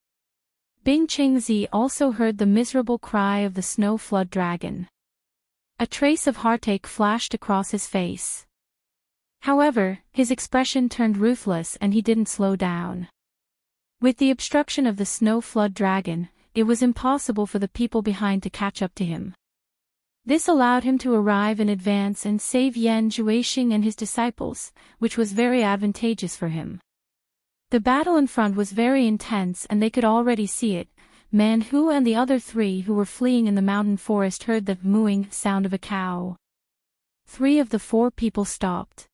A: Bing Ching Zi also heard the miserable cry of the snow flood dragon. A trace of heartache flashed across his face. However, his expression turned ruthless and he didn't slow down. With the obstruction of the snow flood dragon, it was impossible for the people behind to catch up to him. This allowed him to arrive in advance and save Yan Zhuixing and his disciples, which was very advantageous for him. The battle in front was very intense and they could already see it. Man Hu and the other 3 who were fleeing in the mountain forest heard the mooing sound of a cow. 3 of the 4 people stopped.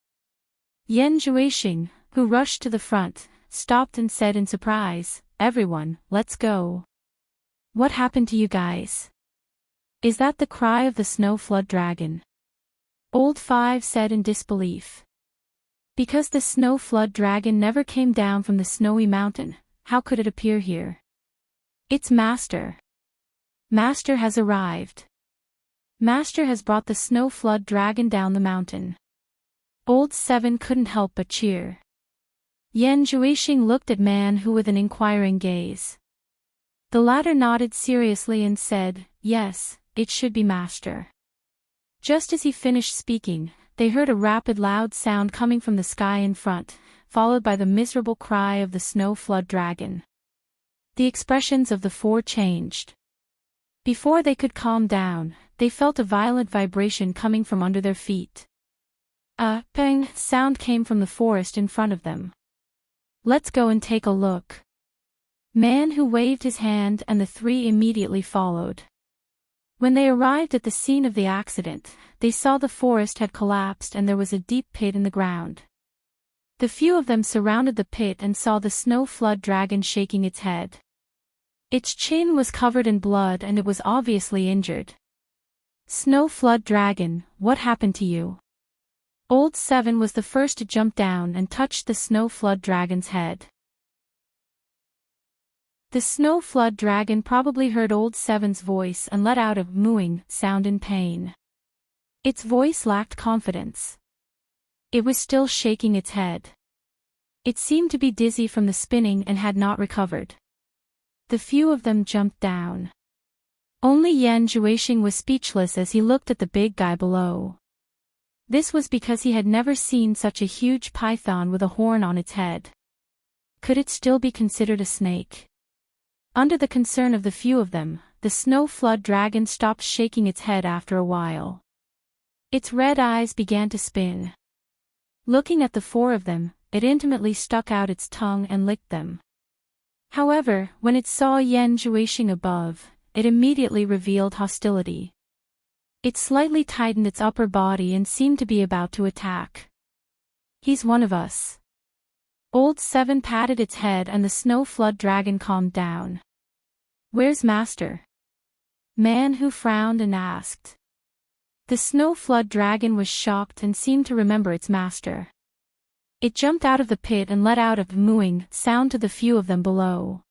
A: Yan Zhuixing, who rushed to the front, stopped and said in surprise, "Everyone, let's go." "What happened to you guys? Is that the cry of the snow flood dragon?" Old 5 said in disbelief. "Because the snow flood dragon never came down from the snowy mountain, how could it appear here?" "It's Master. Master has arrived. Master has brought the snow flood dragon down the mountain." Old 7 couldn't help but cheer. Yan Zhuixing looked at Man Hu with an inquiring gaze. The latter nodded seriously and said, "Yes, it should be Master." Just as he finished speaking, they heard a rapid loud sound coming from the sky in front, followed by the miserable cry of the snow flood dragon. The expressions of the 4 changed. Before they could calm down, they felt a violent vibration coming from under their feet. A ping sound came from the forest in front of them. "Let's go and take a look." Man Hu waved his hand and the 3 immediately followed. When they arrived at the scene of the accident, they saw the forest had collapsed and there was a deep pit in the ground. The few of them surrounded the pit and saw the snow flood dragon shaking its head. Its chin was covered in blood and it was obviously injured. "Snow flood dragon, what happened to you?" Old 7 was the first to jump down and touched the snow flood dragon's head. The snow flood dragon probably heard Old 7's voice and let out a mooing sound in pain. Its voice lacked confidence. It was still shaking its head. It seemed to be dizzy from the spinning and had not recovered. The few of them jumped down. Only Yan Zhuixing was speechless as he looked at the big guy below. This was because he had never seen such a huge python with a horn on its head. Could it still be considered a snake? Under the concern of the few of them, the snow flood dragon stopped shaking its head after a while. Its red eyes began to spin. Looking at the four of them, it intimately stuck out its tongue and licked them. However, when it saw Yen Zhuishing above, it immediately revealed hostility. It slightly tightened its upper body and seemed to be about to attack. He's one of us. Old Seven patted its head and the snow flood dragon calmed down. Where's Master? Man Who frowned and asked. The snow flood dragon was shocked and seemed to remember its master. It jumped out of the pit and let out a mooing sound to the few of them below.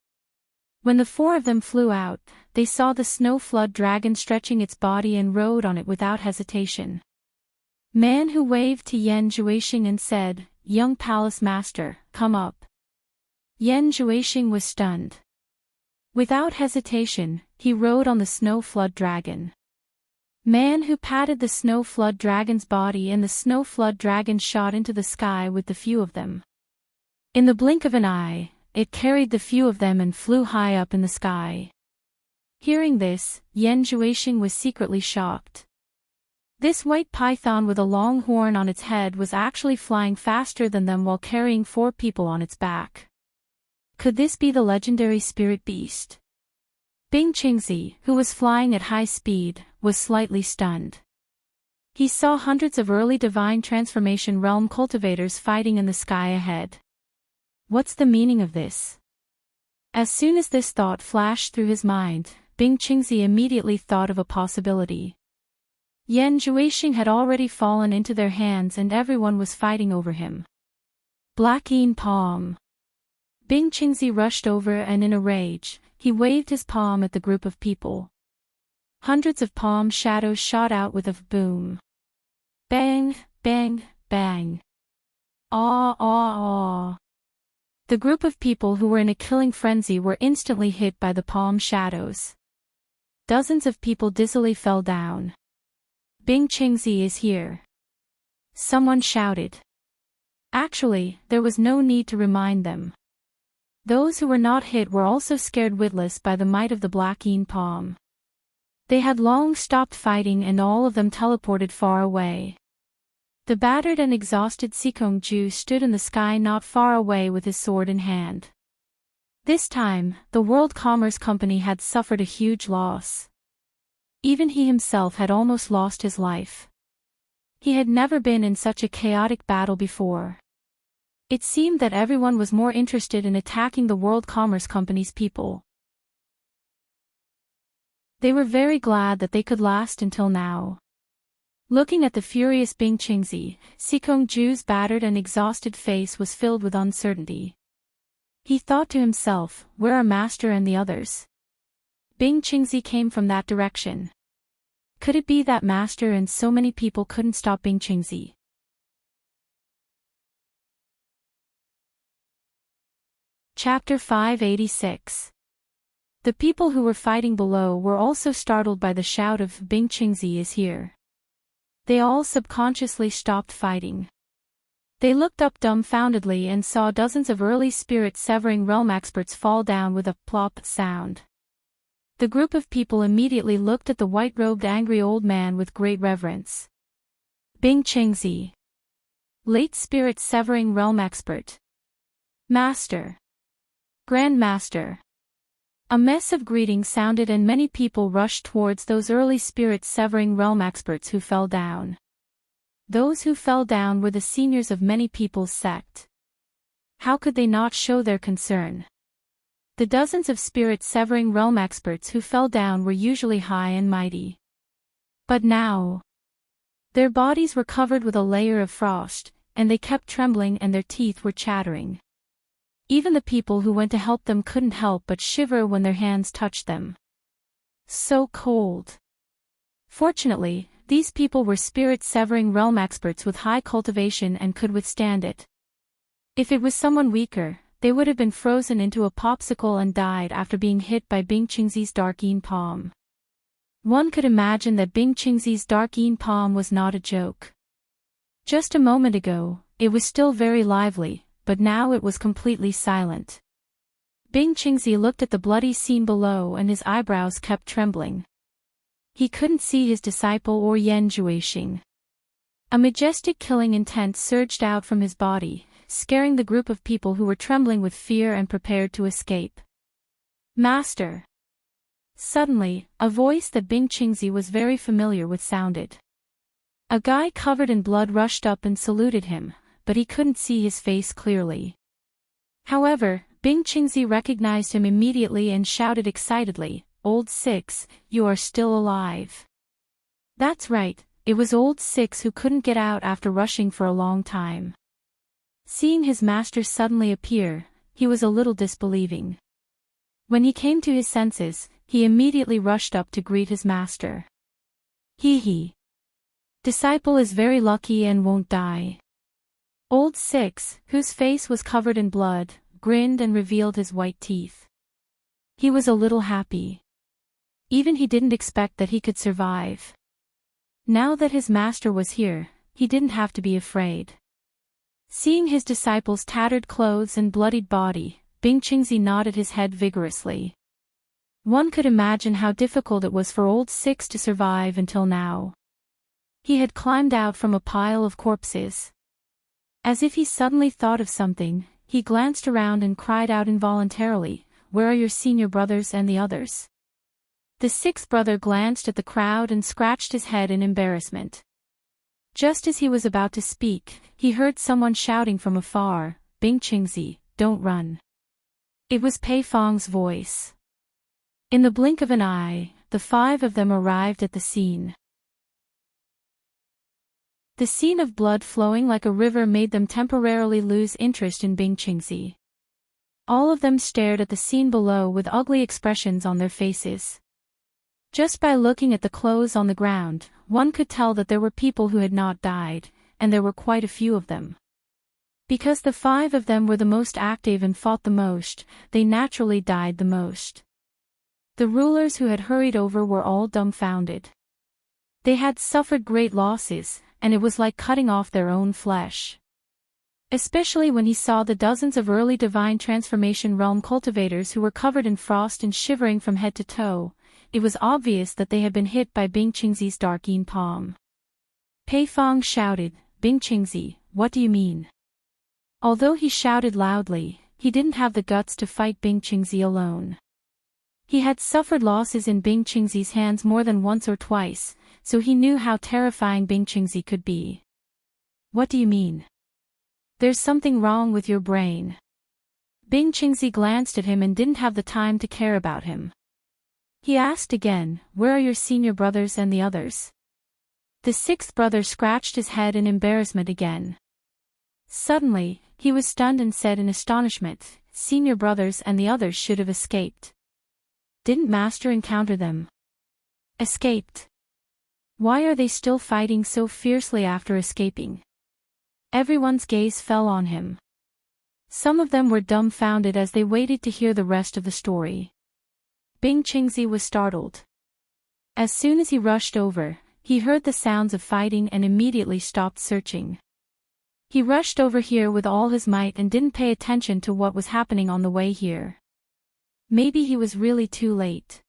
A: When the four of them flew out, they saw the snow flood dragon stretching its body and rode on it without hesitation. Man Who waved to Yen Zhuishing and said, "Young palace master, come up." Yen Zhuishing was stunned. Without hesitation, he rode on the snow flood dragon. Man Who patted the snow flood dragon's body and the snow flood dragon shot into the sky with the few of them. In the blink of an eye, it carried the few of them and flew high up in the sky. Hearing this, Yen Zhuishing was secretly shocked. This white python with a long horn on its head was actually flying faster than them while carrying 4 people on its back. Could this be the legendary spirit beast? Bing Qingzi, who was flying at high speed, was slightly stunned. He saw hundreds of early divine transformation realm cultivators fighting in the sky ahead. What's the meaning of this? As soon as this thought flashed through his mind, Bing Qingzi immediately thought of a possibility. Yen Zhuishing had already fallen into their hands and everyone was fighting over him. Black Yin Palm. Bing Qingzi rushed over and in a rage, he waved his palm at the group of people. Hundreds of palm shadows shot out with a boom. Bang, bang, bang. Aw, aw, aw. The group of people who were in a killing frenzy were instantly hit by the palm shadows. Dozens of people dizzily fell down. Bing Qingzi is here. Someone shouted. Actually, there was no need to remind them. Those who were not hit were also scared witless by the might of the Black Yin Palm. They had long stopped fighting and all of them teleported far away. The battered and exhausted Sikong-ju stood in the sky not far away with his sword in hand. This time, the World Commerce Company had suffered a huge loss. Even he himself had almost lost his life. He had never been in such a chaotic battle before. It seemed that everyone was more interested in attacking the World Commerce Company's people. They were very glad that they could last until now. Looking at the furious Bing Qingzi, Sikong-ju's battered and exhausted face was filled with uncertainty. He thought to himself, where are Master and the others? Bing Qingzi came from that direction. Could it be that Master and so many people couldn't stop Bing Qingzi? Chapter 586. The people who were fighting below were also startled by the shout of Bing Qingzi is here. They all subconsciously stopped fighting. They looked up dumbfoundedly and saw dozens of early spirit-severing realm experts fall down with a plop sound. The group of people immediately looked at the white-robed angry old man with great reverence. Bing Qingzi. Late spirit-severing realm expert. Master. Grand Master. A mess of greetings sounded and many people rushed towards those early spirit-severing realm experts who fell down. Those who fell down were the seniors of many people's sect. How could they not show their concern? The dozens of spirit-severing realm experts who fell down were usually high and mighty. But now, their bodies were covered with a layer of frost, and they kept trembling and their teeth were chattering. Even the people who went to help them couldn't help but shiver when their hands touched them. So cold. Fortunately, these people were spirit-severing realm experts with high cultivation and could withstand it. If it was someone weaker, they would have been frozen into a popsicle and died after being hit by Bing Qingzi's dark yin palm. One could imagine that Bing Qingzi's dark yin palm was not a joke. Just a moment ago, it was still very lively, but now it was completely silent. Bing Qingzi looked at the bloody scene below and his eyebrows kept trembling. He couldn't see his disciple or Yan Juexing. A majestic killing intent surged out from his body, scaring the group of people who were trembling with fear and prepared to escape. Master! Suddenly, a voice that Bing Qingzi was very familiar with sounded. A guy covered in blood rushed up and saluted him, but he couldn't see his face clearly. However, Bing Qingzi recognized him immediately and shouted excitedly, "Old Six, you are still alive." That's right, it was Old Six who couldn't get out after rushing for a long time. Seeing his master suddenly appear, he was a little disbelieving. When he came to his senses, he immediately rushed up to greet his master. Hee. Disciple is very lucky and won't die. Old Six, whose face was covered in blood, grinned and revealed his white teeth. He was a little happy. Even he didn't expect that he could survive. Now that his master was here, he didn't have to be afraid. Seeing his disciple's tattered clothes and bloodied body, Bing Qingzi nodded his head vigorously. One could imagine how difficult it was for Old Six to survive until now. He had climbed out from a pile of corpses. As if he suddenly thought of something, he glanced around and cried out involuntarily, "Where are your senior brothers and the others?" The sixth brother glanced at the crowd and scratched his head in embarrassment. Just as he was about to speak, he heard someone shouting from afar, "Bing Qingzi, don't run." It was Pei Fong's voice. In the blink of an eye, the five of them arrived at the scene. The scene of blood flowing like a river made them temporarily lose interest in Bing Qingzi. All of them stared at the scene below with ugly expressions on their faces. Just by looking at the clothes on the ground, one could tell that there were people who had not died, and there were quite a few of them. Because the five of them were the most active and fought the most, they naturally died the most. The rulers who had hurried over were all dumbfounded. They had suffered great losses, and it was like cutting off their own flesh. Especially when he saw the dozens of early divine transformation realm cultivators who were covered in frost and shivering from head to toe, it was obvious that they had been hit by Bing Qingzi's dark yin palm. Pei Fong shouted, "Bing Qingzi, what do you mean?" Although he shouted loudly, he didn't have the guts to fight Bing Qingzi alone. He had suffered losses in Bing Qingzi's hands more than once or twice, so he knew how terrifying Bing Qingzi could be. "What do you mean? There's something wrong with your brain." Bing Qingzi glanced at him and didn't have the time to care about him. He asked again, "Where are your senior brothers and the others?" The sixth brother scratched his head in embarrassment again. Suddenly, he was stunned and said in astonishment, "Senior brothers and the others should have escaped. Didn't Master encounter them?" "Escaped? Why are they still fighting so fiercely after escaping?" Everyone's gaze fell on him. Some of them were dumbfounded as they waited to hear the rest of the story. Bing Qingzi was startled. As soon as he rushed over, he heard the sounds of fighting and immediately stopped searching. He rushed over here with all his might and didn't pay attention to what was happening on the way here. Maybe he was really too late.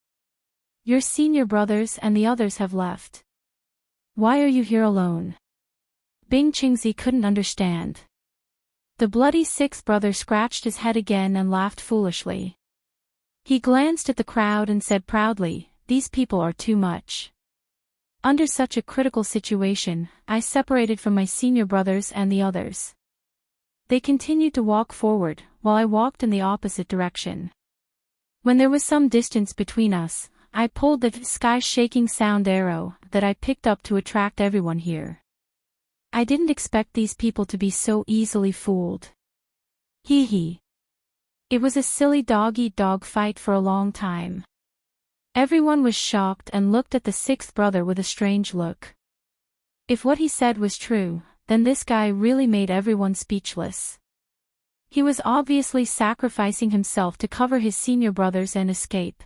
A: "Your senior brothers and the others have left. Why are you here alone?" Bing Qingzi couldn't understand. The bloody sixth brother scratched his head again and laughed foolishly. He glanced at the crowd and said proudly, "These people are too much. Under such a critical situation, I separated from my senior brothers and the others. They continued to walk forward, while I walked in the opposite direction. When there was some distance between us, I pulled the sky-shaking sound arrow that I picked up to attract everyone here. I didn't expect these people to be so easily fooled." Hee. It was a silly dog-eat-dog fight for a long time. Everyone was shocked and looked at the sixth brother with a strange look. If what he said was true, then this guy really made everyone speechless. He was obviously sacrificing himself to cover his senior brothers and escape.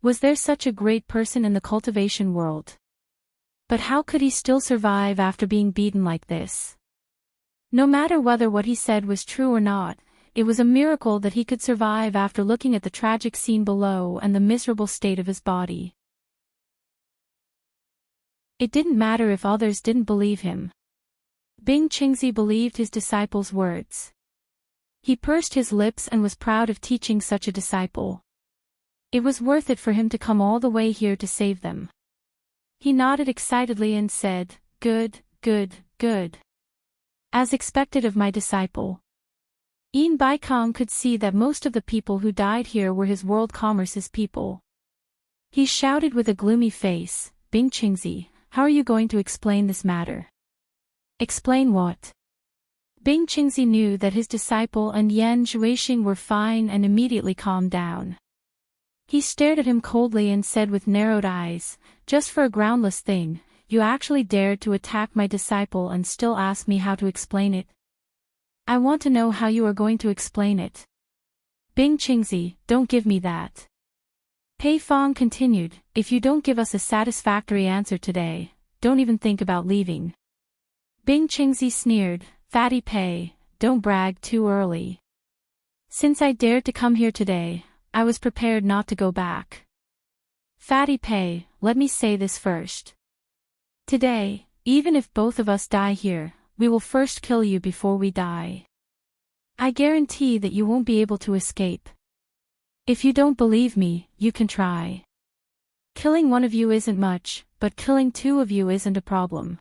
A: Was there such a great person in the cultivation world? But how could he still survive after being beaten like this? No matter whether what he said was true or not, it was a miracle that he could survive after looking at the tragic scene below and the miserable state of his body. It didn't matter if others didn't believe him. Bing Qingzi believed his disciples' words. He pursed his lips and was proud of teaching such a disciple. It was worth it for him to come all the way here to save them. He nodded excitedly and said, "Good, good, good. As expected of my disciple." Yin Baikong could see that most of the people who died here were his world commerce's people. He shouted with a gloomy face, "Bing Qingzi, how are you going to explain this matter?" "Explain what?" Bing Qingzi knew that his disciple and Yan Zhuixing were fine and immediately calmed down. He stared at him coldly and said with narrowed eyes, "Just for a groundless thing, you actually dared to attack my disciple and still ask me how to explain it? I want to know how you are going to explain it. Bing Qingzi, don't give me that." Pei Fong continued, "If you don't give us a satisfactory answer today, don't even think about leaving." Bing Qingzi sneered, "Fatty Pei, don't brag too early. Since I dared to come here today, I was prepared not to go back. Fatty Pei, let me say this first. Today, even if both of us die here, we will first kill you before we die. I guarantee that you won't be able to escape. If you don't believe me, you can try. Killing one of you isn't much, but killing two of you isn't a problem."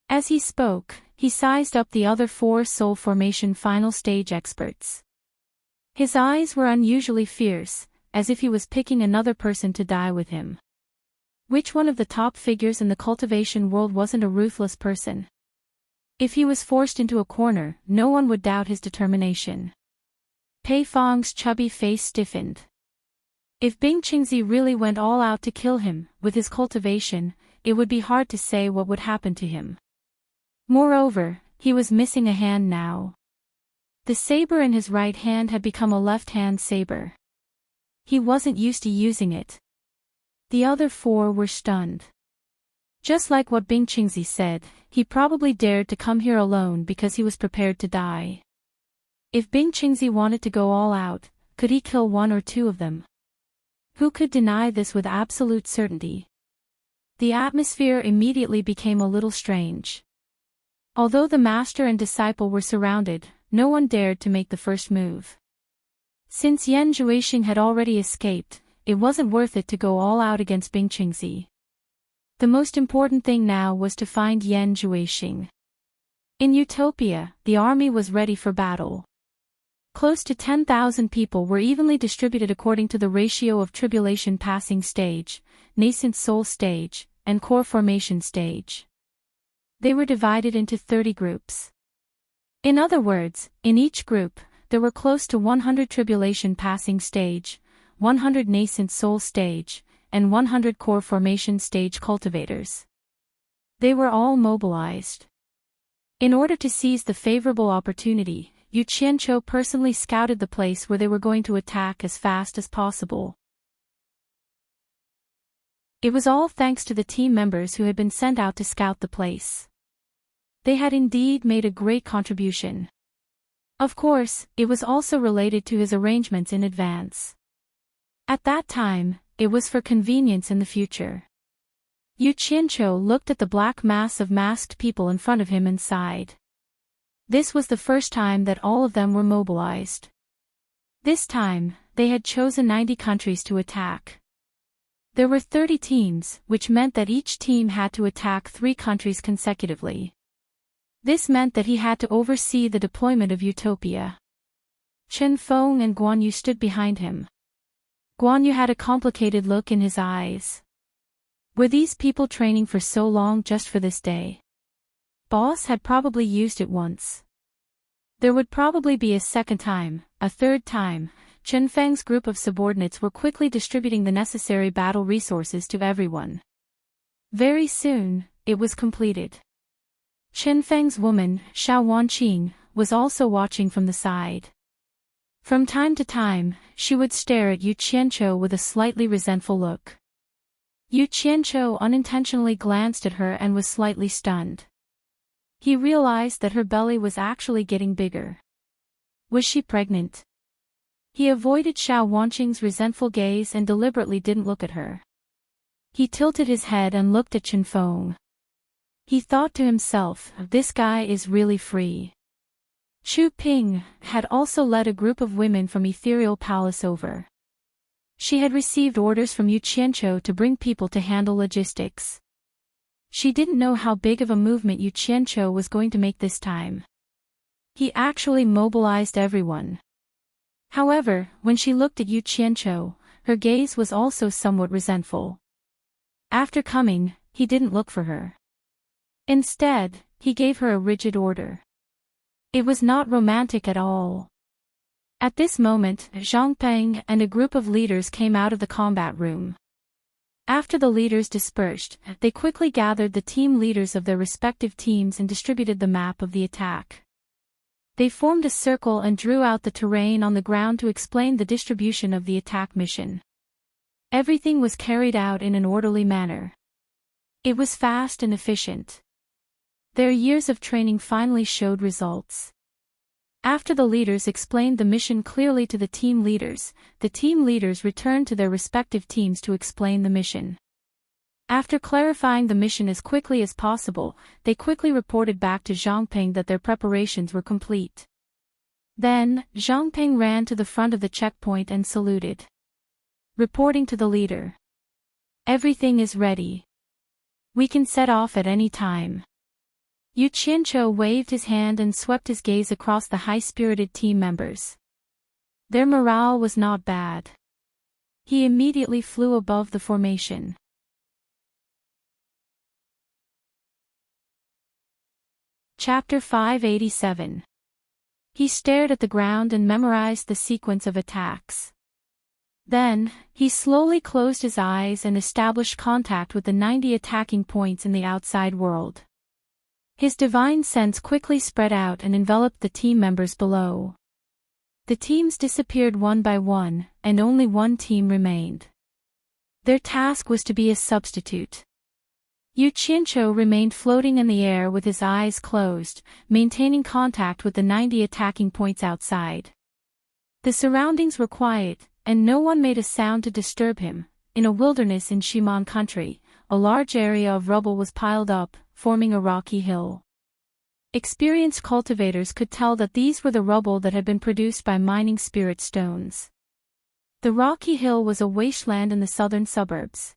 A: As he spoke, he sized up the other 4 soul formation final stage experts. His eyes were unusually fierce, as if he was picking another person to die with him. Which one of the top figures in the cultivation world wasn't a ruthless person? If he was forced into a corner, no one would doubt his determination. Pei Fong's chubby face stiffened. If Bing Qingzi really went all out to kill him, with his cultivation, it would be hard to say what would happen to him. Moreover, he was missing a hand now. The saber in his right hand had become a left-hand saber. He wasn't used to using it. The other 4 were stunned. Just like what Bing Qingzi said, he probably dared to come here alone because he was prepared to die. If Bing Qingzi wanted to go all out, could he kill 1 or 2 of them? Who could deny this with absolute certainty? The atmosphere immediately became a little strange. Although the master and disciple were surrounded, no one dared to make the first move. Since Yan Zhuixing had already escaped, it wasn't worth it to go all out against Bing Qingzi. The most important thing now was to find Yan Zhuixing. In Utopia, the army was ready for battle. Close to 10,000 people were evenly distributed according to the ratio of tribulation passing stage, nascent soul stage, and core formation stage. They were divided into 30 groups. In other words, in each group, there were close to 100 tribulation passing stage, 100 nascent soul stage, and 100 core formation stage cultivators. They were all mobilized. In order to seize the favorable opportunity, Yu Qianqiu personally scouted the place where they were going to attack as fast as possible. It was all thanks to the team members who had been sent out to scout the place. They had indeed made a great contribution. Of course, it was also related to his arrangements in advance. At that time, it was for convenience in the future. Yu Qianqiu looked at the black mass of masked people in front of him and sighed. This was the first time that all of them were mobilized. This time, they had chosen 90 countries to attack. There were 30 teams, which meant that each team had to attack 3 countries consecutively. This meant that he had to oversee the deployment of Utopia. Chen Feng and Guan Yu stood behind him. Guan Yu had a complicated look in his eyes. Were these people training for so long just for this day? Boss had probably used it once. There would probably be a second time, a third time. Chen Feng's group of subordinates were quickly distributing the necessary battle resources to everyone. Very soon, it was completed. Chen Feng's woman, Xiao Wanqing, was also watching from the side. From time to time, she would stare at Yu Qianqiu with a slightly resentful look. Yu Qianqiu unintentionally glanced at her and was slightly stunned. He realized that her belly was actually getting bigger. Was she pregnant? He avoided Xiao Wanqing's resentful gaze and deliberately didn't look at her. He tilted his head and looked at Chenfeng. He thought to himself, this guy is really free. Chu Ping had also led a group of women from Ethereal Palace over. She had received orders from Yu Qianqiu to bring people to handle logistics. She didn't know how big of a movement Yu Qianqiu was going to make this time. He actually mobilized everyone. However, when she looked at Yu Qianqiu, her gaze was also somewhat resentful. After coming, he didn't look for her. Instead, he gave her a rigid order. It was not romantic at all. At this moment, Zhang Peng and a group of leaders came out of the combat room. After the leaders dispersed, they quickly gathered the team leaders of their respective teams and distributed the map of the attack. They formed a circle and drew out the terrain on the ground to explain the distribution of the attack mission. Everything was carried out in an orderly manner. It was fast and efficient. Their years of training finally showed results. After the leaders explained the mission clearly to the team leaders returned to their respective teams to explain the mission. After clarifying the mission as quickly as possible, they quickly reported back to Zhang Peng that their preparations were complete. Then, Zhang Peng ran to the front of the checkpoint and saluted. Reporting to the leader. Everything is ready. We can set off at any time. Yu Qianqiu waved his hand and swept his gaze across the high-spirited team members. Their morale was not bad. He immediately flew above the formation. Chapter 587. He stared at the ground and memorized the sequence of attacks. Then, he slowly closed his eyes and established contact with the 90 attacking points in the outside world. His divine sense quickly spread out and enveloped the team members below. The teams disappeared one by one, and only one team remained. Their task was to be a substitute. Yu Qianqiu remained floating in the air with his eyes closed, maintaining contact with the 90 attacking points outside. The surroundings were quiet, and no one made a sound to disturb him. In a wilderness in Shiman country, a large area of rubble was piled up, forming a rocky hill. Experienced cultivators could tell that these were the rubble that had been produced by mining spirit stones. The rocky hill was a wasteland in the southern suburbs.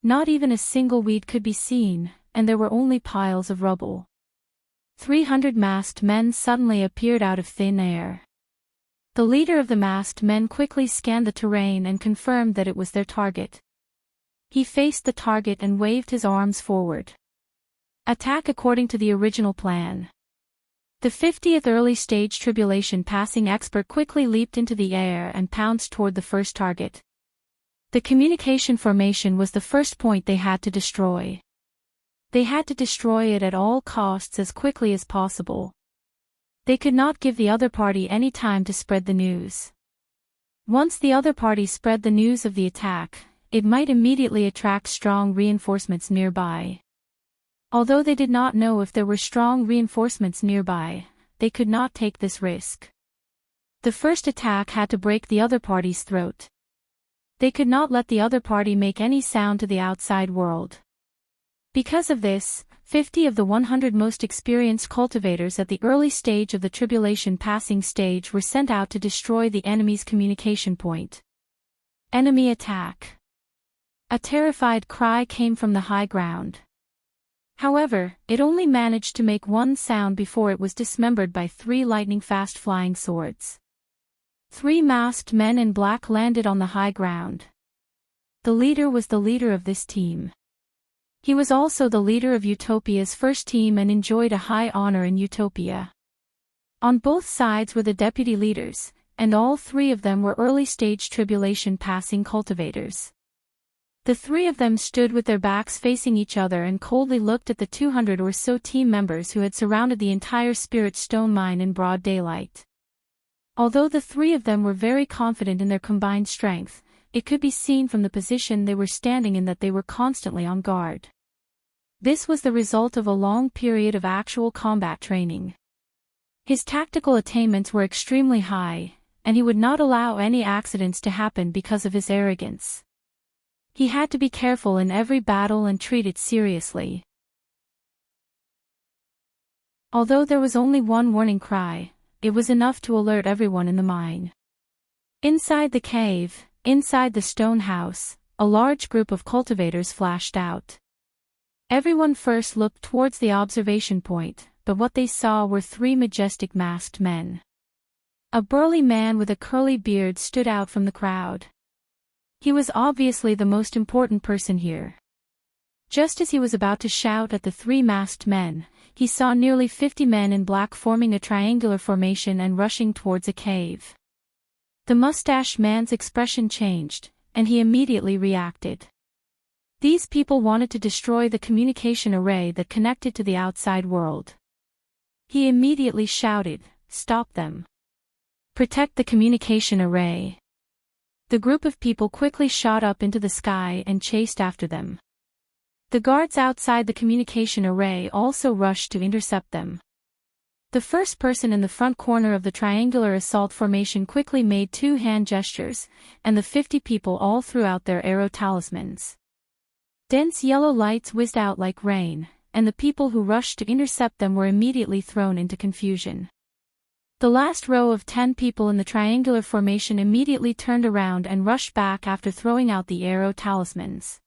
A: Not even a single weed could be seen, and there were only piles of rubble. 300 masked men suddenly appeared out of thin air. The leader of the masked men quickly scanned the terrain and confirmed that it was their target. He faced the target and waved his arms forward. Attack according to the original plan. The 50th early stage tribulation passing expert quickly leaped into the air and pounced toward the first target. The communication formation was the first point they had to destroy. They had to destroy it at all costs as quickly as possible. They could not give the other party any time to spread the news. Once the other party spread the news of the attack, it might immediately attract strong reinforcements nearby. Although they did not know if there were strong reinforcements nearby, they could not take this risk. The first attack had to break the other party's throat. They could not let the other party make any sound to the outside world. Because of this, 50 of the 100 most experienced cultivators at the early stage of the tribulation passing stage were sent out to destroy the enemy's communication point. Enemy attack. A terrified cry came from the high ground. However, it only managed to make one sound before it was dismembered by 3 lightning-fast flying swords. 3 masked men in black landed on the high ground. The leader was the leader of this team. He was also the leader of Utopia's first team and enjoyed a high honor in Utopia. On both sides were the deputy leaders, and all 3 of them were early-stage tribulation-passing cultivators. The 3 of them stood with their backs facing each other and coldly looked at the 200 or so team members who had surrounded the entire spirit stone mine in broad daylight. Although the 3 of them were very confident in their combined strength, it could be seen from the position they were standing in that they were constantly on guard. This was the result of a long period of actual combat training. His tactical attainments were extremely high, and he would not allow any accidents to happen because of his arrogance. He had to be careful in every battle and treat it seriously. Although there was only one warning cry, it was enough to alert everyone in the mine. Inside the cave, inside the stone house, a large group of cultivators flashed out. Everyone first looked towards the observation point, but what they saw were three majestic masked men. A burly man with a curly beard stood out from the crowd. He was obviously the most important person here. Just as he was about to shout at the three masked men, he saw nearly 50 men in black forming a triangular formation and rushing towards a cave. The mustache man's expression changed, and he immediately reacted. These people wanted to destroy the communication array that connected to the outside world. He immediately shouted, "Stop them! Protect the communication array!" The group of people quickly shot up into the sky and chased after them. The guards outside the communication array also rushed to intercept them. The first person in the front corner of the triangular assault formation quickly made two hand gestures, and the 50 people all threw out their arrow talismans. Dense yellow lights whizzed out like rain, and the people who rushed to intercept them were immediately thrown into confusion. The last row of 10 people in the triangular formation immediately turned around and rushed back after throwing out the arrow talismans.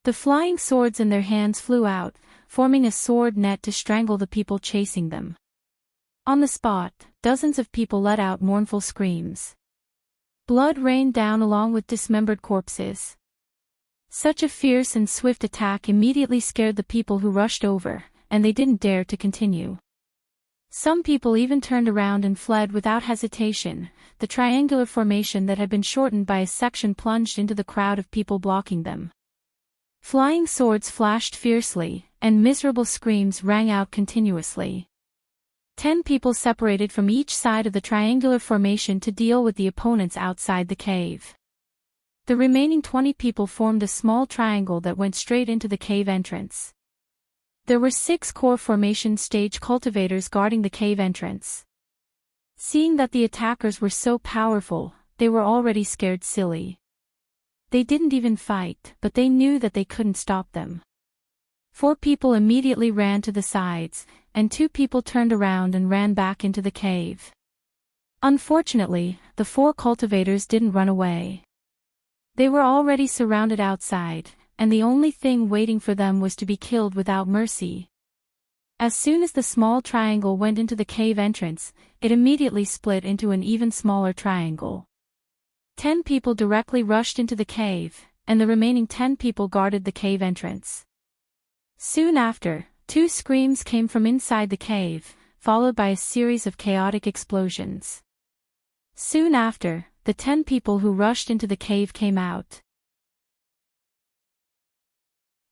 A: The flying swords in their hands flew out, forming a sword net to strangle the people chasing them. On the spot, dozens of people let out mournful screams. Blood rained down along with dismembered corpses. Such a fierce and swift attack immediately scared the people who rushed over, and they didn't dare to continue. Some people even turned around and fled without hesitation. The triangular formation that had been shortened by a section plunged into the crowd of people blocking them. Flying swords flashed fiercely, and miserable screams rang out continuously. 10 people separated from each side of the triangular formation to deal with the opponents outside the cave. The remaining 20 people formed a small triangle that went straight into the cave entrance. There were 6 core formation stage cultivators guarding the cave entrance. Seeing that the attackers were so powerful, they were already scared silly. They didn't even fight, but they knew that they couldn't stop them. 4 people immediately ran to the sides, and 2 people turned around and ran back into the cave. Unfortunately, the 4 cultivators didn't run away. They were already surrounded outside, and the only thing waiting for them was to be killed without mercy. As soon as the small triangle went into the cave entrance, it immediately split into an even smaller triangle. 10 people directly rushed into the cave, and the remaining 10 people guarded the cave entrance. Soon after, 2 screams came from inside the cave, followed by a series of chaotic explosions. Soon after, the 10 people who rushed into the cave came out.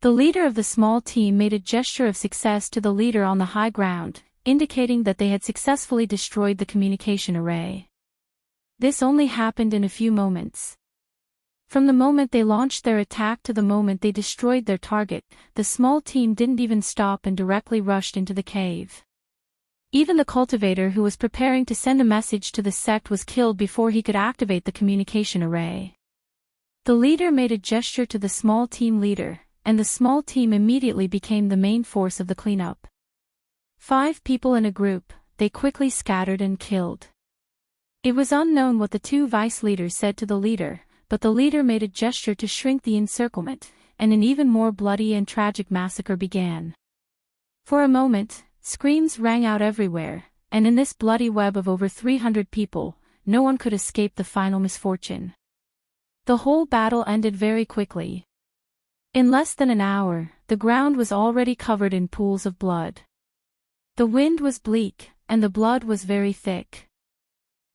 A: The leader of the small team made a gesture of success to the leader on the high ground, indicating that they had successfully destroyed the communication array. This only happened in a few moments. From the moment they launched their attack to the moment they destroyed their target, the small team didn't even stop and directly rushed into the cave. Even the cultivator who was preparing to send a message to the sect was killed before he could activate the communication array. The leader made a gesture to the small team leader, and the small team immediately became the main force of the cleanup. 5 people in a group, they quickly scattered and killed. It was unknown what the 2 vice leaders said to the leader, but the leader made a gesture to shrink the encirclement, and an even more bloody and tragic massacre began. For a moment, screams rang out everywhere, and in this bloody web of over 300 people, no one could escape the final misfortune. The whole battle ended very quickly. In less than an hour, the ground was already covered in pools of blood. The wind was bleak, and the blood was very thick.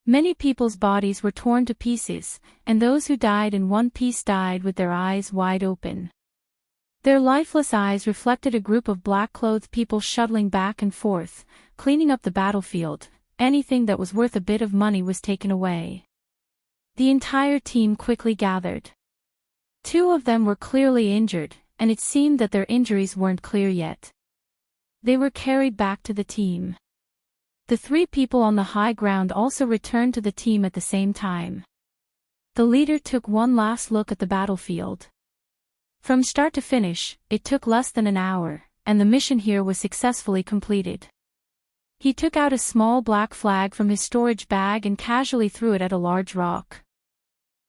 A: Many people's bodies were torn to pieces, and those who died in one piece died with their eyes wide open. Their lifeless eyes reflected a group of black-clothed people shuttling back and forth, cleaning up the battlefield. Anything that was worth a bit of money was taken away. The entire team quickly gathered. 2 of them were clearly injured, and it seemed that their injuries weren't clear yet. They were carried back to the team. The 3 people on the high ground also returned to the team at the same time. The leader took one last look at the battlefield. From start to finish, it took less than an hour, and the mission here was successfully completed. He took out a small black flag from his storage bag and casually threw it at a large rock.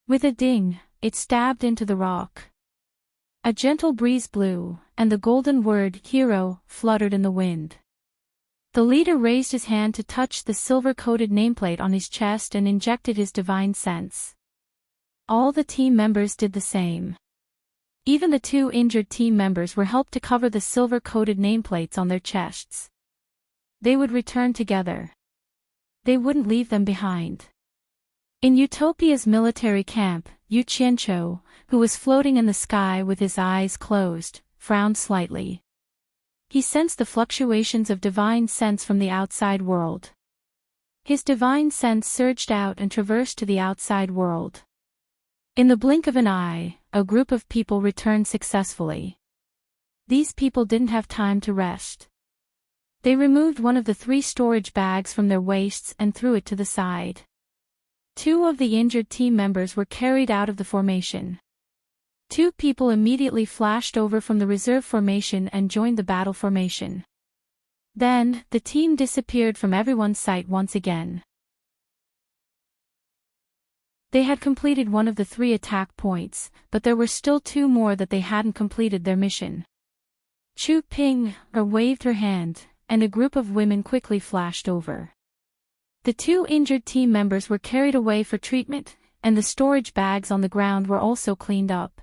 A: With a ding, it stabbed into the rock. A gentle breeze blew, and the golden word, "Hero," fluttered in the wind. The leader raised his hand to touch the silver-coated nameplate on his chest and injected his divine sense. All the team members did the same. Even the 2 injured team members were helped to cover the silver-coated nameplates on their chests. They would return together. They wouldn't leave them behind. In Utopia's military camp, Yu Qianqiu, who was floating in the sky with his eyes closed, frowned slightly. He sensed the fluctuations of divine sense from the outside world. His divine sense surged out and traversed to the outside world. In the blink of an eye, a group of people returned successfully. These people didn't have time to rest. They removed one of the 3 storage bags from their waists and threw it to the side. 2 of the injured team members were carried out of the formation. 2 people immediately flashed over from the reserve formation and joined the battle formation. Then, the team disappeared from everyone's sight once again. They had completed one of the 3 attack points, but there were still 2 more that they hadn't completed their mission. Chu Ping waved her hand, and a group of women quickly flashed over. The 2 injured team members were carried away for treatment, and the storage bags on the ground were also cleaned up.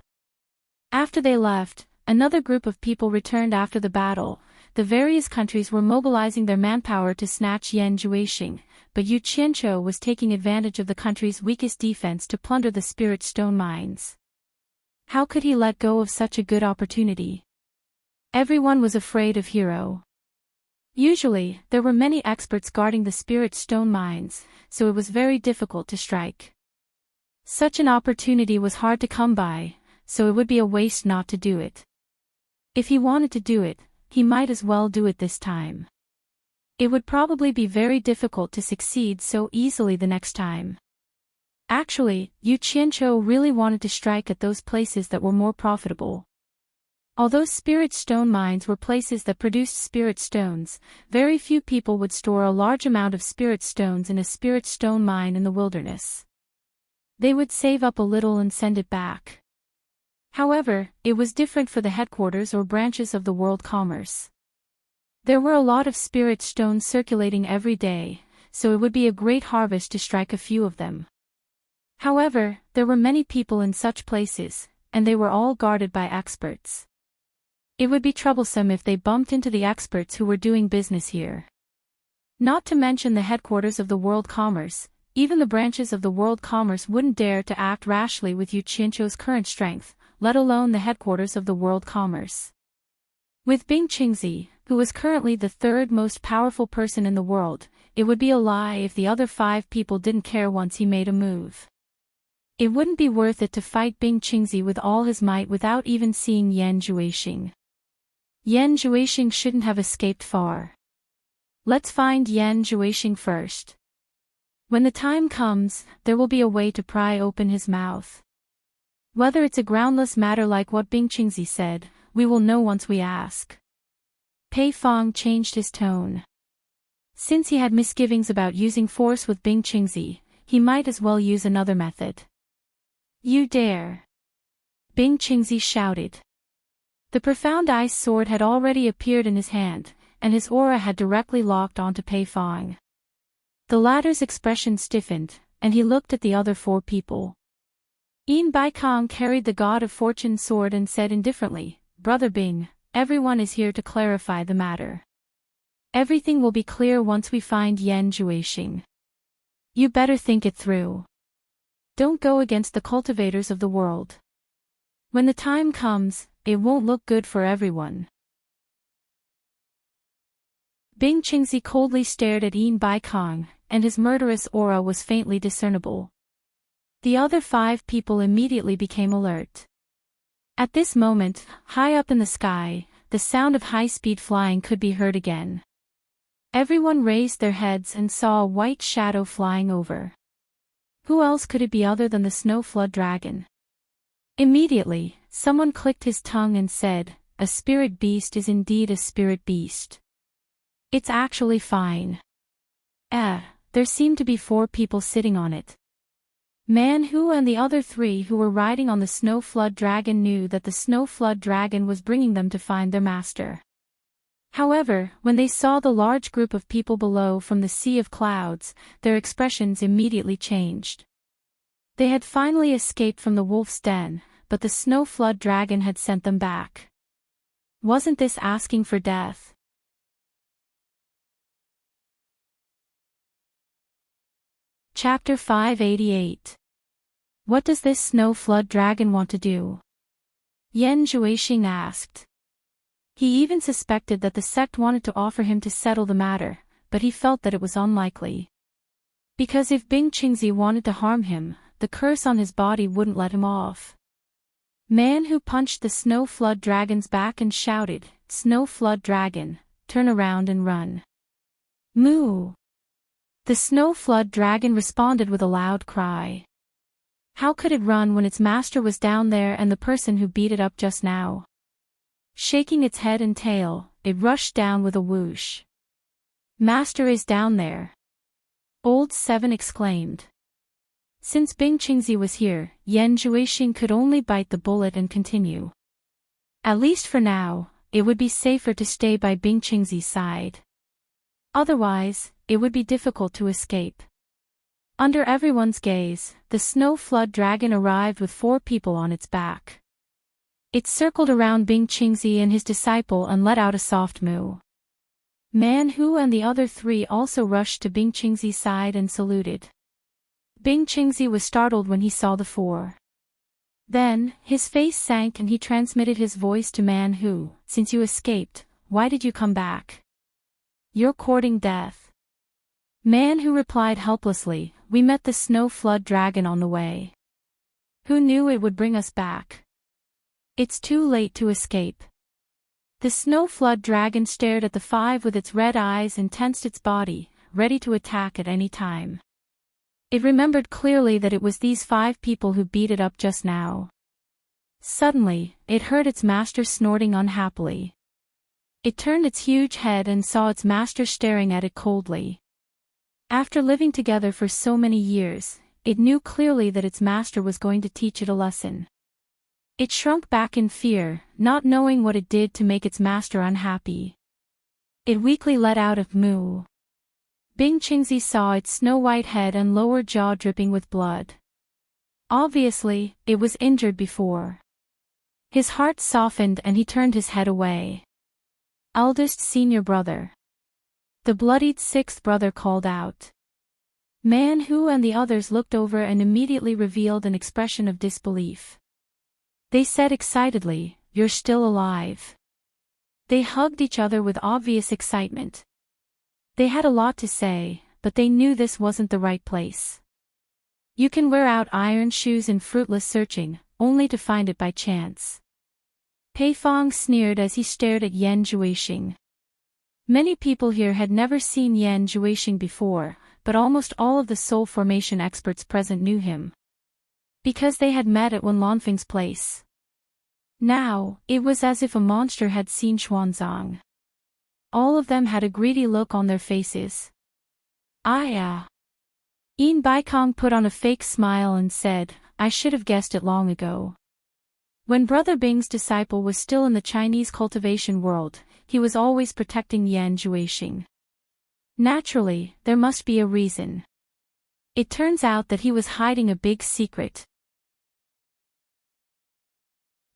A: After they left, another group of people returned after the battle. The various countries were mobilizing their manpower to snatch Yan Juixing, but Yu Qianqiu was taking advantage of the country's weakest defense to plunder the spirit stone mines. How could he let go of such a good opportunity? Everyone was afraid of Hero. Usually, there were many experts guarding the spirit stone mines, so it was very difficult to strike. Such an opportunity was hard to come by, so it would be a waste not to do it. If he wanted to do it, he might as well do it this time. It would probably be very difficult to succeed so easily the next time. Actually, Yu Qianqiu really wanted to strike at those places that were more profitable. Although spirit stone mines were places that produced spirit stones, very few people would store a large amount of spirit stones in a spirit stone mine in the wilderness. They would save up a little and send it back. However, it was different for the headquarters or branches of the world commerce. There were a lot of spirit stones circulating every day, so it would be a great harvest to strike a few of them. However, there were many people in such places, and they were all guarded by experts. It would be troublesome if they bumped into the experts who were doing business here. Not to mention the headquarters of the world commerce, even the branches of the world commerce wouldn't dare to act rashly with Yu Qianqiu's current strength, let alone the headquarters of the world commerce. With Bing Qingzi, who was currently the 3rd most powerful person in the world, it would be a lie if the other 5 people didn't care once he made a move. It wouldn't be worth it to fight Bing Qingzi with all his might without even seeing Yan Juixing. Yan Juixing shouldn't have escaped far. Let's find Yan Juixing first. When the time comes, there will be a way to pry open his mouth. Whether it's a groundless matter like what Bing Qingzi said, we will know once we ask. Pei Fong changed his tone. Since he had misgivings about using force with Bing Qingzi, he might as well use another method. You dare! Bing Qingzi shouted. The profound ice sword had already appeared in his hand, and his aura had directly locked onto Pei Fong. The latter's expression stiffened, and he looked at the other 4 people. Yin Baikong carried the God of Fortune sword and said indifferently, "Brother Bing, everyone is here to clarify the matter. Everything will be clear once we find Yan Juixing. You better think it through. Don't go against the cultivators of the world. When the time comes, it won't look good for everyone." Bing Qingzi coldly stared at Yin Baikong, and his murderous aura was faintly discernible. The other 5 people immediately became alert. At this moment, high up in the sky, the sound of high-speed flying could be heard again. Everyone raised their heads and saw a white shadow flying over. Who else could it be other than the snow flood dragon? Immediately, someone clicked his tongue and said, "A spirit beast is indeed a spirit beast. It's actually fine." There seemed to be 4 people sitting on it. Man-Hu and the other 3 who were riding on the snow flood dragon knew that the snow flood dragon was bringing them to find their master. However, when they saw the large group of people below from the sea of clouds, their expressions immediately changed. They had finally escaped from the wolf's den, but the snow flood dragon had sent them back. Wasn't this asking for death? Chapter 588. What does this snow flood dragon want to do? Yan Zhuixing asked. He even suspected that the sect wanted to offer him to settle the matter, but he felt that it was unlikely. Because if Bing Qingzi wanted to harm him, the curse on his body wouldn't let him off. Man-Hu punched the snow flood dragon's back and shouted, "Snow flood dragon, turn around and run." Moo! The snow flood dragon responded with a loud cry. How could it run when its master was down there and the person who beat it up just now? Shaking its head and tail, it rushed down with a whoosh. "Master is down there!" Old Seven exclaimed. Since Bing Qingzi was here, Yan Zhuixing could only bite the bullet and continue. At least for now, it would be safer to stay by Bing Qingzi's side. Otherwise, it would be difficult to escape. Under everyone's gaze, the snow flood dragon arrived with 4 people on its back. It circled around Bing Qingzi and his disciple and let out a soft moo. Man-Hu and the other 3 also rushed to Bing Qingzi's side and saluted. Bing Qingzi was startled when he saw the 4. Then, his face sank and he transmitted his voice to Man-Hu, "Since you escaped, why did you come back?" "You're courting death." Man-Hu replied helplessly, "We met the snow flood dragon on the way. Who knew it would bring us back? It's too late to escape." The snow flood dragon stared at the 5 with its red eyes and tensed its body, ready to attack at any time. It remembered clearly that it was these 5 people who beat it up just now. Suddenly, it heard its master snorting unhappily. It turned its huge head and saw its master staring at it coldly. After living together for so many years, it knew clearly that its master was going to teach it a lesson. It shrunk back in fear, not knowing what it did to make its master unhappy. It weakly let out a moo. Bing Qingzi saw its snow-white head and lower jaw dripping with blood. Obviously, it was injured before. His heart softened and he turned his head away. "Eldest senior brother." The bloodied 6th brother called out. Man-Hu and the others looked over and immediately revealed an expression of disbelief. They said excitedly, "You're still alive." They hugged each other with obvious excitement. They had a lot to say, but they knew this wasn't the right place. You can wear out iron shoes in fruitless searching, only to find it by chance. Pei Fong sneered as he stared at Yan Zhuixing. Many people here had never seen Yan Zhuixing before, but almost all of the soul formation experts present knew him. Because they had met at Wen Lanfeng's place. Now, it was as if a monster had seen Xuanzang. All of them had a greedy look on their faces. Yin Baikong put on a fake smile and said, "I should have guessed it long ago." When Brother Bing's disciple was still in the Chinese cultivation world, he was always protecting Yan Zhuixing. Naturally, there must be a reason. It turns out that he was hiding a big secret.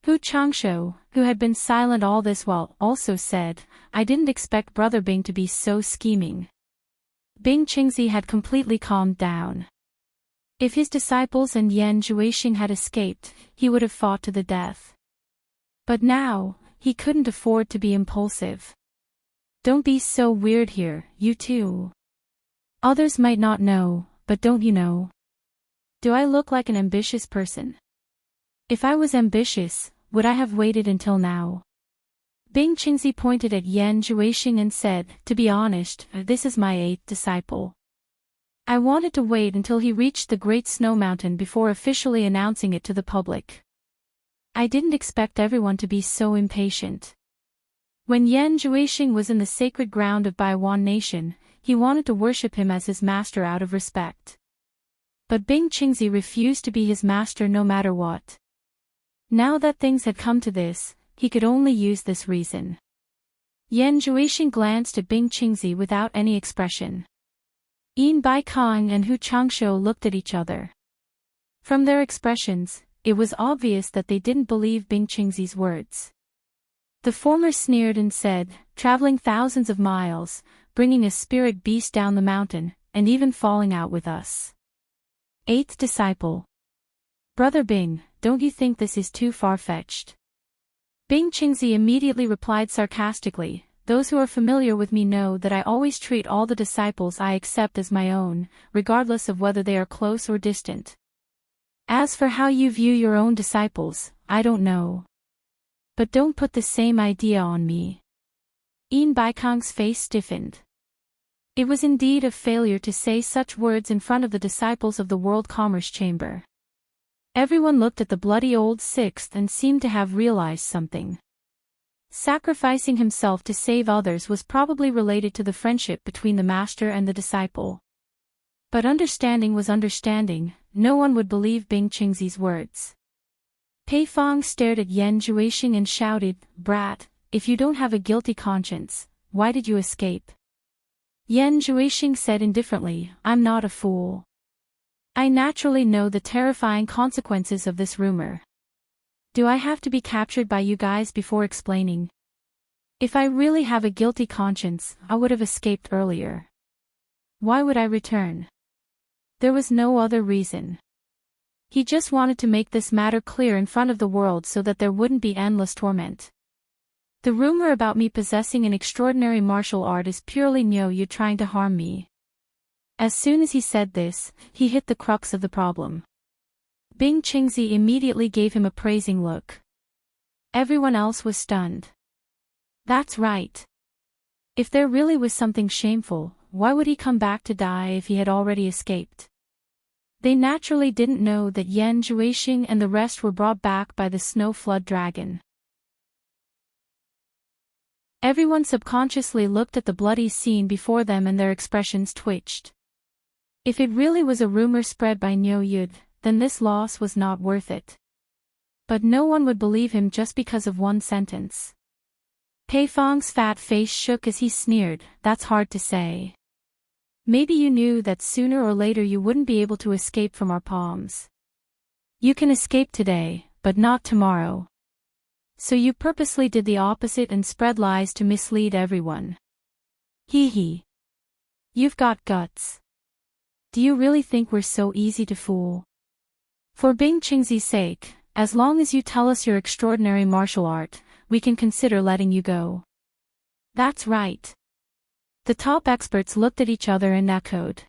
A: Hu Changshou, who had been silent all this while, also said, "I didn't expect Brother Bing to be so scheming." Bing Qingzi had completely calmed down. If his disciples and Yan Zhuixing had escaped, he would have fought to the death. But now, he couldn't afford to be impulsive. "Don't be so weird here, you two. Others might not know, but don't you know? Do I look like an ambitious person? If I was ambitious, would I have waited until now? Bing Qingzi pointed at Yan Zhuixing and said, to be honest, this is my 8th disciple. I wanted to wait until he reached the Great Snow Mountain before officially announcing it to the public. I didn't expect everyone to be so impatient. When Yan Zhuixing was in the sacred ground of Baiwan Nation, he wanted to worship him as his master out of respect. But Bing Qingzi refused to be his master no matter what. Now that things had come to this, he could only use this reason. Yan Zhuixing glanced at Bing Qingzi without any expression. Yin Baikong and Hu Changshou looked at each other. From their expressions, it was obvious that they didn't believe Bing Qingzi's words. The former sneered and said, traveling thousands of miles, bringing a spirit beast down the mountain, and even falling out with us. 8th disciple. Brother Bing, don't you think this is too far-fetched? Bing Qingzi immediately replied sarcastically, those who are familiar with me know that I always treat all the disciples I accept as my own, regardless of whether they are close or distant. As for how you view your own disciples, I don't know. But don't put the same idea on me. Yin Baikong's face stiffened. It was indeed a failure to say such words in front of the disciples of the World Commerce Chamber. Everyone looked at the bloody old 6th and seemed to have realized something. Sacrificing himself to save others was probably related to the friendship between the master and the disciple. But understanding was understanding, no one would believe Bing Qingzi's words. Pei Fong stared at Yan Zhuixing and shouted, brat, if you don't have a guilty conscience, why did you escape? Yan Zhuixing said indifferently, I'm not a fool. I naturally know the terrifying consequences of this rumor. Do I have to be captured by you guys before explaining? If I really have a guilty conscience, I would have escaped earlier. Why would I return? There was no other reason. He just wanted to make this matter clear in front of the world so that there wouldn't be endless torment. The rumor about me possessing an extraordinary martial art is purely you trying to harm me. As soon as he said this, he hit the crux of the problem. Bing Qingzi immediately gave him a praising look. Everyone else was stunned. That's right. If there really was something shameful, why would he come back to die if he had already escaped? They naturally didn't know that Yan Zhuixing and the rest were brought back by the snow flood dragon. Everyone subconsciously looked at the bloody scene before them and their expressions twitched. If it really was a rumor spread by Niu Yud, then this loss was not worth it. But no one would believe him just because of one sentence. Pei Fong's fat face shook as he sneered, that's hard to say. Maybe you knew that sooner or later you wouldn't be able to escape from our palms. You can escape today, but not tomorrow. So you purposely did the opposite and spread lies to mislead everyone. Hee hee. You've got guts. Do you really think we're so easy to fool? For Bing Qingzi's sake, as long as you tell us your extraordinary martial art, we can consider letting you go. That's right. The top experts looked at each other and echoed.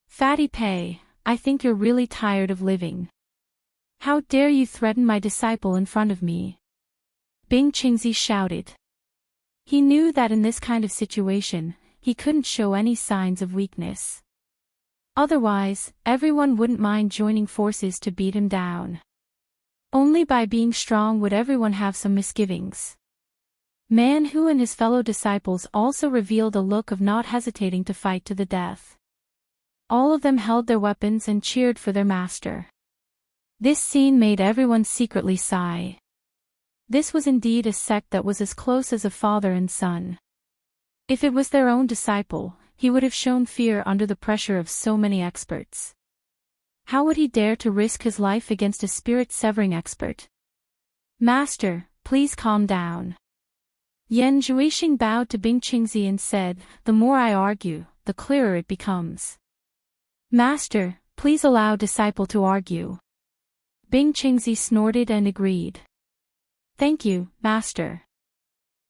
A: Fatty Pei, I think you're really tired of living. How dare you threaten my disciple in front of me? Bing Qingzi shouted. He knew that in this kind of situation, he couldn't show any signs of weakness. Otherwise, everyone wouldn't mind joining forces to beat him down. Only by being strong would everyone have some misgivings. Man Hu and his fellow disciples also revealed a look of not hesitating to fight to the death. All of them held their weapons and cheered for their master. This scene made everyone secretly sigh. This was indeed a sect that was as close as a father and son. If it was their own disciple, he would have shown fear under the pressure of so many experts. How would he dare to risk his life against a spirit-severing expert? Master, please calm down. Yan Zhuixing bowed to Bing Qingzi and said, the more I argue, the clearer it becomes. Master, please allow disciple to argue. Bing Qingzi snorted and agreed. Thank you, Master.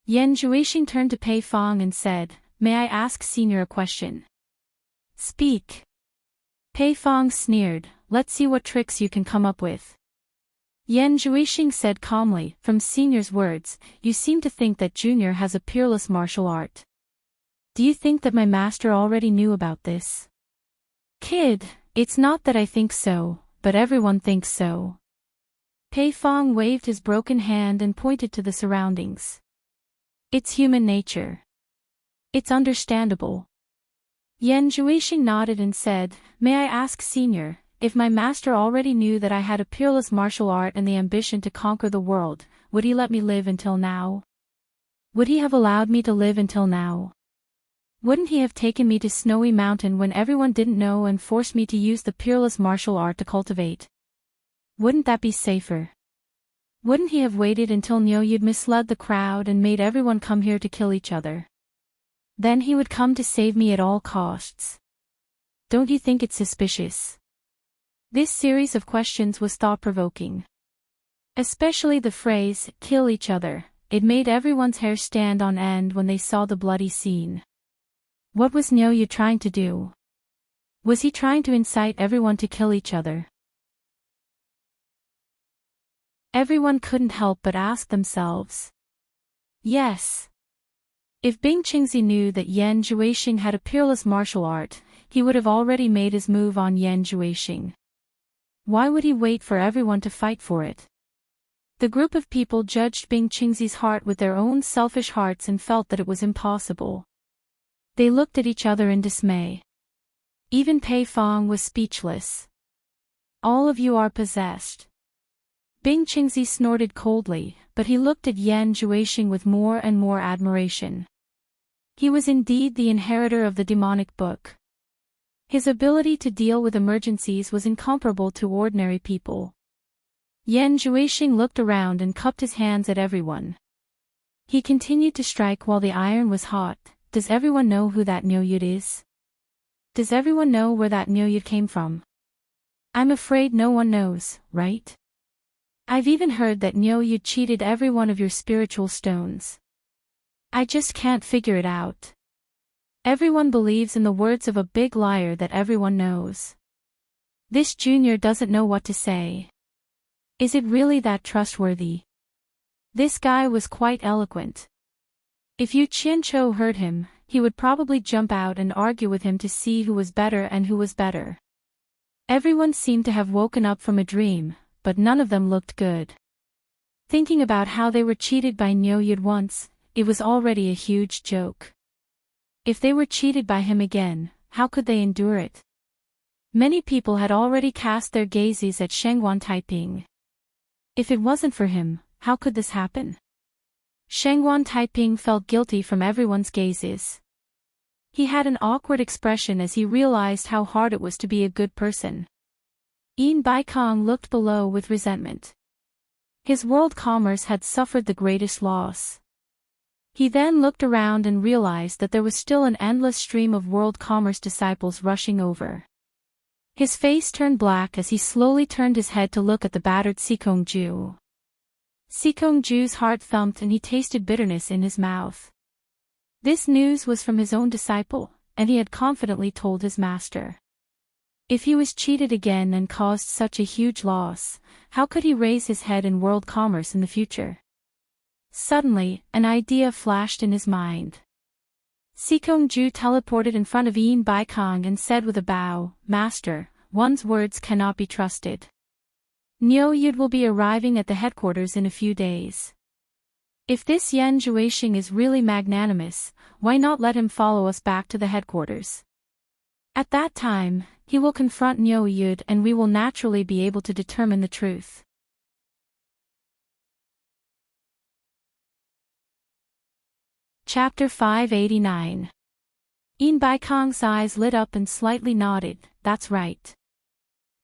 A: Yan Zhuixing turned to Pei Fong and said, may I ask Senior a question? Speak. Pei Fong sneered, let's see what tricks you can come up with. Yan Zhuixing said calmly, from Senior's words, you seem to think that Junior has a peerless martial art. Do you think that my master already knew about this? Kid, it's not that I think so, but everyone thinks so. Pei Fong waved his broken hand and pointed to the surroundings. It's human nature. It's understandable. Yan Zhuixing nodded and said, may I ask Senior, if my master already knew that I had a peerless martial art and the ambition to conquer the world, would he let me live until now? Would he have allowed me to live until now? Wouldn't he have taken me to Snowy Mountain when everyone didn't know and forced me to use the peerless martial art to cultivate? Wouldn't that be safer? Wouldn't he have waited until Nyoyud misled the crowd and made everyone come here to kill each other? Then he would come to save me at all costs. Don't you think it's suspicious? This series of questions was thought-provoking. Especially the phrase, kill each other, it made everyone's hair stand on end when they saw the bloody scene. What was Nyoyu trying to do? Was he trying to incite everyone to kill each other? Everyone couldn't help but ask themselves. Yes. If Bing Qingzi knew that Yan Zhuixing had a peerless martial art, he would have already made his move on Yan Zhuixing. Why would he wait for everyone to fight for it? The group of people judged Bing Qingzi's heart with their own selfish hearts and felt that it was impossible. They looked at each other in dismay. Even Pei Fong was speechless. All of you are possessed. Bing Qingzi snorted coldly, but he looked at Yan Zhuixing with more and more admiration. He was indeed the inheritor of the demonic book. His ability to deal with emergencies was incomparable to ordinary people. Yan Zhuixing looked around and cupped his hands at everyone. He continued to strike while the iron was hot. Does everyone know who that Nyoyud is? Does everyone know where that Nyoyud came from? I'm afraid no one knows, right? I've even heard that Nyoyud cheated every one of your spiritual stones. I just can't figure it out. Everyone believes in the words of a big liar that everyone knows. This junior doesn't know what to say. Is it really that trustworthy? This guy was quite eloquent. If Yu Qianchou heard him, he would probably jump out and argue with him to see who was better and who was better. Everyone seemed to have woken up from a dream, but none of them looked good. Thinking about how they were cheated by Nyoyud once, it was already a huge joke. If they were cheated by him again, how could they endure it? Many people had already cast their gazes at Shengguan Taiping. If it wasn't for him, how could this happen? Shengguan Taiping felt guilty from everyone's gazes. He had an awkward expression as he realized how hard it was to be a good person. Yin Baikong looked below with resentment. His world commerce had suffered the greatest loss. He then looked around and realized that there was still an endless stream of world commerce disciples rushing over. His face turned black as he slowly turned his head to look at the battered Sikongju. Sikongju's heart thumped and he tasted bitterness in his mouth. This news was from his own disciple, and he had confidently told his master. If he was cheated again and caused such a huge loss, how could he raise his head in world commerce in the future? Suddenly, an idea flashed in his mind. Sikongju teleported in front of Yin Baikong and said with a bow, Master, one's words cannot be trusted. Nyoyud will be arriving at the headquarters in a few days. If this Yan Zhuixing is really magnanimous, why not let him follow us back to the headquarters? At that time, he will confront Nyoyud and we will naturally be able to determine the truth. Chapter 589. Yin Baikong's eyes lit up and slightly nodded, that's right.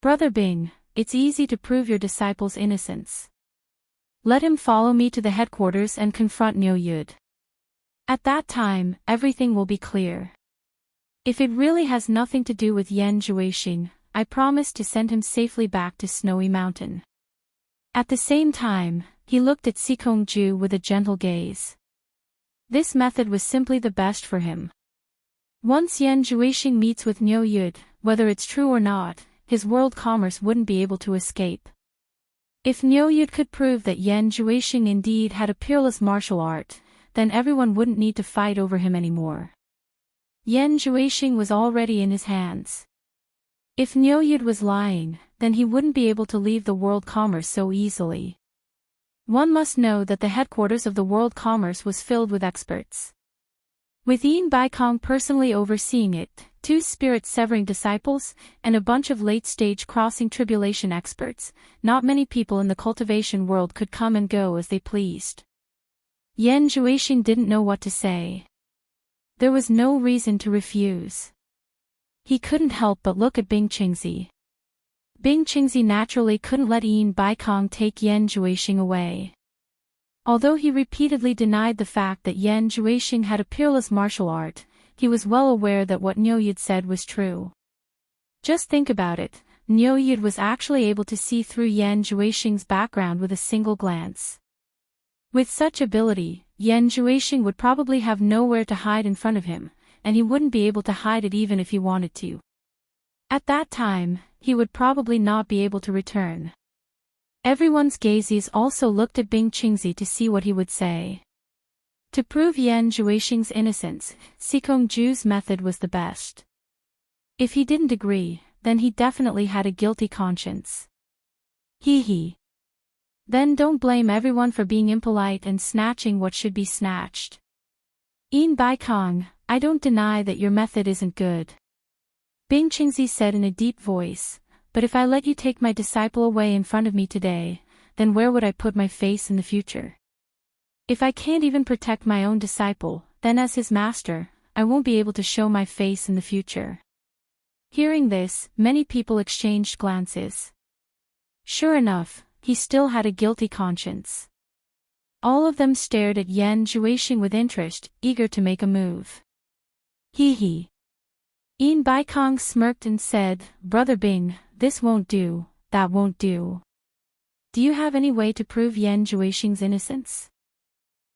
A: Brother Bing, it's easy to prove your disciple's innocence. Let him follow me to the headquarters and confront Nyoyud. At that time, everything will be clear. If it really has nothing to do with Yan Zhuixing, I promise to send him safely back to Snowy Mountain. At the same time, he looked at Sikongju with a gentle gaze. This method was simply the best for him. Once Yan Zhuixing meets with Nyoyud, whether it's true or not, his world commerce wouldn't be able to escape. If Nyoyud could prove that Yan Juexing indeed had a peerless martial art, then everyone wouldn't need to fight over him anymore. Yan Juexing was already in his hands. If Nyoyud was lying, then he wouldn't be able to leave the World Commerce so easily. One must know that the headquarters of the World Commerce was filled with experts. With Yin Baikong personally overseeing it, 2 spirit-severing disciples, and a bunch of late-stage crossing tribulation experts, not many people in the cultivation world could come and go as they pleased. Yan Juexing didn't know what to say. There was no reason to refuse. He couldn't help but look at Bing Qingzi. Bing Qingzi naturally couldn't let Yin Baikong take Yan Juexing away. Although he repeatedly denied the fact that Yan Juexing had a peerless martial art, he was well aware that what Nyoyud said was true. Just think about it, Nyoyud was actually able to see through Yan Juexing's background with a single glance. With such ability, Yan Juexing would probably have nowhere to hide in front of him, and he wouldn't be able to hide it even if he wanted to. At that time, he would probably not be able to return. Everyone's gazes also looked at Bing Qingzi to see what he would say. To prove Yan Juexing's innocence, Sikong Ju's method was the best. If he didn't agree, then he definitely had a guilty conscience. Hee. Then don't blame everyone for being impolite and snatching what should be snatched. Yin Baikong, I don't deny that your method isn't good. Bing Qingzi said in a deep voice, but if I let you take my disciple away in front of me today, then where would I put my face in the future? If I can't even protect my own disciple, then as his master, I won't be able to show my face in the future. Hearing this, many people exchanged glances. Sure enough, he still had a guilty conscience. All of them stared at Yan Juexing with interest, eager to make a move. Hee. Yin Baikong smirked and said, Brother Bing, this won't do, that won't do. Do you have any way to prove Yan Juexing's innocence?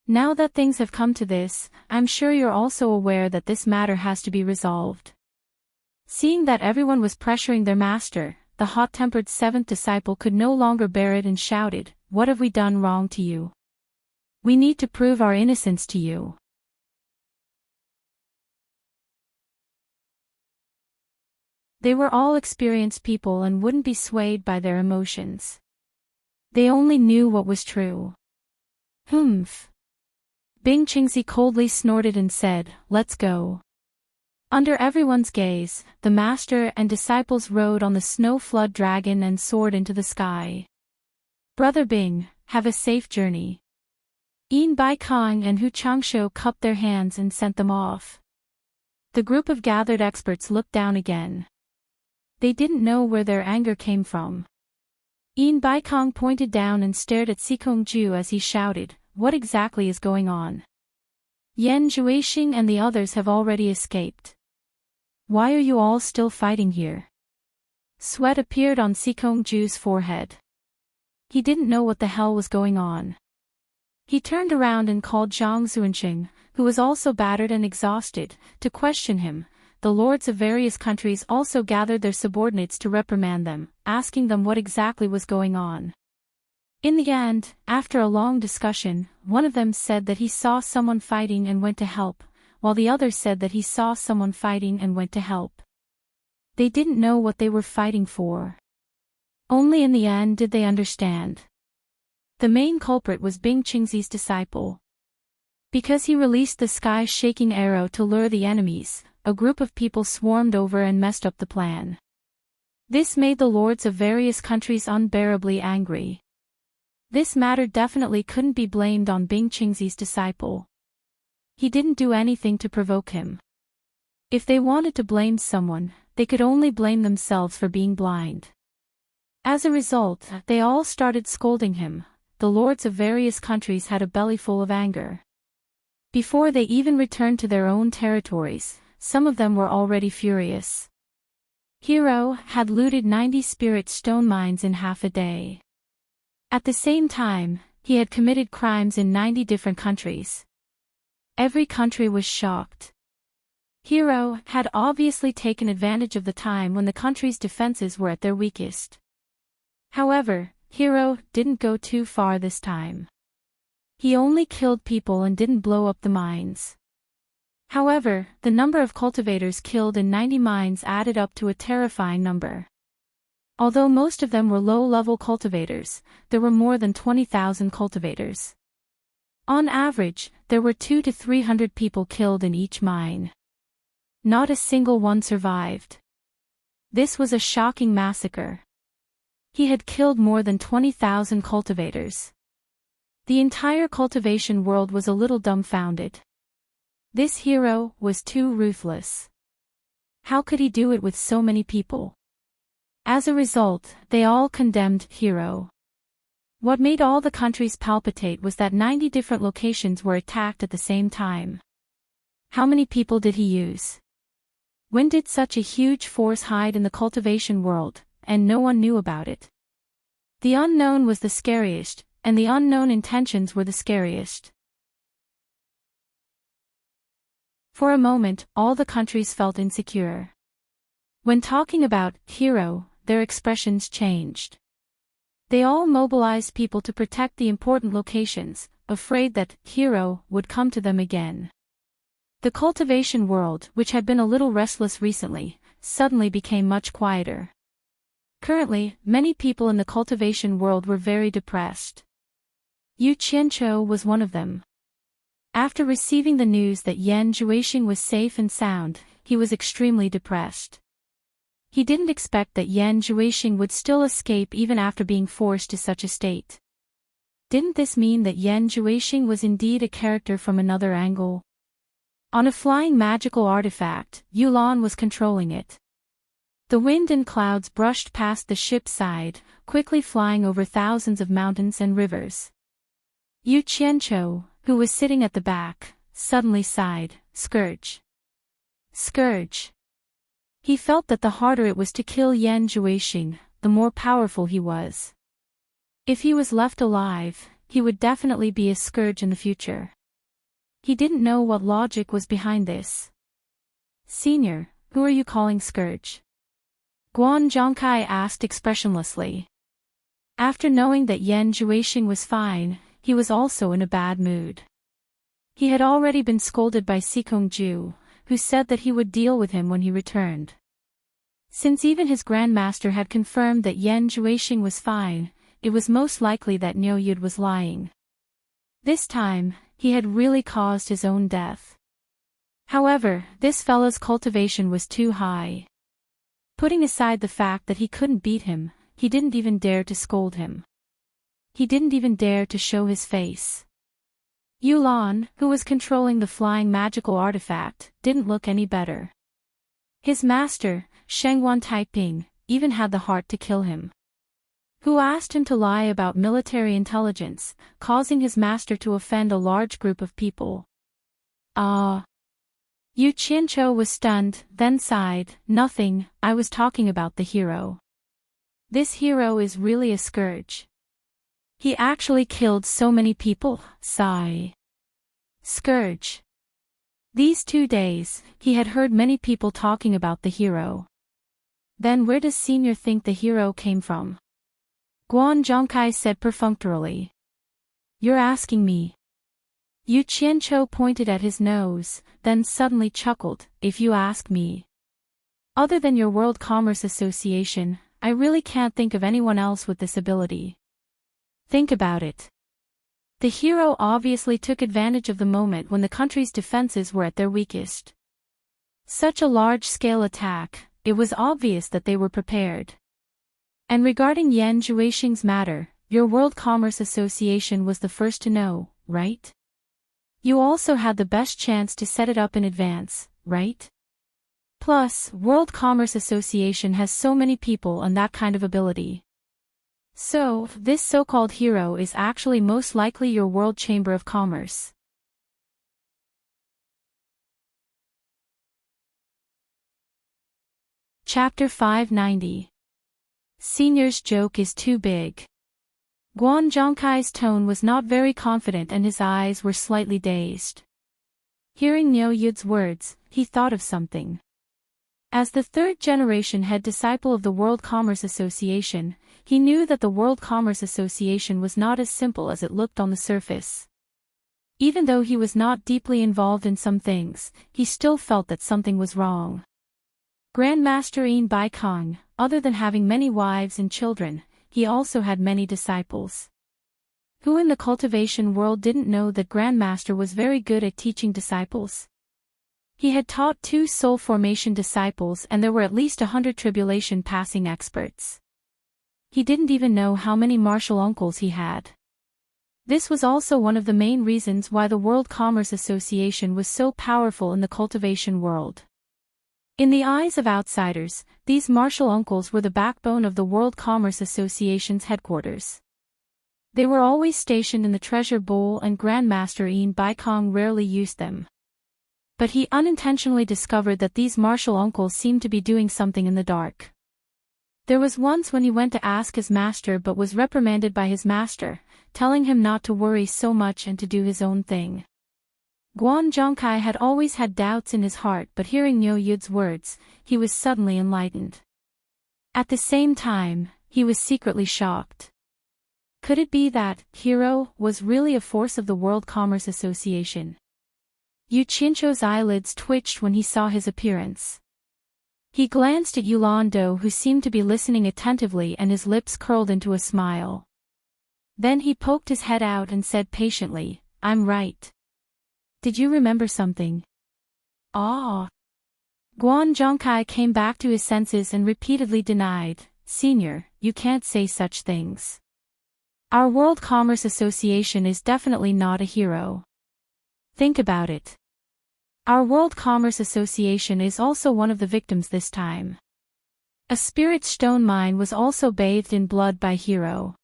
A: Now that things have come to this, I'm sure you're also aware that this matter has to be resolved. Seeing that everyone was pressuring their master, the hot-tempered 7th disciple could no longer bear it and shouted, What have we done wrong to you? We need to prove our innocence to you. They were all experienced people and wouldn't be swayed by their emotions. They only knew what was true. Humph. Bing Qingzi coldly snorted and said, Let's go. Under everyone's gaze, the master and disciples rode on the snow flood dragon and soared into the sky. Brother Bing, have a safe journey. Yin Baikong and Hu Changshu cupped their hands and sent them off. The group of gathered experts looked down again. They didn't know where their anger came from. Yin Baikong pointed down and stared at Sikong Ju as he shouted, What exactly is going on? Yan Juexing and the others have already escaped. Why are you all still fighting here? Sweat appeared on Sikong Ju's forehead. He didn't know what the hell was going on. He turned around and called Zhang Zuanqing, who was also battered and exhausted, to question him. The lords of various countries also gathered their subordinates to reprimand them, asking them what exactly was going on. In the end, after a long discussion, one of them said that he saw someone fighting and went to help, while the other said that he saw someone fighting and went to help. They didn't know what they were fighting for. Only in the end did they understand. The main culprit was Bing Qingzi's disciple. Because he released the sky-shaking arrow to lure the enemies, a group of people swarmed over and messed up the plan. This made the lords of various countries unbearably angry. This matter definitely couldn't be blamed on Bing Qingzi's disciple. He didn't do anything to provoke him. If they wanted to blame someone, they could only blame themselves for being blind. As a result, they all started scolding him. The lords of various countries had a bellyful of anger. Before they even returned to their own territories, some of them were already furious. Hero had looted 90 spirit stone mines in half a day. At the same time, he had committed crimes in 90 different countries. Every country was shocked. Hero had obviously taken advantage of the time when the country's defenses were at their weakest. However, Hero didn't go too far this time. He only killed people and didn't blow up the mines. However, the number of cultivators killed in 90 mines added up to a terrifying number. Although most of them were low-level cultivators, there were more than 20,000 cultivators. On average, there were 200 to 300 people killed in each mine. Not a single one survived. This was a shocking massacre. He had killed more than 20,000 cultivators. The entire cultivation world was a little dumbfounded. This hero was too ruthless. How could he do it with so many people? As a result, they all condemned Hero. What made all the countries palpitate was that 90 different locations were attacked at the same time. How many people did he use? When did such a huge force hide in the cultivation world, and no one knew about it? The unknown was the scariest, and the unknown intentions were the scariest. For a moment, all the countries felt insecure. When talking about Hero, their expressions changed. They all mobilized people to protect the important locations, afraid that Hero would come to them again. The cultivation world, which had been a little restless recently, suddenly became much quieter. Currently, many people in the cultivation world were very depressed. Yu Qianqiu was one of them. After receiving the news that Yan Zhuixing was safe and sound, he was extremely depressed. He didn't expect that Yan Zhuixing would still escape even after being forced to such a state. Didn't this mean that Yan Zhuixing was indeed a character from another angle? On a flying magical artifact, Yulan was controlling it. The wind and clouds brushed past the ship's side, quickly flying over thousands of mountains and rivers. Yu Qianqiu, who was sitting at the back, suddenly sighed, "Scourge. Scourge." He felt that the harder it was to kill Yan Zhuixing, the more powerful he was. If he was left alive, he would definitely be a scourge in the future. He didn't know what logic was behind this. "Senior, who are you calling scourge?" Guan Zhongkai asked expressionlessly. After knowing that Yan Zhuixing was fine, he was also in a bad mood. He had already been scolded by Sikongju, who said that he would deal with him when he returned. Since even his grandmaster had confirmed that Yan Zhuixing was fine, it was most likely that Niu Yud was lying. This time, he had really caused his own death. However, this fella's cultivation was too high. Putting aside the fact that he couldn't beat him, he didn't even dare to scold him. He didn't even dare to show his face. Yulan, who was controlling the flying magical artifact, didn't look any better. His master, Shengguan Taiping, even had the heart to kill him. Who asked him to lie about military intelligence, causing his master to offend a large group of people. Yu Qianqiu was stunned, then sighed, "Nothing, I was talking about the hero. This hero is really a scourge. He actually killed so many people." Sigh. Scourge. These 2 days, he had heard many people talking about the hero. Then where does Senior think the hero came from? Guan Zhongkai said perfunctorily. "You're asking me." Yu Qianqiu pointed at his nose, then suddenly chuckled, "If you ask me. Other than your World Commerce Association, I really can't think of anyone else with this ability. Think about it. The hero obviously took advantage of the moment when the country's defenses were at their weakest. Such a large-scale attack, it was obvious that they were prepared. And regarding Yan Zhuixing's matter, your World Commerce Association was the first to know, right? You also had the best chance to set it up in advance, right? Plus, World Commerce Association has so many people and that kind of ability. So, this so-called hero is actually most likely your World Chamber of Commerce." Chapter 590. Senior's joke is too big. Guan Zhongkai's tone was not very confident and his eyes were slightly dazed. Hearing Niu Yud's words, he thought of something. As the third-generation head disciple of the World Commerce Association, He knew that the World Commerce Association was not as simple as it looked on the surface. Even though he was not deeply involved in some things, he still felt that something was wrong. Grandmaster Yin Bai Kong, other than having many wives and children, he also had many disciples. Who in the cultivation world didn't know that Grandmaster was very good at teaching disciples? He had taught 2 soul formation disciples and there were at least 100 tribulation passing experts. He didn't even know how many martial uncles he had. This was also one of the main reasons why the World Commerce Association was so powerful in the cultivation world. In the eyes of outsiders, these martial uncles were the backbone of the World Commerce Association's headquarters. They were always stationed in the treasure bowl and Grandmaster Yin Bai Kong rarely used them. But he unintentionally discovered that these martial uncles seemed to be doing something in the dark. There was once when he went to ask his master but was reprimanded by his master, telling him not to worry so much and to do his own thing. Guan Zhongkai had always had doubts in his heart but hearing Niu Yud's words, he was suddenly enlightened. At the same time, he was secretly shocked. Could it be that Hero was really a force of the World Commerce Association? Yu Qianzhou's eyelids twitched when he saw his appearance. He glanced at Yulando who seemed to be listening attentively and his lips curled into a smile. Then he poked his head out and said patiently, "I'm right. Did you remember something?" "Ah." Guan Zhongkai came back to his senses and repeatedly denied, "Senior, you can't say such things. Our World Commerce Association is definitely not a hero. Think about it. Our World Commerce Association is also one of the victims this time. A spirit stone mine was also bathed in blood by Hero.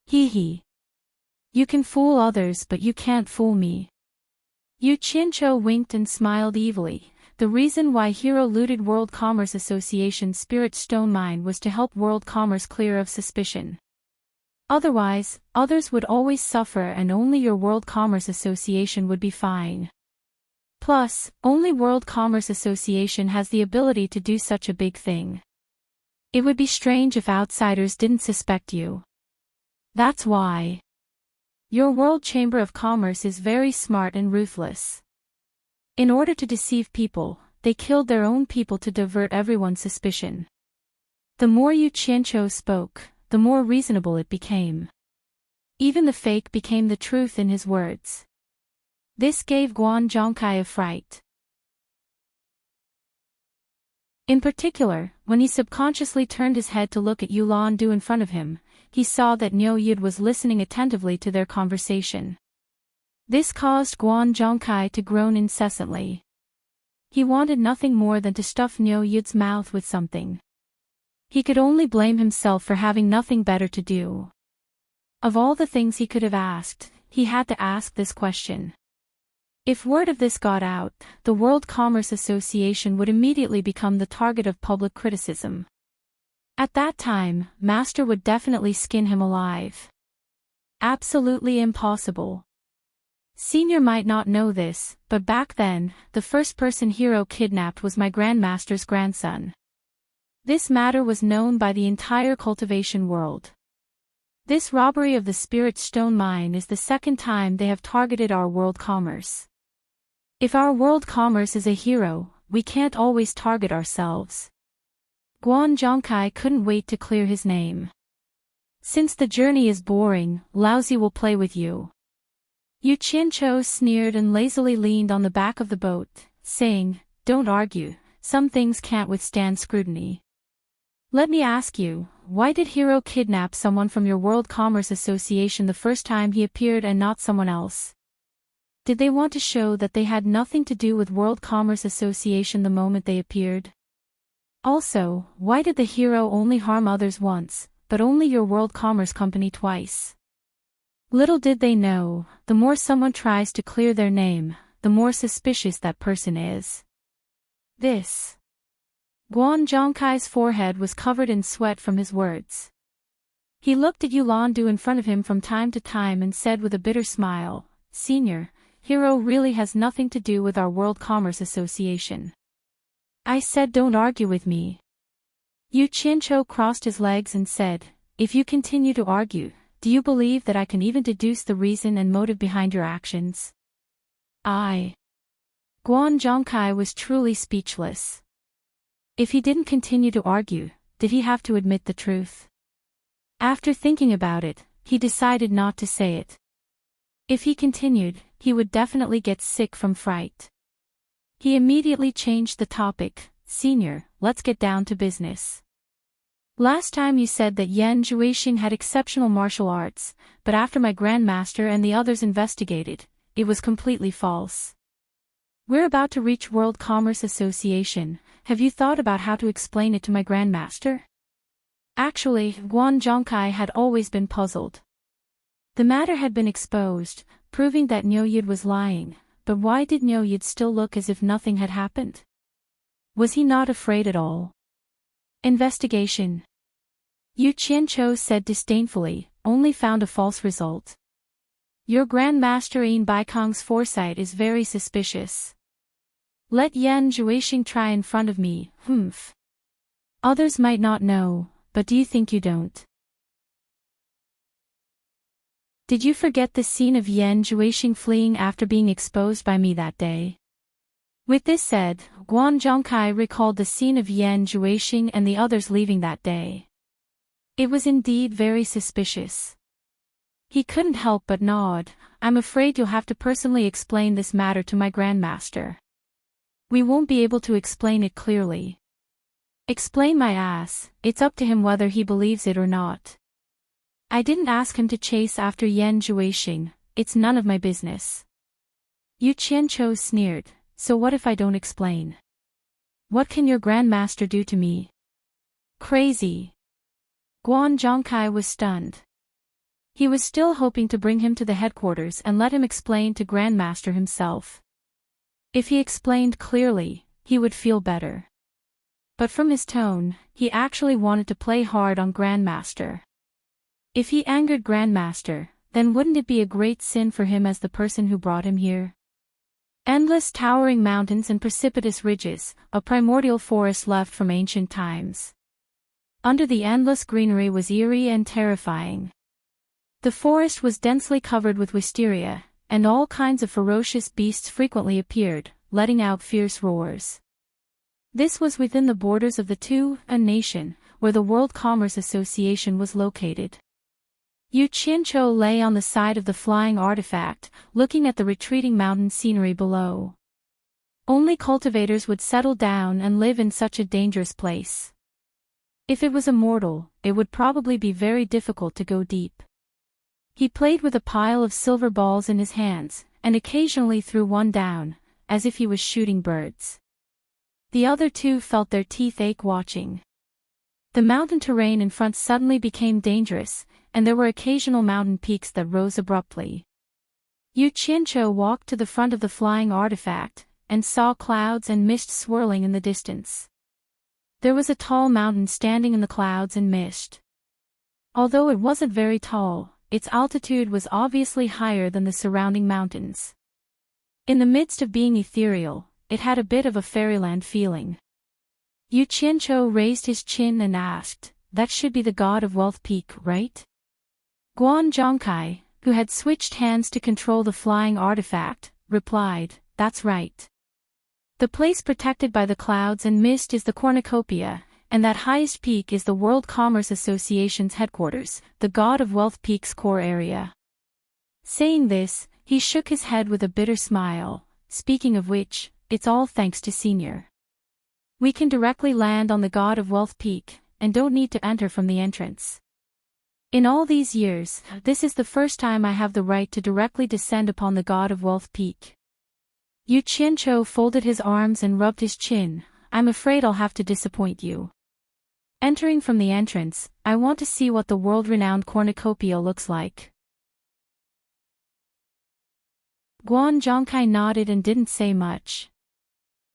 A: Hee. You can fool others but you can't fool me." Yu Qianzhou winked and smiled evilly. The reason why Hero looted World Commerce Association's spirit stone mine was to help World Commerce clear of suspicion. Otherwise, others would always suffer and only your World Commerce Association would be fine. Plus, only World Commerce Association has the ability to do such a big thing. It would be strange if outsiders didn't suspect you. That's why. Your World Chamber of Commerce is very smart and ruthless. In order to deceive people, they killed their own people to divert everyone's suspicion. The more Yu Qianzhou spoke, the more reasonable it became. Even the fake became the truth in his words. This gave Guan Zhongkai a fright. In particular, when he subconsciously turned his head to look at Yulando in front of him, he saw that Niu Yud was listening attentively to their conversation. This caused Guan Zhongkai to groan incessantly. He wanted nothing more than to stuff Niu Yud's mouth with something. He could only blame himself for having nothing better to do. Of all the things he could have asked, he had to ask this question. If word of this got out, the World Commerce Association would immediately become the target of public criticism. At that time, Master would definitely skin him alive. Absolutely impossible. Senior might not know this, but back then, the first person Hero kidnapped was my Grandmaster's grandson. This matter was known by the entire cultivation world. This robbery of the Spirit Stone Mine is the second time they have targeted our World Commerce. If our World Commerce is a hero, we can't always target ourselves. Guan Zhongkai couldn't wait to clear his name. Since the journey is boring, Lousy will play with you. Yu Qianzhou sneered and lazily leaned on the back of the boat, saying, "Don't argue, some things can't withstand scrutiny. Let me ask you, why did Hero kidnap someone from your World Commerce Association the first time he appeared and not someone else? Did they want to show that they had nothing to do with World Commerce Association the moment they appeared? Also, why did the hero only harm others once, but only your World Commerce Company twice?" Little did they know, the more someone tries to clear their name, the more suspicious that person is. This. Guan Zhongkai's forehead was covered in sweat from his words. He looked at Yulando in front of him from time to time and said with a bitter smile, "Senior, Hero really has nothing to do with our World Commerce Association. I said don't argue with me." Yu Qianzhou crossed his legs and said, if you continue to argue, do you believe that I can even deduce the reason and motive behind your actions? Guan Zhongkai was truly speechless. If he didn't continue to argue, did he have to admit the truth? After thinking about it, he decided not to say it. If he continued, he would definitely get sick from fright. He immediately changed the topic. Senior, let's get down to business. Last time you said that Yan Zhuixing had exceptional martial arts, but after my grandmaster and the others investigated, it was completely false. We're about to reach World Commerce Association. Have you thought about how to explain it to my grandmaster? Actually, Guan Zhongkai had always been puzzled. The matter had been exposed, proving that Niu Yid was lying, but why did Niu Yid still look as if nothing had happened? Was he not afraid at all? Investigation. Yu Qianqiu said disdainfully, only found a false result. Your Grandmaster Yin Baikong's foresight is very suspicious. Let Yan Zhuixing try in front of me, humph. Others might not know, but do you think you don't? Did you forget the scene of Yan Zhuixing fleeing after being exposed by me that day? With this said, Guan Zhongkai recalled the scene of Yan Zhuixing and the others leaving that day. It was indeed very suspicious. He couldn't help but nod. I'm afraid you'll have to personally explain this matter to my grandmaster. We won't be able to explain it clearly. Explain my ass, it's up to him whether he believes it or not. I didn't ask him to chase after Yan Zhuixing, it's none of my business. Yu Qianqiu sneered, so what if I don't explain? What can your grandmaster do to me? Crazy. Guan Zhongkai was stunned. He was still hoping to bring him to the headquarters and let him explain to Grandmaster himself. If he explained clearly, he would feel better. But from his tone, he actually wanted to play hard on Grandmaster. If he angered Grandmaster, then wouldn't it be a great sin for him as the person who brought him here? Endless towering mountains and precipitous ridges, a primordial forest left from ancient times. Under the endless greenery was eerie and terrifying. The forest was densely covered with wisteria, and all kinds of ferocious beasts frequently appeared, letting out fierce roars. This was within the borders of the Tu-a nation, where the World Commerce Association was located. Yu Qianqiu lay on the side of the flying artifact, looking at the retreating mountain scenery below. Only cultivators would settle down and live in such a dangerous place. If it was a mortal, it would probably be very difficult to go deep. He played with a pile of silver balls in his hands, and occasionally threw one down, as if he was shooting birds. The other two felt their teeth ache watching. The mountain terrain in front suddenly became dangerous, and there were occasional mountain peaks that rose abruptly. Yu Qianqiu walked to the front of the flying artifact, and saw clouds and mist swirling in the distance. There was a tall mountain standing in the clouds and mist. Although it wasn't very tall, its altitude was obviously higher than the surrounding mountains. In the midst of being ethereal, it had a bit of a fairyland feeling. Yu Qianqiu raised his chin and asked, that should be the god of Wealth Peak, right? Guan Zhongkai, who had switched hands to control the flying artifact, replied, that's right. The place protected by the clouds and mist is the cornucopia, and that highest peak is the World Commerce Association's headquarters, the God of Wealth Peak's core area. Saying this, he shook his head with a bitter smile, speaking of which, it's all thanks to Senior. We can directly land on the God of Wealth Peak, and don't need to enter from the entrance. In all these years, this is the first time I have the right to directly descend upon the God of Wealth Peak. Yu Qianqiu folded his arms and rubbed his chin. I'm afraid I'll have to disappoint you. Entering from the entrance, I want to see what the world-renowned cornucopia looks like. Guan Zhongkai nodded and didn't say much.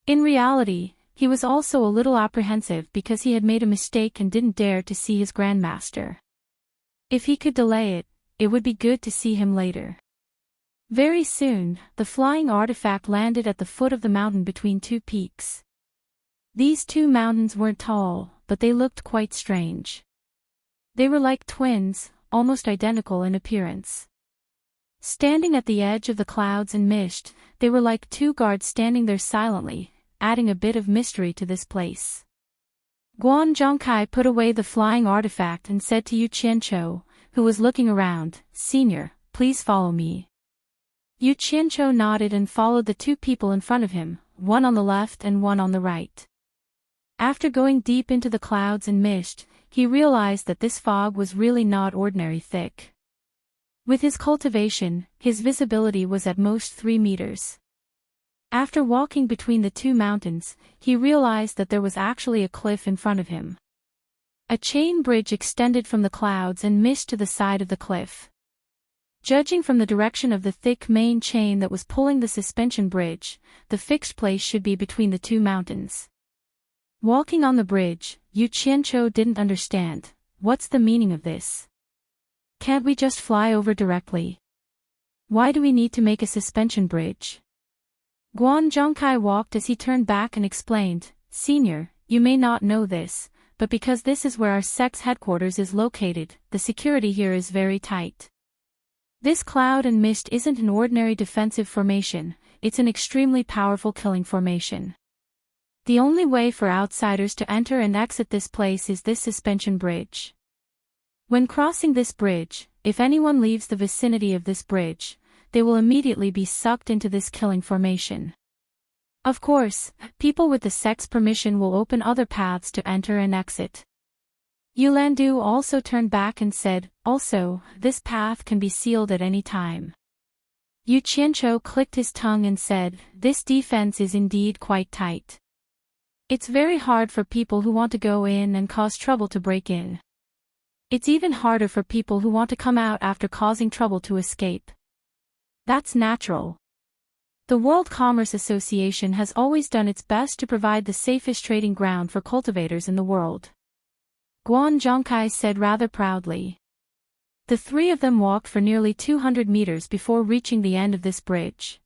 A: In reality, he was also a little apprehensive because he had made a mistake and didn't dare to see his grandmaster. If he could delay it, it would be good to see him later. Very soon, the flying artifact landed at the foot of the mountain between two peaks. These two mountains weren't tall, but they looked quite strange. They were like twins, almost identical in appearance. Standing at the edge of the clouds and mist, they were like two guards standing there silently, adding a bit of mystery to this place. Guan Zhongkai put away the flying artifact and said to Yu Qianqiu, who was looking around, "Senior, please follow me." Yu Qianqiu nodded and followed the two people in front of him, one on the left and one on the right. After going deep into the clouds and mist, he realized that this fog was really not ordinary thick. With his cultivation, his visibility was at most 3 meters. After walking between the two mountains, he realized that there was actually a cliff in front of him. A chain bridge extended from the clouds and mist to the side of the cliff. Judging from the direction of the thick main chain that was pulling the suspension bridge, the fixed place should be between the two mountains. Walking on the bridge, Yu Qianqiu didn't understand. What's the meaning of this? Can't we just fly over directly? Why do we need to make a suspension bridge? Guan Zhongkai walked as he turned back and explained, "Senior, you may not know this, but because this is where our sect's headquarters is located, the security here is very tight. This cloud and mist isn't an ordinary defensive formation, it's an extremely powerful killing formation. The only way for outsiders to enter and exit this place is this suspension bridge. When crossing this bridge, if anyone leaves the vicinity of this bridge, they will immediately be sucked into this killing formation. Of course, people with the sect's permission will open other paths to enter and exit." Yulandu also turned back and said, "Also, this path can be sealed at any time." Yu Qianqiu clicked his tongue and said, "This defense is indeed quite tight. It's very hard for people who want to go in and cause trouble to break in. It's even harder for people who want to come out after causing trouble to escape. That's natural. The World Commerce Association has always done its best to provide the safest trading ground for cultivators in the world," Guan Zhongkai said rather proudly. The three of them walked for nearly 200 meters before reaching the end of this bridge.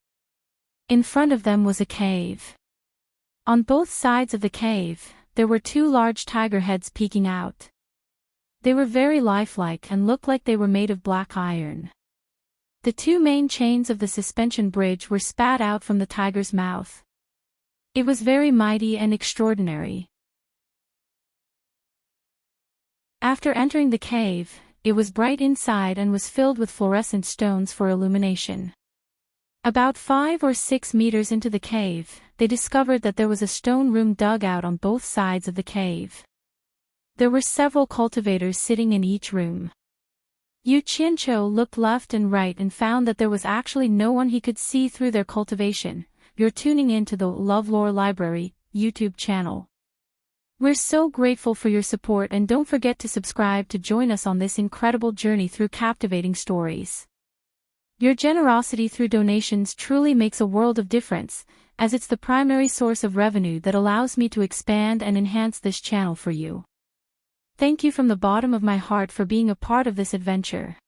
A: In front of them was a cave. On both sides of the cave, there were two large tiger heads peeking out. They were very lifelike and looked like they were made of black iron. The two main chains of the suspension bridge were spat out from the tiger's mouth. It was very mighty and extraordinary. After entering the cave, it was bright inside and was filled with fluorescent stones for illumination. About 5 or 6 meters into the cave, they discovered that there was a stone room dug out on both sides of the cave. There were several cultivators sitting in each room. Yu Qianqiu looked left and right and found that there was actually no one he could see through their cultivation. You're tuning in to the LoveLore Library YouTube channel. We're so grateful for your support, and don't forget to subscribe to join us on this incredible journey through captivating stories. Your generosity through donations truly makes a world of difference, as it's the primary source of revenue that allows me to expand and enhance this channel for you. Thank you from the bottom of my heart for being a part of this adventure.